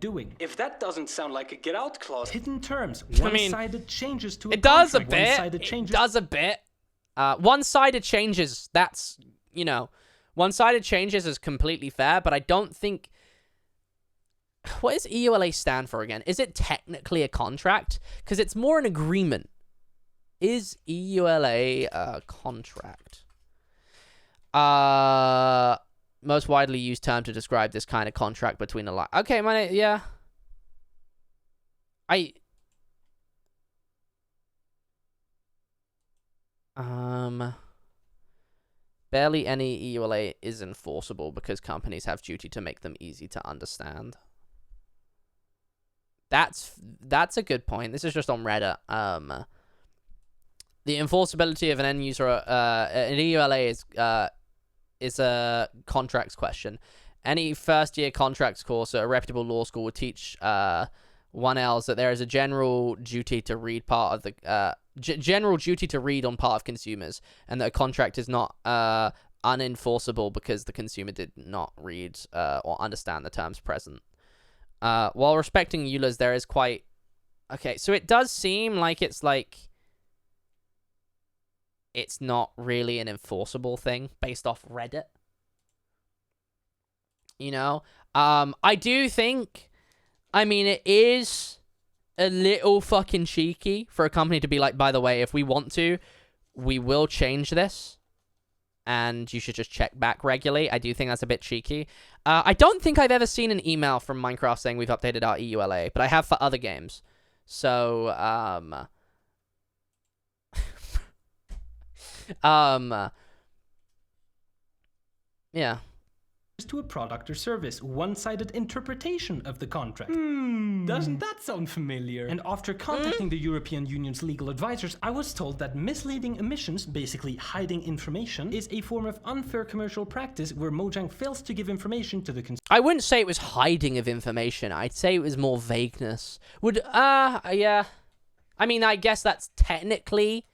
Doing. If that doesn't sound like a get out clause. Hidden terms. I mean, One-sided changes to a it does a contract. bit. One-sided It changes. does a bit. One-sided changes, that's, you know, one-sided changes is completely fair, but I don't think... What does EULA stand for again? Is it technically a contract? Because it's more an agreement. Is EULA a contract? Most widely used term to describe this kind of contract between a okay, yeah. Barely any EULA is enforceable because companies have duty to make them easy to understand. That's a good point. This is just on Reddit. The enforceability of an end user, an EULA is a contracts question. Any first-year contracts course at a reputable law school would teach 1Ls that there is a general duty to read part of the general duty to read on part of consumers, and that a contract is not unenforceable because the consumer did not read or understand the terms present. While respecting EULAs, there is quite okay. So it does seem like it's not really an enforceable thing based off Reddit. You know, I do think, I mean, it is a little fucking cheeky for a company to be like, by the way, if we want to, we will change this, and you should just check back regularly. I do think that's a bit cheeky. I don't think I've ever seen an email from Minecraft saying we've updated our EULA, but I have for other games. So, yeah. To a product or service, one-sided interpretation of the contract. Doesn't that sound familiar? And after contacting the European Union's legal advisors, I was told that misleading omissions, basically hiding information, is a form of unfair commercial practice where Mojang fails to give information to the consumer. I wouldn't say it was hiding of information. I'd say it was more vagueness. Yeah. I mean, I guess that's technically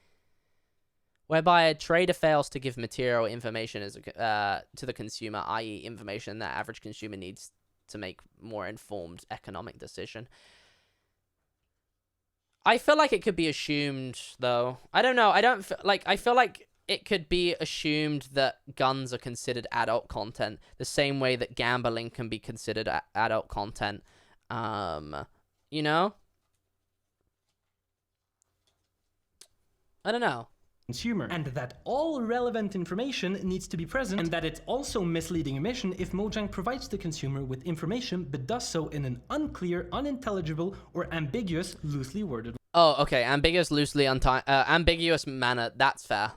whereby a trader fails to give material information as to the consumer, i.e. information that average consumer needs to make more informed economic decision. I feel like it could be assumed, though. I don't know. I feel like it could be assumed that guns are considered adult content, the same way that gambling can be considered adult content. You know? I don't know. Consumer, and that all relevant information needs to be present, and that it's also misleading omission if Mojang provides the consumer with information but does so in an unclear, unintelligible, or ambiguous, loosely worded. Oh, okay, ambiguous, ambiguous manner. That's fair.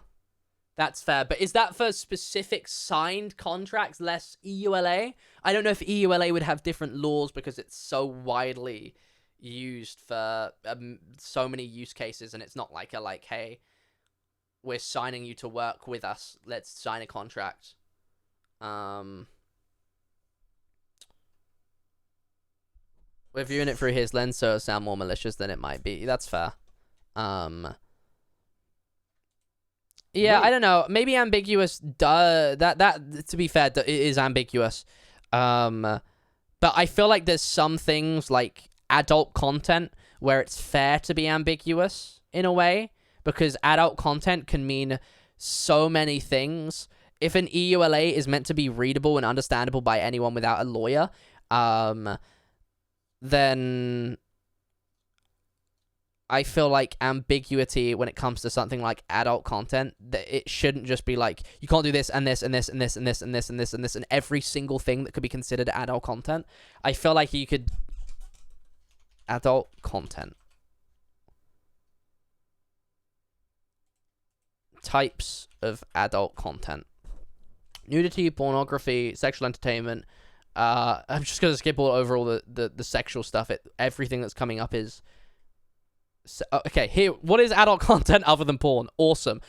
That's fair. But is that for specific signed contracts, less EULA? I don't know if EULA would have different laws because it's so widely used for so many use cases, and it's not like hey, we're signing you to work with us, let's sign a contract. We're viewing it through his lens, so it sound more malicious than it might be. That's fair. Yeah, I don't know. Maybe ambiguous that to be fair, it is ambiguous. But I feel like there's some things like adult content where it's fair to be ambiguous in a way, because adult content can mean so many things. If an EULA is meant to be readable and understandable by anyone without a lawyer, then I feel like ambiguity when it comes to something like adult content, that it shouldn't just be like, you can't do this and this and this and this and this and this and this and this and every single thing that could be considered adult content. I feel like you could... Adult content. Types of adult content: nudity, pornography, sexual entertainment. I'm just gonna skip over all the sexual stuff. Everything that's coming up is okay. Here, what is adult content other than porn? Awesome.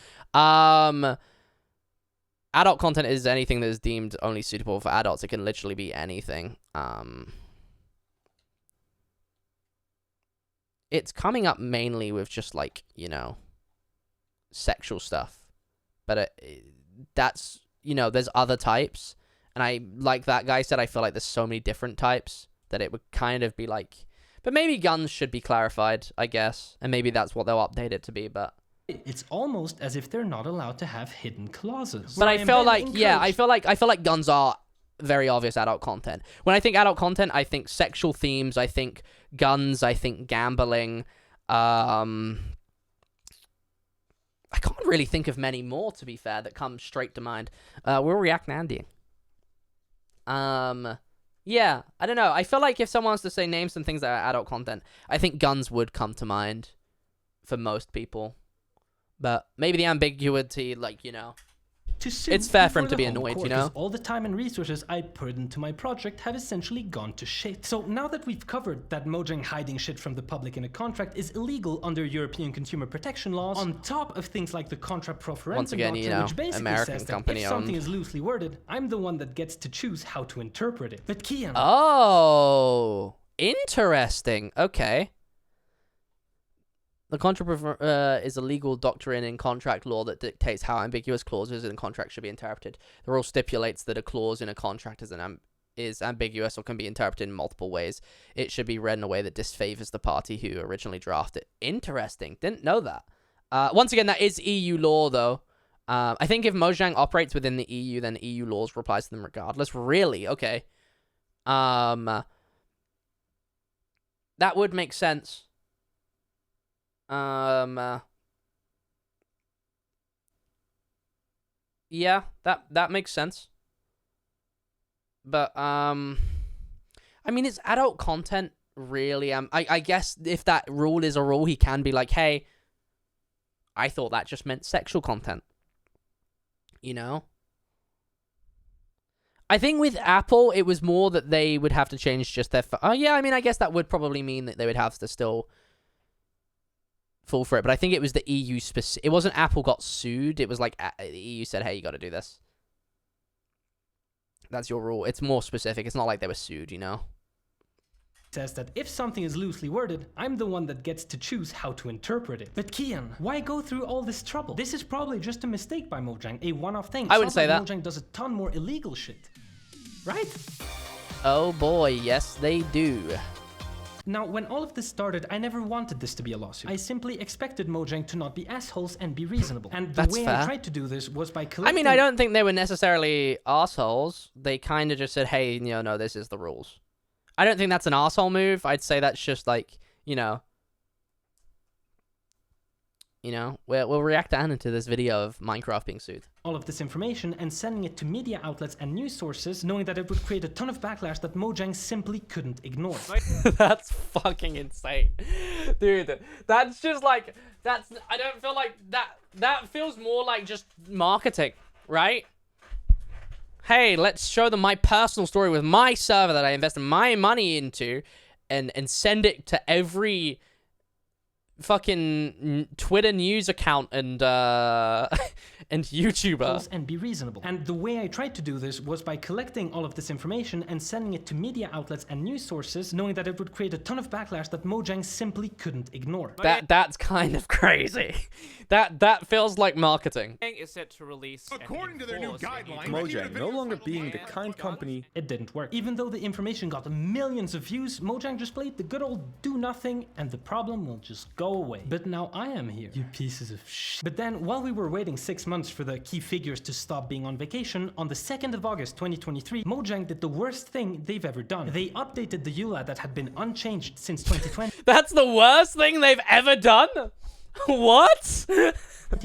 adult content is anything that is deemed only suitable for adults. It can literally be anything. It's coming up mainly with just like, you know, sexual stuff. But that's, you know, there's other types. And I, like that guy said, I feel like there's so many different types that it would kind of be like, but maybe guns should be clarified, I guess. And maybe that's what they'll update it to be, but it's almost as if they're not allowed to have hidden clauses. but I feel like, yeah, I feel like guns are very obvious adult content. When I think adult content, I think sexual themes, I think guns, I think gambling. I can't really think of many more, to be fair, that come straight to mind. We'll react, Andy. Yeah, I don't know. I feel like if someone wants to say name some things that are adult content, I think guns would come to mind for most people. But maybe the ambiguity, like, you know, it's fair for him to be annoyed, you know? All the time and resources I put into my project have essentially gone to shit. So now that we've covered that Mojang hiding shit from the public in a contract is illegal under European consumer protection laws, on top of things like the contra pro forensic Once again, doctrine, you know, which basically American says that company if something owned. is loosely worded, I'm the one that gets to choose how to interpret it. But Kian... Oh, interesting. Okay. The contra is a legal doctrine in contract law that dictates how ambiguous clauses in a contract should be interpreted. The rule stipulates that a clause in a contract is ambiguous or can be interpreted in multiple ways. It should be read in a way that disfavors the party who originally drafted it. Interesting. Didn't know that. Once again, that is EU law, though. I think if Mojang operates within the EU, then EU laws applies to them regardless. Really? Okay. That would make sense. Yeah, that makes sense. But I mean, it's adult content, really. I guess if that rule is a rule, he can be like, hey, I thought that just meant sexual content. You know? I think with Apple, it was more that they would have to change just their... Oh, yeah, I mean, I guess that would probably mean that they would have to still fall for it. But I think it was the EU specific. It wasn't Apple got sued. It was like the EU said, hey, you got to do this. That's your rule. It's more specific. It's not like they were sued, you know? Says that if something is loosely worded, I'm the one that gets to choose how to interpret it. But Kian, why go through all this trouble? This is probably just a mistake by Mojang, a one-off thing. I wouldn't say that. Mojang does a ton more illegal shit, right? Oh boy, yes they do. Now, when all of this started, I never wanted this to be a lawsuit. I simply expected Mojang to not be assholes and be reasonable. And the way I tried to do this was by collecting... I mean, I don't think they were necessarily assholes. They kind of just said, hey, you know, no, this is the rules. I don't think that's an asshole move. I'd say that's just like, you know, we'll react to this video of Minecraft being sued. All of this information and sending it to media outlets and news sources, knowing that it would create a ton of backlash that Mojang simply couldn't ignore. That's fucking insane. Dude, that's just like, I don't feel like that feels more like just marketing, right? Hey, let's show them my personal story with my server that I invested my money into and send it to every fucking Twitter news account and YouTuber. And be reasonable. And the way I tried to do this was by collecting all of this information and sending it to media outlets and news sources, knowing that it would create a ton of backlash that Mojang simply couldn't ignore. That's kind of crazy. That feels like marketing. Is set to release according to their new guidelines. Mojang no longer being the kind company. It didn't work. Even though the information got millions of views, Mojang just played the good old do nothing, and the problem will just go away. But now I am here, you pieces of shit. But then, while we were waiting 6 months for the key figures to stop being on vacation, on the 2nd of August 2023, Mojang did the worst thing they've ever done. They updated the EULA that had been unchanged since 2020. That's the worst thing they've ever done? What?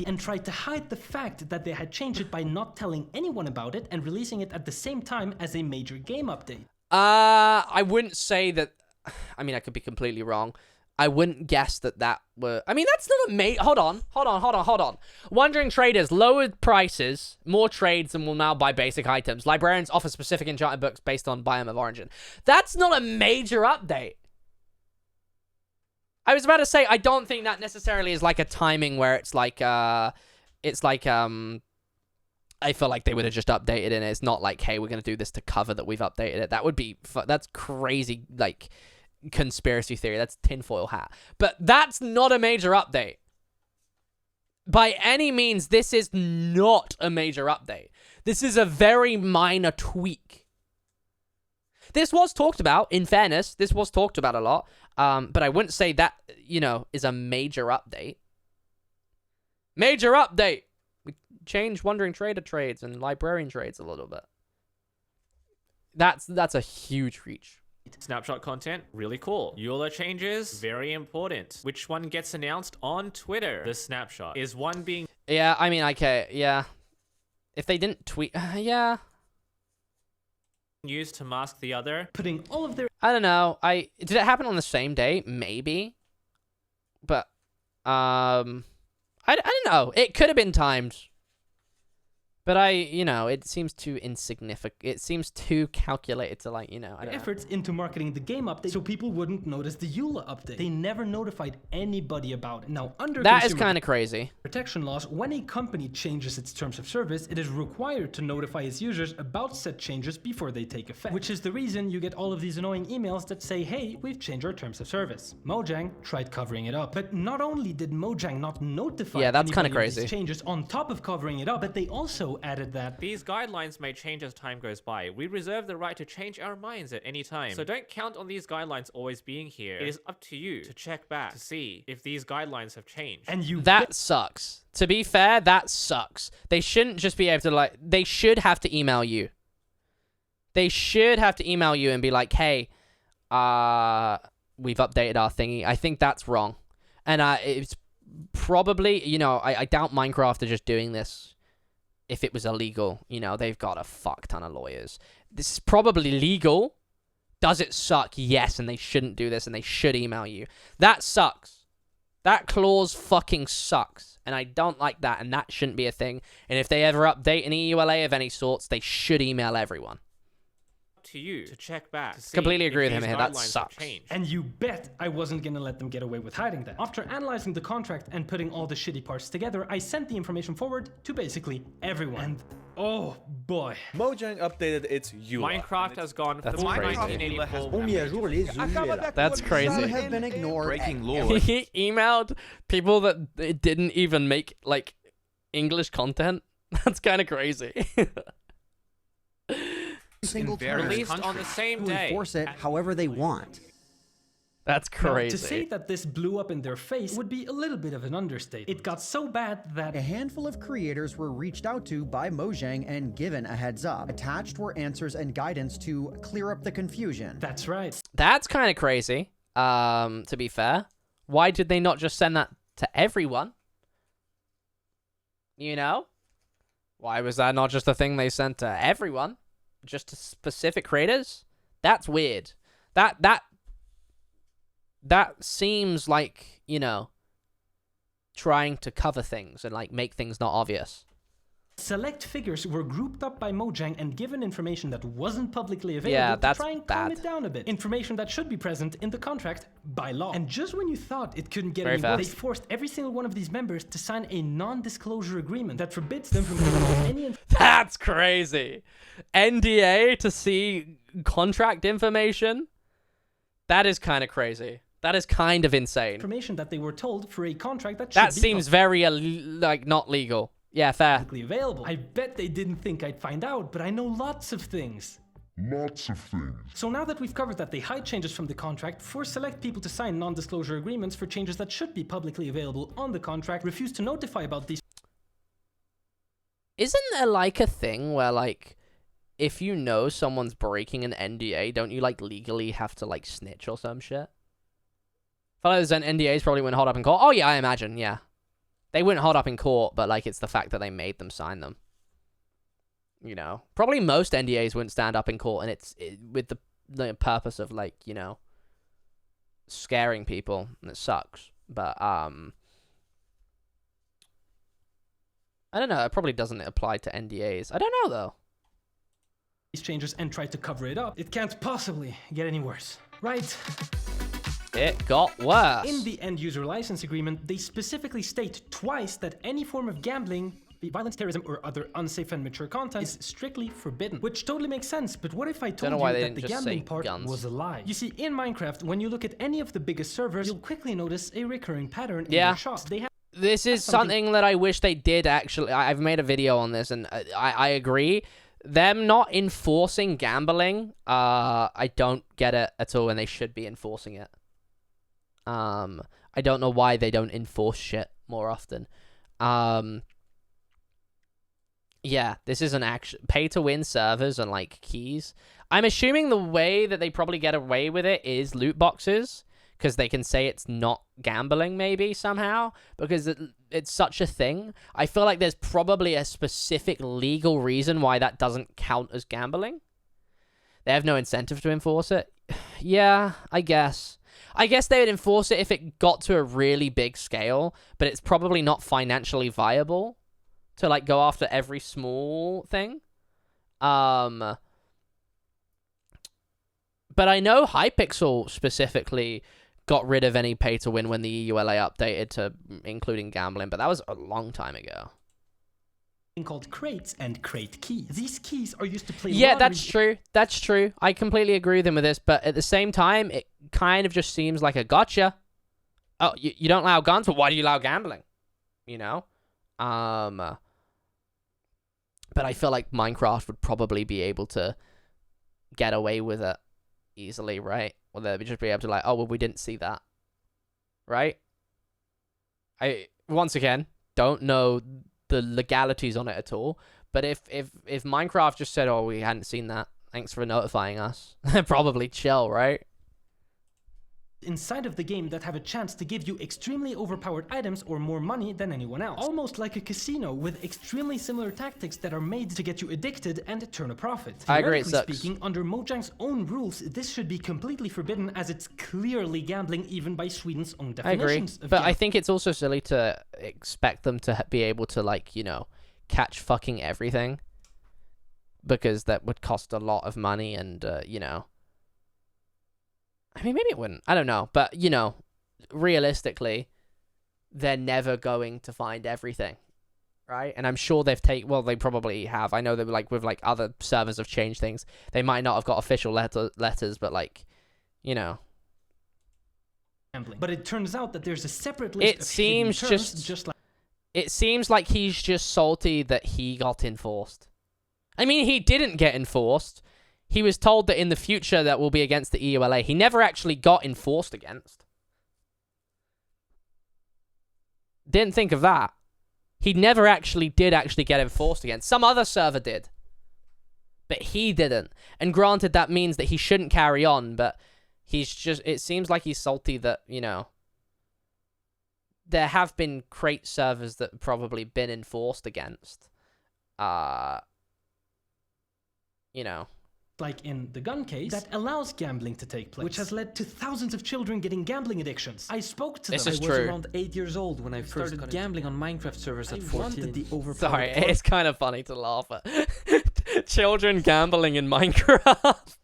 And tried to hide the fact that they had changed it by not telling anyone about it and releasing it at the same time as a major game update. I wouldn't say that... I mean, I could be completely wrong. I wouldn't guess that were... I mean, that's not a... Hold on. Wandering traders lowered prices, more trades, and will now buy basic items. Librarians offer specific enchanted books based on biome of origin. That's not a major update. I was about to say, I don't think that necessarily is like a timing where it's like I feel like they would have just updated it, and it's not like, hey, we're going to do this to cover that we've updated it. That would be, that's crazy, like, conspiracy theory. That's tinfoil hat. But that's not a major update. By any means, this is not a major update. This is a very minor tweak. This was talked about, in fairness, this was talked about a lot, but I wouldn't say that, you know, is a major update. Major update! We changed Wandering Trader trades and Librarian trades a little bit. That's a huge reach. Snapshot content, really cool. EULA changes, very important. Which one gets announced on Twitter? The snapshot. Is one being... Yeah, I mean, okay, yeah. If they didn't tweet... yeah. used to mask the other? Putting all of their... I don't know. Did it happen on the same day? Maybe. But, I don't know. It could have been timed. But you know, it seems too insignificant. It seems too calculated to, like, you know, I don't know. efforts into marketing the game update so people wouldn't notice the EULA update. They never notified anybody about it. Now, under That is consumer kind of crazy. protection laws, when a company changes its terms of service, it is required to notify its users about said changes before they take effect. Which is the reason you get all of these annoying emails that say, hey, we've changed our terms of service. Mojang tried covering it up. But not only did Mojang not notify Yeah, that's kinda anybody of these crazy. changes on top of covering it up, but they also added that These guidelines may change as time goes by. We reserve the right to change our minds at any time. So don't count on these guidelines always being here. It is up to you to check back to see if these guidelines have changed. and you That sucks. To be fair, that sucks. They shouldn't just be able to, like, they should have to email you. They should have to email you and be like, hey, we've updated our thingy. I think that's wrong. And it's probably, you know, I doubt Minecraft are just doing this. If it was illegal, you know, they've got a fuck ton of lawyers. This is probably legal. Does it suck? Yes, and they shouldn't do this, and they should email you. That sucks. That clause fucking sucks, and I don't like that, and that shouldn't be a thing. And if they ever update an EULA of any sorts, they should email everyone. To you to check back. To see Completely agree if with him these here. That guidelines have sucks. changed. And you bet I wasn't gonna let them get away with hiding that. After analyzing the contract and putting all the shitty parts together, I sent the information forward to basically everyone. And oh boy. Mojang updated its EULA. Minecraft has gone That's full crazy. 1984. That's crazy. have been ignored. Breaking law. He emailed people that didn't even make, like, English content. That's kind of crazy. Single term Released on the same to day. enforce it however they want. That's Now, crazy. to say that this blew up in their face would be a little bit of an understatement. It got so bad that A handful of creators were reached out to by Mojang and given a heads up. Attached were answers and guidance to clear up the confusion. that's right. That's kind of crazy, to be fair. Why did they not just send that to everyone? You know? Why was that not just a thing they sent to everyone? Just to specific creators? That's weird. That seems like, you know, trying to cover things and, like, make things not obvious. Select figures were grouped up by Mojang and given information that wasn't publicly available Yeah, to that's try and bad. calm it down a bit. Information that should be present in the contract by law. And just when you thought it couldn't get Very any worse, they fast. forced every single one of these members to sign a non-disclosure agreement that forbids them from giving out any That's crazy. NDA to see contract information? That is kind of crazy. That is kind of insane. information that they were told for a contract that That should seems very, like, not legal. Yeah, fair. publicly available. I bet they didn't think I'd find out, but I know lots of things. Lots of things. So now that we've covered that they hide changes from the contract, force select people to sign non-disclosure agreements for changes that should be publicly available on the contract, refuse to notify about these Isn't there, like, a thing where, like, if you know someone's breaking an NDA, don't you, like, legally have to, like, snitch or some shit? I feel like those NDAs probably wouldn't hold up in court. Oh, yeah, I imagine, yeah. They wouldn't hold up in court, but, like, it's the fact that they made them sign them. You know? Probably most NDAs wouldn't stand up in court, and it's with the purpose of, like, you know, scaring people, and it sucks. But, I don't know, it probably doesn't apply to NDAs. I don't know, though. these changes and try to cover it up. It can't possibly get any worse, right? It got worse. In the end user license agreement, they specifically state twice that any form of gambling violence, terrorism, or other unsafe and mature content is strictly forbidden. Which totally makes sense, but what if I told know you why they that didn't the just gambling say part guns. was a lie? You see, in Minecraft, when you look at any of the biggest servers, you'll quickly notice a recurring pattern in Yeah. their shops. They have This is something that I wish they did actually. I've made a video on this, and I agree. Them not enforcing gambling, I don't get it at all, and they should be enforcing it. I don't know why they don't enforce shit more often. Yeah, this is an pay-to-win servers and, like, keys. I'm assuming the way that they probably get away with it is loot boxes, because they can say it's not gambling, maybe, somehow, because it's such a thing. I feel like there's probably a specific legal reason why that doesn't count as gambling. They have no incentive to enforce it. Yeah, I guess. I guess they would enforce it if it got to a really big scale, but it's probably not financially viable to, like, go after every small thing. But I know Hypixel specifically got rid of any pay-to-win when the EULA updated to including gambling, but that was a long time ago. called crates and crate keys. These keys are used to play Yeah, lottery. that's true. That's true. I completely agree with them with this, but at the same time, it kind of just seems like a gotcha. Oh, you don't allow guns, but why do you allow gambling? You know? But I feel like Minecraft would probably be able to get away with it easily, right? Well, they'd just be able to like, oh, well, we didn't see that. Right? I, once again, don't know the legalities on it at all, but if Minecraft just said, oh, we hadn't seen that, thanks for notifying us, probably chill, right? Inside of the game that have a chance to give you extremely overpowered items or more money than anyone else. Almost like a casino with extremely similar tactics that are made to get you addicted and turn a profit. I agree, it Theoretically sucks. speaking, under Mojang's own rules, this should be completely forbidden as it's clearly gambling even by Sweden's own I agree, definitions of but gambling. I think it's also silly to expect them to be able to, like, you know, catch fucking everything, because that would cost a lot of money and, you know, I mean, maybe it wouldn't. I don't know. But, you know, realistically, they're never going to find everything, right? And I'm sure they've well, they probably have. I know that, like, with, like, other servers have changed things. They might not have got official letters, but, like, you know. Gambling. But it turns out that there's a separate list It of seems hidden terms, just like it seems like he's just salty that he got enforced. I mean, he didn't get enforced. He was told that in the future that will be against the EULA. He never actually got enforced against. Didn't think of that. He never actually did get enforced against. Some other server did. But he didn't. And granted, that means that he shouldn't carry on, but he's just, it seems like he's salty that, you know, there have been crate servers that have probably been enforced against. You know. like in the gun case, that allows gambling to take place, which has led to thousands of children getting gambling addictions. I spoke to This them. is I true. was around 8 years old when I first started gambling on Minecraft servers at 14. wanted the overpowered Sorry, part. it's kind of funny to laugh at. Children gambling in Minecraft.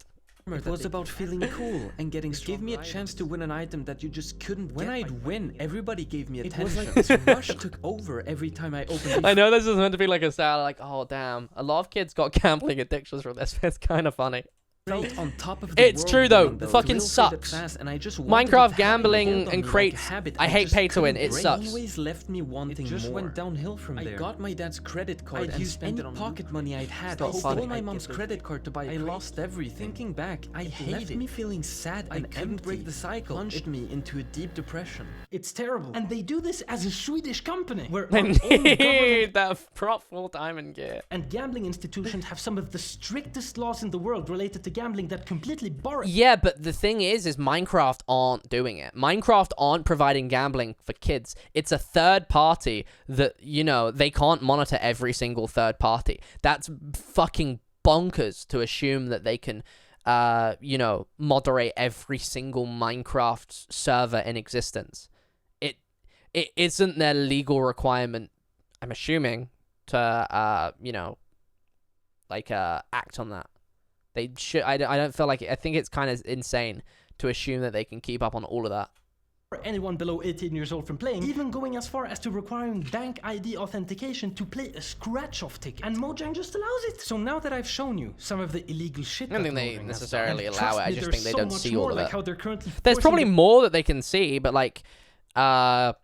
It was about feeling cool and getting strong. Give me a chance to win an item that you just couldn't when I'd win, everybody gave me attention. It was like this rush took over every time I opened I know this is meant to be like a sad, like, oh damn, a lot of kids got gambling addictions from this. It's kind of funny. on top of the It's world true though. winning, It fucking real sucks. fast, and I just wanted Minecraft it to gambling hold on and me like a crates. habit. I hate just pay to win. couldn't It break. sucks. Always left me wanting It just more. went downhill from there. I got my dad's credit card I'd and use spent any it on pocket money I'd had. It's not I funny. stole my mom's credit card to buy a I crate. lost everything. Thinking back, I hate left it. me feeling sad and couldn't break the cycle. Plunged me into a deep depression. It's terrible. And they do this as a Swedish company, where They our own government need that prop full diamond gear. and gambling institutions have some of the strictest laws in the world related to gambling that completely bar it. Yeah, but the thing is Minecraft aren't doing it. Minecraft aren't providing gambling for kids. It's a third party that, you know, they can't monitor every single third party. That's fucking bonkers to assume that they can, you know, moderate every single Minecraft server in existence. It isn't their legal requirement, I'm assuming, to, you know, like, act on that. They should. I don't feel like it. I think it's kind of insane to assume that they can keep up on all of that. anyone below 18 years old from playing, even going as far as to requiring bank ID authentication to play a scratch-off ticket. And Mojang just allows it. So now that I've shown you some of the illegal shit I don't think they necessarily allow it. I just think they don't see all of it. How they're currently There's probably more that they can see, but like, I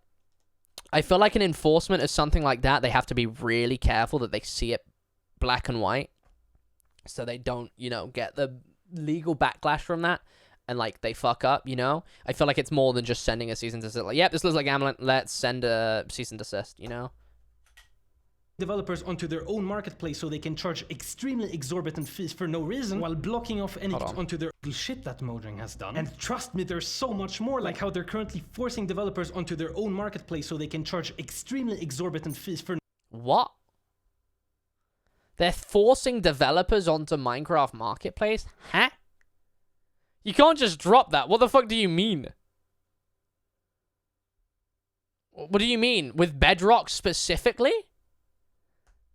feel like an enforcement of something like that, they have to be really careful that they see it black and white, so they don't, you know, get the legal backlash from that. And, like, they fuck up, you know? I feel like it's more than just sending a cease and desist. Like, yep, this looks like gambling. Let's send a cease and desist, you know? Developers onto their own marketplace so they can charge extremely exorbitant fees for no reason while blocking off any onto their shit that Mojang has done. And trust me, there's so much more, like how they're currently forcing developers onto their own marketplace so they can charge extremely exorbitant fees for... What? They're forcing developers onto Minecraft Marketplace? Huh? You can't just drop that. What the fuck do you mean? What do you mean? With Bedrock specifically?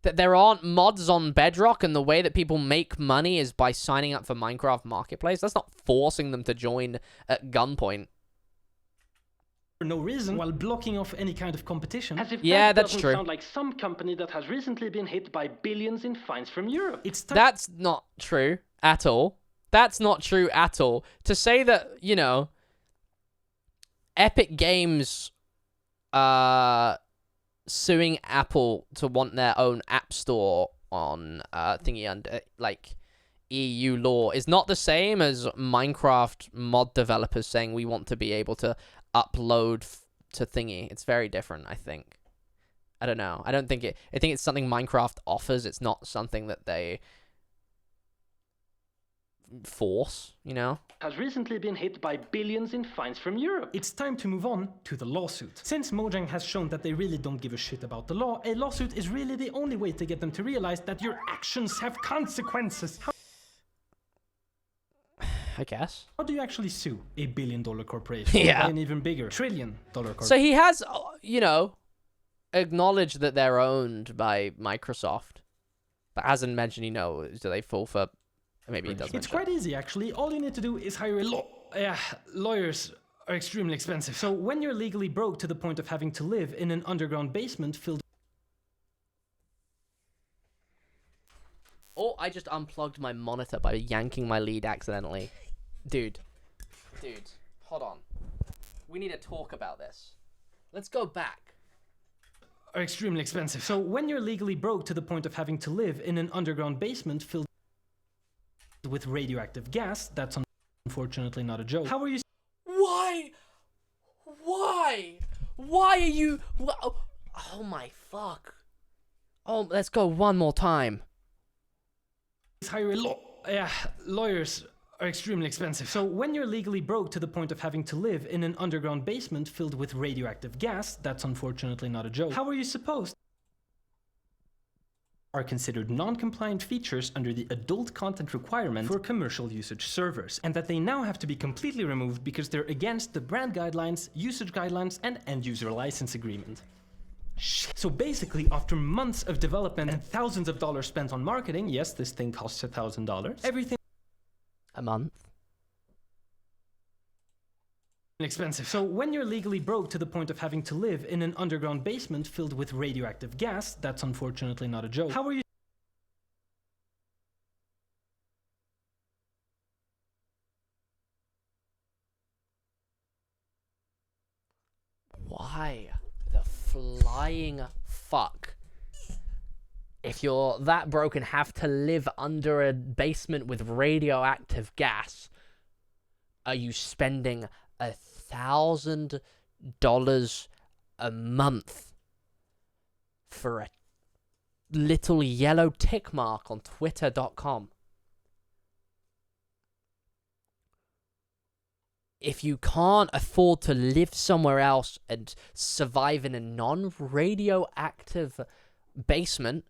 That there aren't mods on Bedrock and the way that people make money is by signing up for Minecraft Marketplace? That's not forcing them to join at gunpoint. For no reason, while blocking off any kind of competition. As if yeah, that's true. Sound like some company that has recently been hit by billions in fines from Europe. That's not true at all. That's not true at all. To say that, you know, Epic Games suing Apple to want their own app store on thingy under, like, EU law is not the same as Minecraft mod developers saying we want to be able to upload to thingy. It's very different, I think. I don't know. I think it's something Minecraft offers. It's not something that they force, you know? Has recently been hit by billions in fines from Europe. It's time to move on to the lawsuit. Since Mojang has shown that they really don't give a shit about the law, a lawsuit is really the only way to get them to realize that your actions have consequences. I guess. How do you actually sue a billion-dollar corporation? Yeah. An even bigger trillion-dollar corporation? So he has, you know, acknowledged that they're owned by Microsoft, but hasn't mentioned, you know, do they fall for... Maybe he doesn't. It's quite easy, actually. All you need to do is hire a lawyers are extremely expensive. So when you're legally broke to the point of having to live in an underground basement filled... Oh, I just unplugged my monitor by yanking my lead accidentally. Dude, hold on. We need to talk about this. Let's go back. Are extremely expensive. So when you're legally broke to the point of having to live in an underground basement filled with radioactive gas, that's unfortunately not a joke. How are you... Why? Why are you... Oh my fuck. Oh, let's go one more time. Hire lawyers are extremely expensive. So when you're legally broke to the point of having to live in an underground basement filled with radioactive gas, that's unfortunately not a joke. How are you supposed... are considered non-compliant features under the adult content requirement for commercial usage servers, and that they now have to be completely removed because they're against the brand guidelines, usage guidelines, and end-user license agreement. So basically, after months of development and thousands of dollars spent on marketing, yes, this thing costs $1,000, everything... A month? Expensive. So when you're legally broke to the point of having to live in an underground basement filled with radioactive gas, that's unfortunately not a joke. How are you... Why the flying fuck? If you're that broke and have to live under a basement with radioactive gas, are you spending $1,000 a month for a little yellow tick mark on Twitter.com? If you can't afford to live somewhere else and survive in a non-radioactive basement,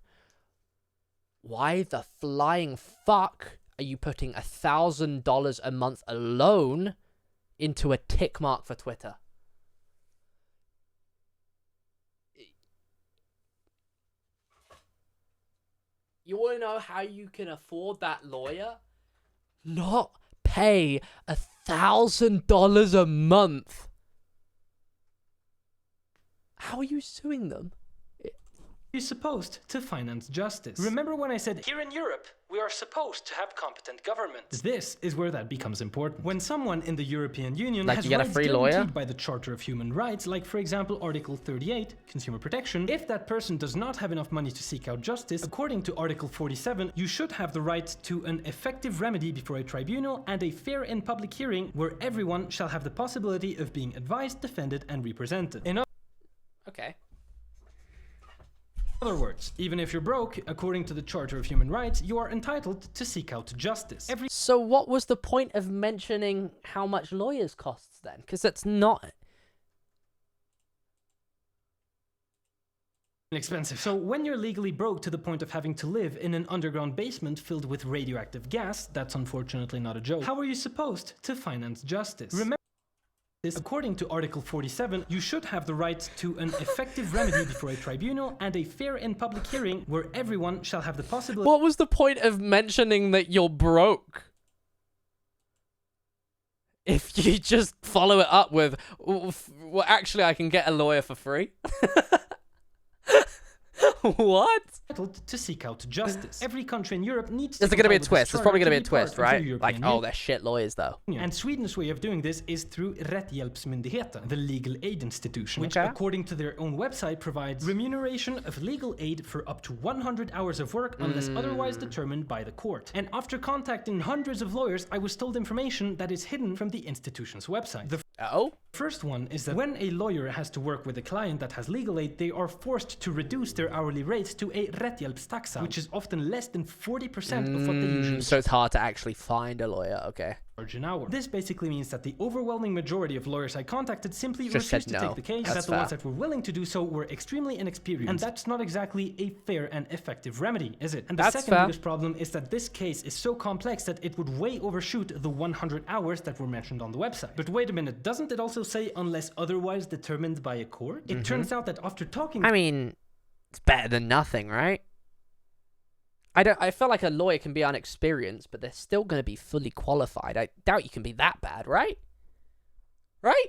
why the flying fuck are you putting $1,000 a month alone into a tick mark for Twitter? You want to know how you can afford that lawyer? Not pay $1,000 a month How are you suing them? You're supposed to finance justice. Remember when I said here in Europe, we are supposed to have competent government? This is where that becomes important. When someone in the European Union Like has you get a rights free guaranteed lawyer? by the Charter of Human Rights, like for example Article 38, consumer protection, if that person does not have enough money to seek out justice, according to Article 47, you should have the right to an effective remedy before a tribunal and a fair and public hearing where everyone shall have the possibility of being advised, defended, and represented. In Okay. other words, even if you're broke, according to the Charter of Human Rights, you are entitled to seek out justice. So what was the point of mentioning how much lawyers costs then? Because that's not expensive. So when you're legally broke to the point of having to live in an underground basement filled with radioactive gas, that's unfortunately not a joke, how are you supposed to finance justice? Remember this, according to Article 47, you should have the right to an effective remedy before a tribunal and a fair and public hearing where everyone shall have the possibility. What was the point of mentioning that you're broke? If you just follow it up with, well, actually, I can get a lawyer for free. What? To seek out justice. Every country in Europe needs to. There's going to be a comply with this twist. There's charter probably going to be a be part twist, of the right? European Like, Union. oh, they're shit lawyers, though. And Sweden's way of doing this is through Rättshjälpsmyndigheten, the legal aid institution, which, Okay. according to their own website, provides remuneration of legal aid for up to 100 hours of work unless otherwise determined by the court. And after contacting hundreds of lawyers, I was told information that is hidden from the institution's website. The first one is that when a lawyer has to work with a client that has legal aid, they are forced to reduce their hourly rate to a rättshjälpstaxa, which is often less than 40% of what they usually So it's hard to actually find a lawyer, okay. charge an hour. This basically means that the overwhelming majority of lawyers I contacted simply Just refused said to no. take the case, That's that the fair. ones that were willing to do so were extremely inexperienced. And that's not exactly a fair and effective remedy, is it? And the That's second fair. biggest problem is that this case is so complex that it would way overshoot the 100 hours that were mentioned on the website. But wait a minute, doesn't it also say unless otherwise determined by a court? It turns out that after talking I mean, it's better than nothing, right? I feel like a lawyer can be unexperienced, but they're still going to be fully qualified. I doubt you can be that bad, right? Right?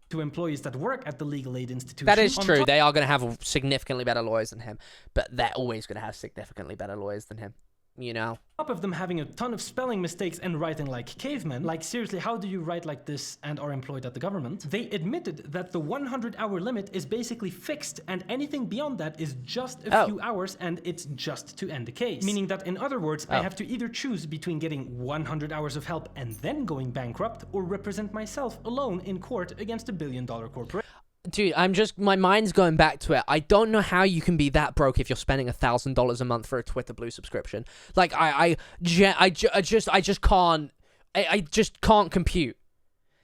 to employees that work at the legal aid institution. That is on true. top- They are going to have significantly better lawyers than him, but they're always going to have significantly better lawyers than him. You know? top of them having a ton of spelling mistakes and writing like cavemen, like seriously, how do you write like this and are employed at the government? They admitted that the 100-hour limit is basically fixed and anything beyond that is just a few hours and it's just to end the case. Meaning that in other words, I have to either choose between getting 100 hours of help and then going bankrupt or represent myself alone in court against a billion-dollar corporation. Dude, my mind's going back to it. I don't know how you can be that broke if you're spending $1,000 a month for a Twitter Blue subscription. Like, I just can't compute.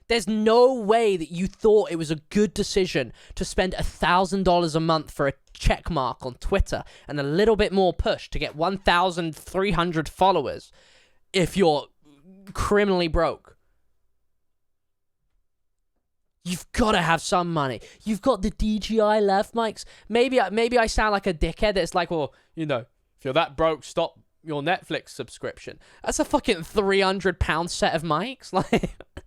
There's no way that you thought it was a good decision to spend $1,000 a month for a check mark on Twitter and a little bit more push to get 1,300 followers if you're criminally broke. You've got to have some money. You've got the DJI left mics. Maybe I sound like a dickhead that's like, well, you know, if you're that broke, stop your Netflix subscription. That's a fucking £300 set of mics.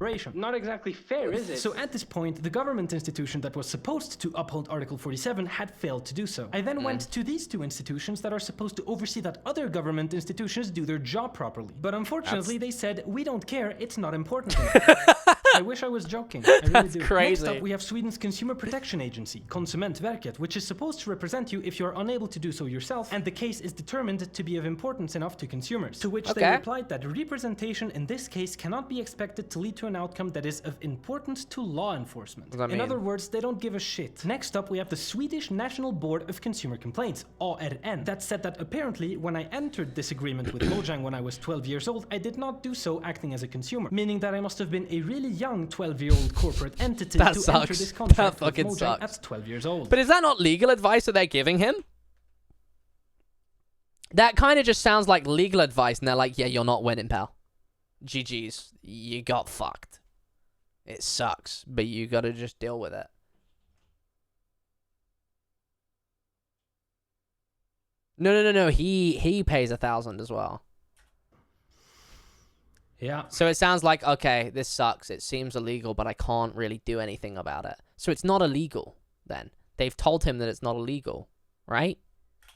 Like, Not exactly fair, is it? So at this point, the government institution that was supposed to uphold Article 47 had failed to do so. I then went to these two institutions that are supposed to oversee that other government institutions do their job properly. But unfortunately, they said, we don't care, it's not important enough. I wish I was joking. I really That's do. crazy. Next up, we have Sweden's Consumer Protection Agency, Konsumentverket, which is supposed to represent you if you are unable to do so yourself, and the case is determined to be of importance enough to consumers. To which they Okay. replied that representation in this case cannot be expected to lead to an outcome that is of importance to law enforcement. What does that In mean? other words, they don't give a shit. Next up, we have the Swedish National Board of Consumer Complaints, ARN, that said that apparently when I entered this agreement with Mojang when I was 12 years old, I did not do so acting as a consumer, meaning that I must have been a really young 12-year-old corporate entity That to sucks. enter this contract That with fucking Mojang sucks. at 12 years old. but is that not legal advice that they're giving him? That kind of just sounds like legal advice, and they're like, yeah, you're not winning, pal. GG's. You got fucked. It sucks, but you gotta just deal with it. No. He pays 1,000 as well. Yeah. So it sounds like, okay, this sucks. It seems illegal, but I can't really do anything about it. So it's not illegal then. they've told him that it's not illegal, right?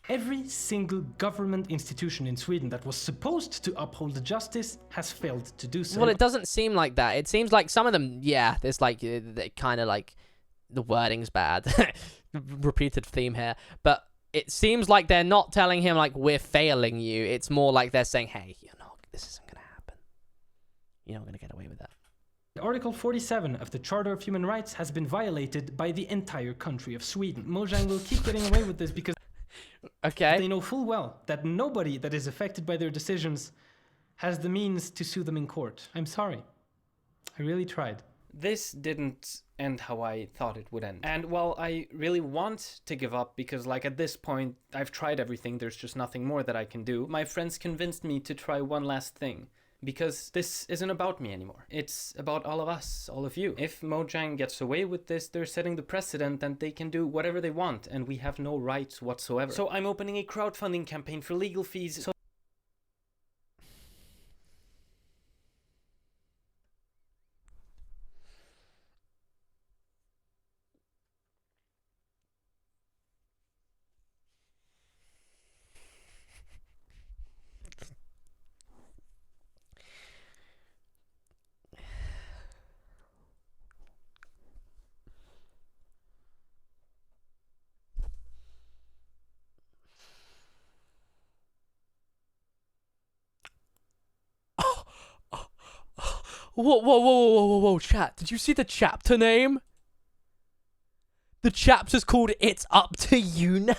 Every single government institution in Sweden that was supposed to uphold the justice has failed to do so. Well, it doesn't seem like that. It seems like some of them, yeah, there's like, they kind of like, the wording's bad. Repeated theme here. But it seems like they're not telling him, like, we're failing you. It's more like they're saying, hey, you know, this isn't going to happen. You're not going to get away with that. Article 47 of the Charter of Human Rights has been violated by the entire country of Sweden. Mojang will keep getting away with this because they know full well that nobody that is affected by their decisions has the means to sue them in court. I'm sorry. I really tried. This didn't end how I thought it would end. And while I really want to give up because like at this point I've tried everything, there's just nothing more that I can do, my friends convinced me to try one last thing. Because this isn't about me anymore. It's about all of us, all of you. If Mojang gets away with this, they're setting the precedent and they can do whatever they want and we have no rights whatsoever. So I'm opening a crowdfunding campaign for legal fees. So Whoa, chat. Did you see the chapter name? The chapter's called It's Up to You Now.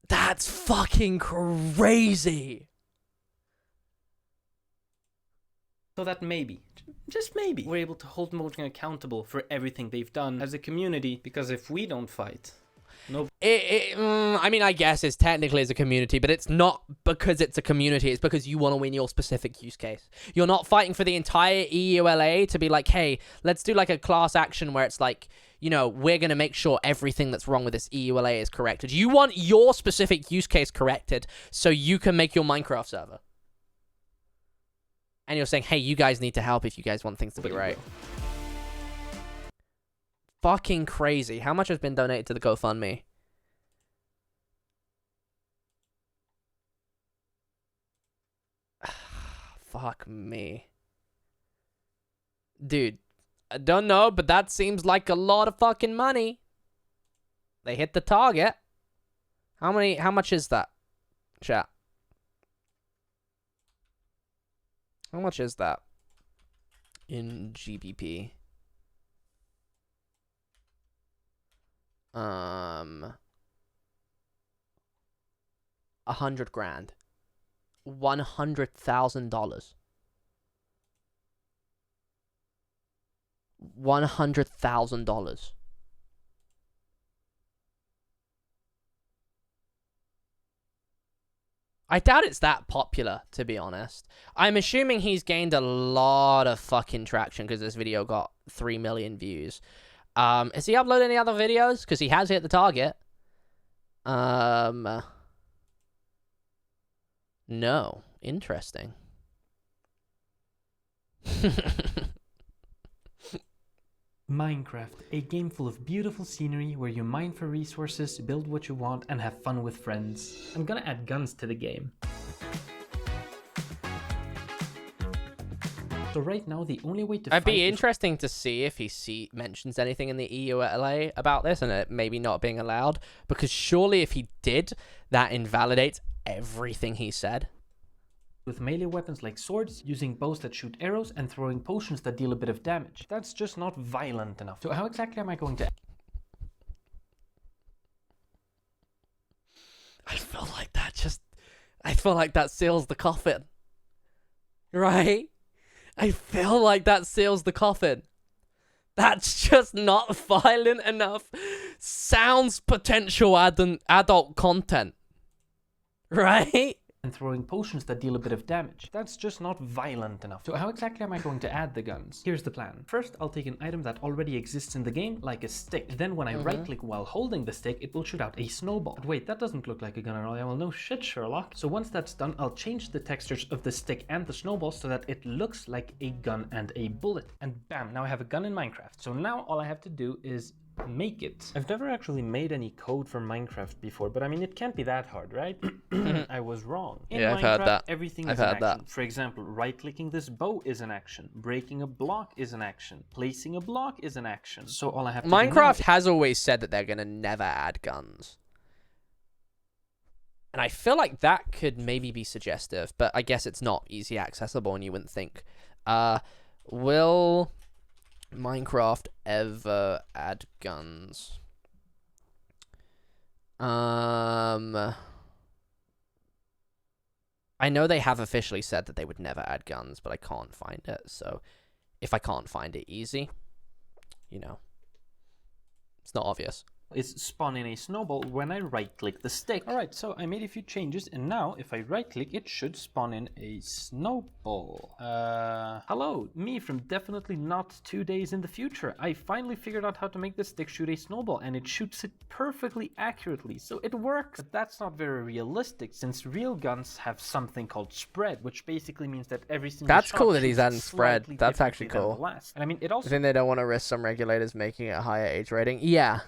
That's fucking crazy. So that maybe, just maybe, we're able to hold Mojang accountable for everything they've done as a community, because if we don't fight, no. I mean, I guess it's technically as a community, but it's not because it's a community. It's because you want to win your specific use case. You're not fighting for the entire EULA to be like, hey, let's do like a class action where it's like, you know, we're going to make sure everything that's wrong with this EULA is corrected. You want your specific use case corrected so you can make your Minecraft server. And you're saying, hey, you guys need to help if you guys want things to be right. Fucking crazy. How much has been donated to the GoFundMe? Fuck me. Dude, I don't know, but that seems like a lot of fucking money. They hit the target. How much is that? Chat. How much is that? In GBP. 100 grand. $100,000. $100,000. I doubt it's that popular, to be honest. I'm assuming he's gained a lot of fucking traction because this video got 3 million views. Has he uploaded any other videos? Because he has hit the target. No. Interesting. Minecraft, a game full of beautiful scenery where you mine for resources, build what you want, and have fun with friends. I'm gonna add guns to the game. So right now, the only way to It'd be interesting to see if he mentions anything in the EULA about this and it maybe not being allowed. Because surely if he did, that invalidates everything he said. With melee weapons like swords, using bows that shoot arrows, and throwing potions that deal a bit of damage. That's just not violent enough. So how exactly am I going to... I feel like that seals the coffin. Right? I feel like that seals the coffin. That's just not violent enough. Sounds potential adult content. Right? and throwing potions that deal a bit of damage. That's just not violent enough. So how exactly am I going to add the guns? Here's the plan. First, I'll take an item that already exists in the game, like a stick. Then when I right-click while holding the stick, it will shoot out a snowball. But wait, that doesn't look like a gun at all. Well, no shit, Sherlock. So once that's done, I'll change the textures of the stick and the snowball so that it looks like a gun and a bullet. And bam, now I have a gun in Minecraft. So now all I have to do is make it. I've never actually made any code for Minecraft before, but I mean, it can't be that hard, right? I was wrong. In Yeah, I've heard Minecraft, that. everything I've is an heard action. that. For example, right-clicking this bow is an action. Breaking a block is an action. Placing a block is an action. So all I have to do now Minecraft has always said that they're going to never add guns. And I feel like that could maybe be suggestive, but I guess it's not easy accessible and you wouldn't think. Will Minecraft ever add guns? I know they have officially said that they would never add guns, but I can't find it. So if I can't find it easy, you know, it's not obvious. is spawn in a snowball when I right-click the stick. Alright, so I made a few changes, and now if I right-click, it should spawn in a snowball. Hello, me from definitely not 2 days in the future. I finally figured out how to make the stick shoot a snowball, and it shoots it perfectly accurately, so it works. But that's not very realistic, since real guns have something called spread, which basically means that every single That's shot cool that he's shoots adding spread. slightly That's actually differently than cool. the last. And I mean, it also I think they don't want to risk some regulators making it a higher age rating. Yeah.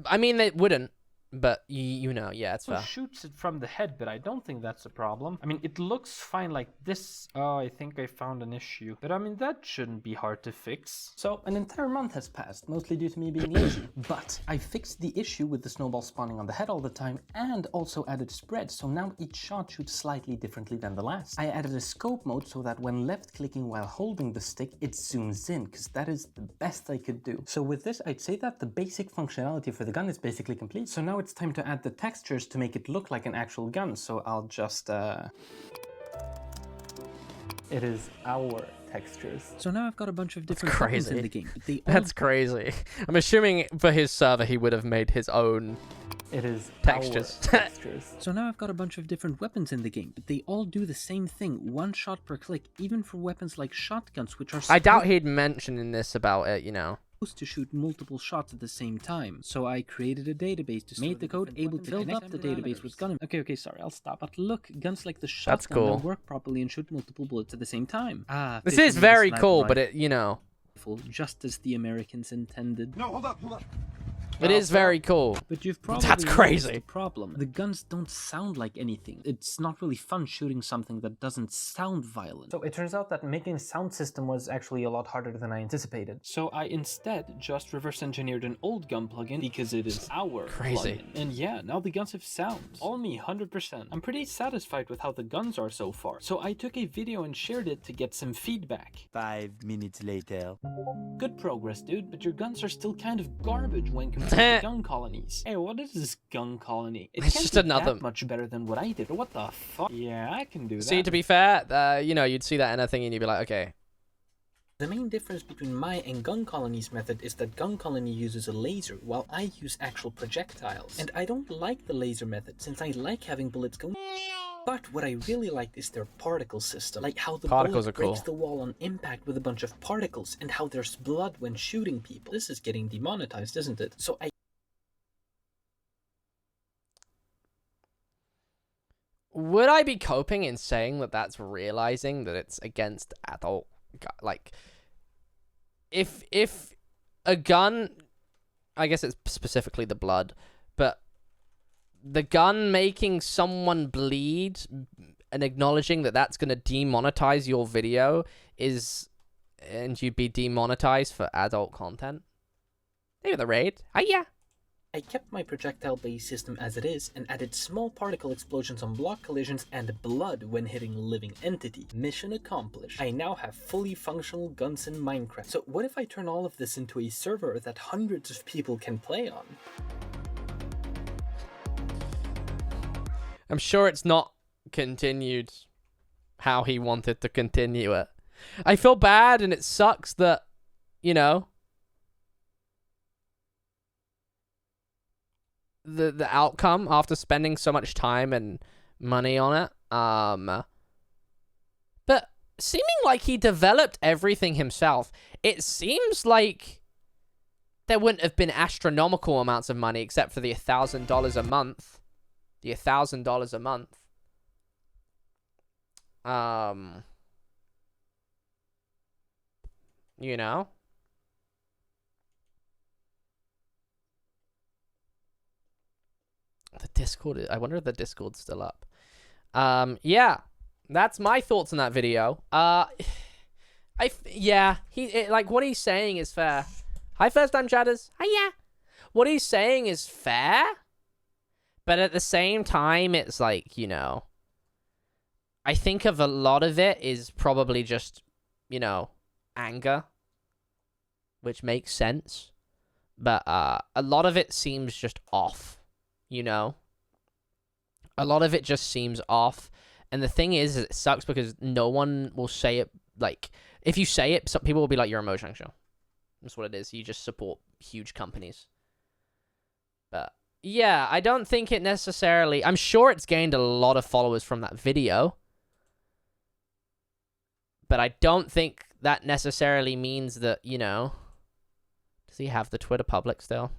I mean, they wouldn't, but you know, yeah, it's fair. shoots it from the head, but I don't think that's a problem. I mean, it looks fine like this. Oh, I think I found an issue. But I mean, that shouldn't be hard to fix. So an entire month has passed, mostly due to me being lazy. But I fixed the issue with the snowball spawning on the head all the time, and also added spread, so now each shot shoots slightly differently than the last. I added a scope mode so that when left clicking while holding the stick, it zooms in, because that is the best I could do. So with this, I'd say that the basic functionality for the gun is basically complete. So now it's time to add the textures to make it look like an actual gun. So I'll just it is our textures. So now I've got a bunch of different weapons in the game. But they all That's crazy. I'm assuming for his server he would have made his own It is textures. our textures. So now I've got a bunch of different weapons in the game, but they all do the same thing, one shot per click, even for weapons like shotguns, which are I doubt he'd mention in this about it, you know. to shoot multiple shots at the same time. So I created a database to made the code able to build up the database with gun. Okay, sorry, I'll stop. But look, guns like the That's shotgun cool. now work properly and shoot multiple bullets at the same time. This is very cool, but it, you know, just as the Americans intended. No, hold up. it is very cool. But you've probably That's noticed crazy. the problem. The guns don't sound like anything. It's not really fun shooting something that doesn't sound violent. So it turns out that making a sound system was actually a lot harder than I anticipated. So I instead just reverse engineered an old gun plugin because it is our Crazy. plugin. And yeah, now the guns have sounds. All me, 100%. I'm pretty satisfied with how the guns are so far. So I took a video and shared it to get some feedback. 5 minutes later. Good progress, dude, but your guns are still kind of garbage when compared to gun colonies. Hey, what is this gun colony? It It's can't just be another- that much better than what I did. What the fuck? Yeah, I can do that. See, to be fair, you know, you'd see that in a thing and you'd be like, okay. The main difference between my and Gun Colony's method is that Gun Colony uses a laser, while I use actual projectiles. And I don't like the laser method, since I like having bullets go. But what I really liked is their particle system, like how the Particles bullet are cool. breaks the wall on impact with a bunch of particles, and how there's blood when shooting people. This is getting demonetized, isn't it? So I Would I be coping in saying that that's realizing that it's against adult, like, if a gun, I guess it's specifically the blood, but the gun making someone bleed and acknowledging that that's going to demonetize your video and you'd be demonetized for adult content? Maybe the raid. Yeah. I kept my projectile-based system as it is, and added small particle explosions on block collisions and blood when hitting a living entity. Mission accomplished. I now have fully functional guns in Minecraft. So what if I turn all of this into a server that hundreds of people can play on? I'm sure it's not continued how he wanted to continue it. I feel bad, and it sucks that, you know, the outcome after spending so much time and money on it But seeming like he developed everything himself, it seems like there wouldn't have been astronomical amounts of money except for the $1,000 a month. The $1,000 a month. You know? The Discord, I wonder if the Discord's still up. Yeah, that's my thoughts on that video. Yeah, like what he's saying is fair. Hi, first time chatters. Hiya. What he's saying is fair, but at the same time, it's like, you know, I think of a lot of it is probably just, you know, anger, which makes sense, but a lot of it seems just off. You know, a lot of it just seems off. And the thing is it sucks because no one will say it. Like, if you say it, some people will be like, you're a Mojang show. That's what it is. You just support huge companies. But yeah, I don't think it necessarily... I'm sure it's gained a lot of followers from that video. But I don't think that necessarily means that, you know... Does he have the Twitter public still?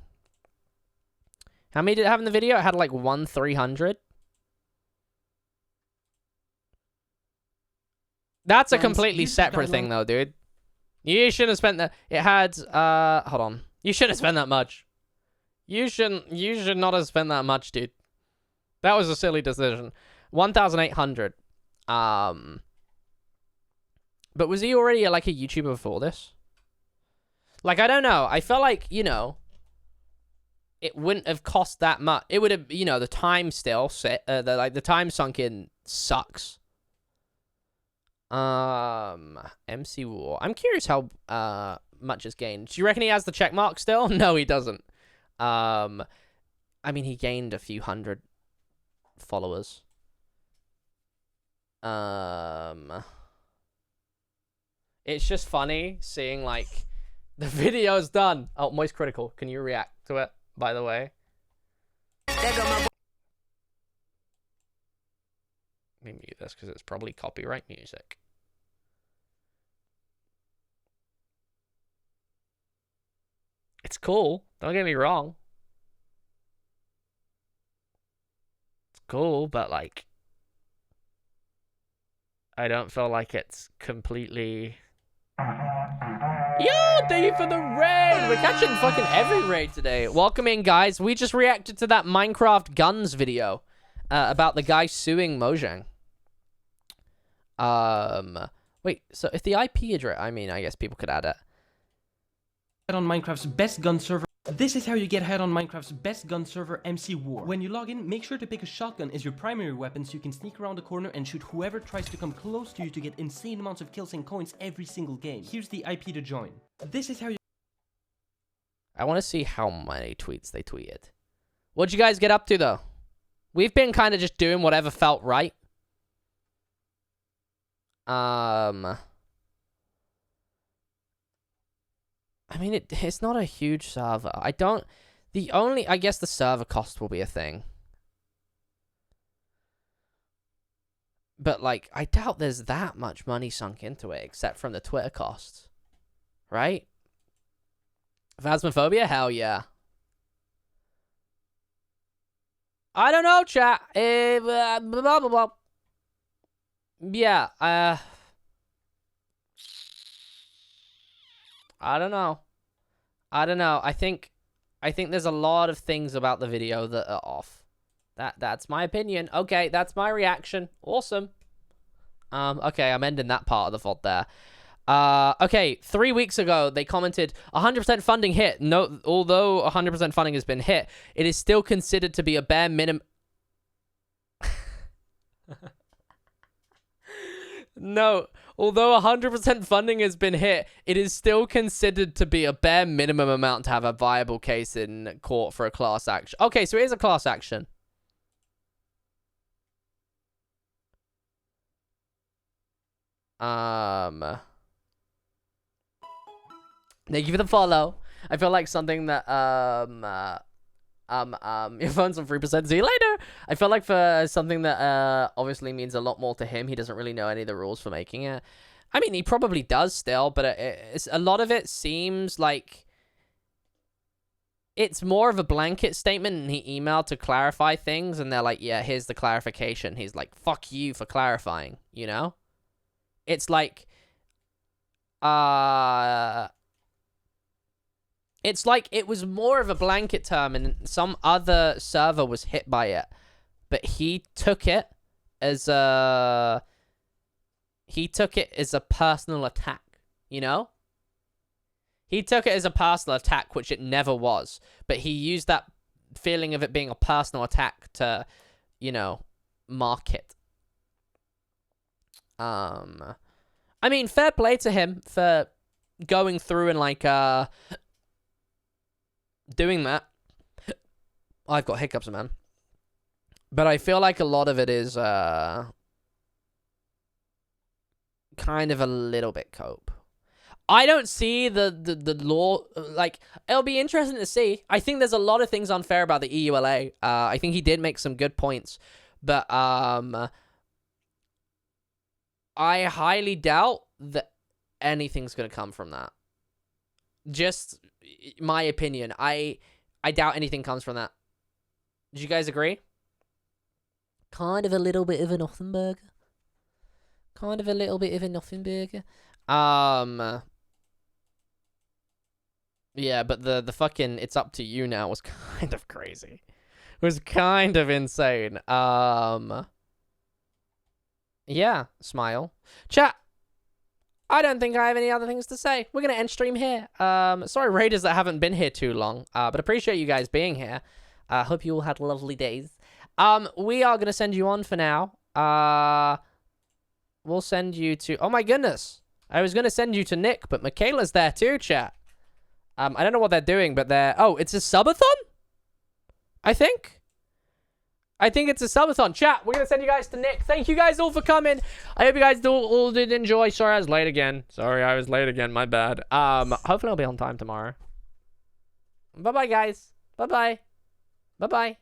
How many did it have in the video? It had like 1,300. That's a completely separate thing though, dude. You shouldn't have spent that. It had, hold on. You shouldn't have spent that much. You should not have spent that much, dude. That was a silly decision. 1,800. But was he already like a YouTuber before this? Like, I don't know. I felt like, you know, it wouldn't have cost that much. It would have, you know, the time still set. The time sunk in sucks. MC War. I'm curious how much is gained. Do you reckon he has the check mark still? No, he doesn't. I mean, he gained a few hundred followers. It's just funny seeing like the video's done. Oh, Moist Critical. Can you react to it? By the way. Let me mute this because it's probably copyright music. It's cool. Don't get me wrong. It's cool, but like, I don't feel like it's completely... Yo, thank you for the raid. We're catching fucking every raid today. Welcome in, guys. We just reacted to that Minecraft Guns video about the guy suing Mojang. Wait, so if the IP address, I mean, I guess people could add it. On Minecraft's best gun server. This is how you get ahead on Minecraft's best gun server, MC War. When you log in, make sure to pick a shotgun as your primary weapon so you can sneak around the corner and shoot whoever tries to come close to you to get insane amounts of kills and coins every single game. Here's the IP to join. This is how you... I want to see how many tweets they tweeted. What'd you guys get up to, though? We've been kind of just doing whatever felt right. I mean, it's not a huge server. I guess the server cost will be a thing. But, like, I doubt there's that much money sunk into it, except from the Twitter costs. Right? Phasmophobia? Hell yeah. I don't know, chat. Blah, blah, blah. Yeah, I don't know. I think there's a lot of things about the video that are off. That's my opinion. Okay, that's my reaction. Awesome. Okay, I'm ending that part of the VOD there. Okay, 3 weeks ago, they commented, 100% funding hit. No, although 100% funding has been hit, it is still considered to be a bare minimum... No, although 100% funding has been hit, it is still considered to be a bare minimum amount to have a viable case in court for a class action. Okay, so it is a class action. Thank you for the follow. I feel like something that Your phone's on 3%. See you later. I feel like for something that obviously means a lot more to him, he doesn't really know any of the rules for making it. I mean, he probably does still, but a lot of it seems like it's more of a blanket statement, and he emailed to clarify things, and they're like, yeah, here's the clarification. He's like, fuck you for clarifying, you know? It's like, it's like it was more of a blanket term, and some other server was hit by it, but he took it as a personal attack, you know? He took it as a personal attack, which it never was, but he used that feeling of it being a personal attack to, you know, mark it. I mean, fair play to him for going through and, like, doing that. I've got hiccups, man. But I feel like a lot of it is, kind of a little bit cope. I don't see the law, like, it'll be interesting to see. I think there's a lot of things unfair about the EULA. I think he did make some good points, but I highly doubt that anything's going to come from that. Just my opinion. I doubt anything comes from that. Do you guys agree? Kind of a little bit of a nothing burger. Kind of a little bit of a nothing burger. Yeah, but the fucking it's up to you now was kind of crazy. It was kind of insane. Yeah, smile. Chat. I don't think I have any other things to say. We're going to end stream here. Sorry, Raiders that haven't been here too long. But appreciate you guys being here. Hope you all had lovely days. We are going to send you on for now. We'll send you to... Oh my goodness. I was going to send you to Nick, but Michaela's there too, chat. I don't know what they're doing, but they're... Oh, it's a subathon? I think it's a subathon. Chat, we're going to send you guys to Nick. Thank you guys all for coming. I hope you guys all did enjoy. Sorry I was late again. My bad. Hopefully I'll be on time tomorrow. Bye-bye, guys. Bye-bye. Bye-bye.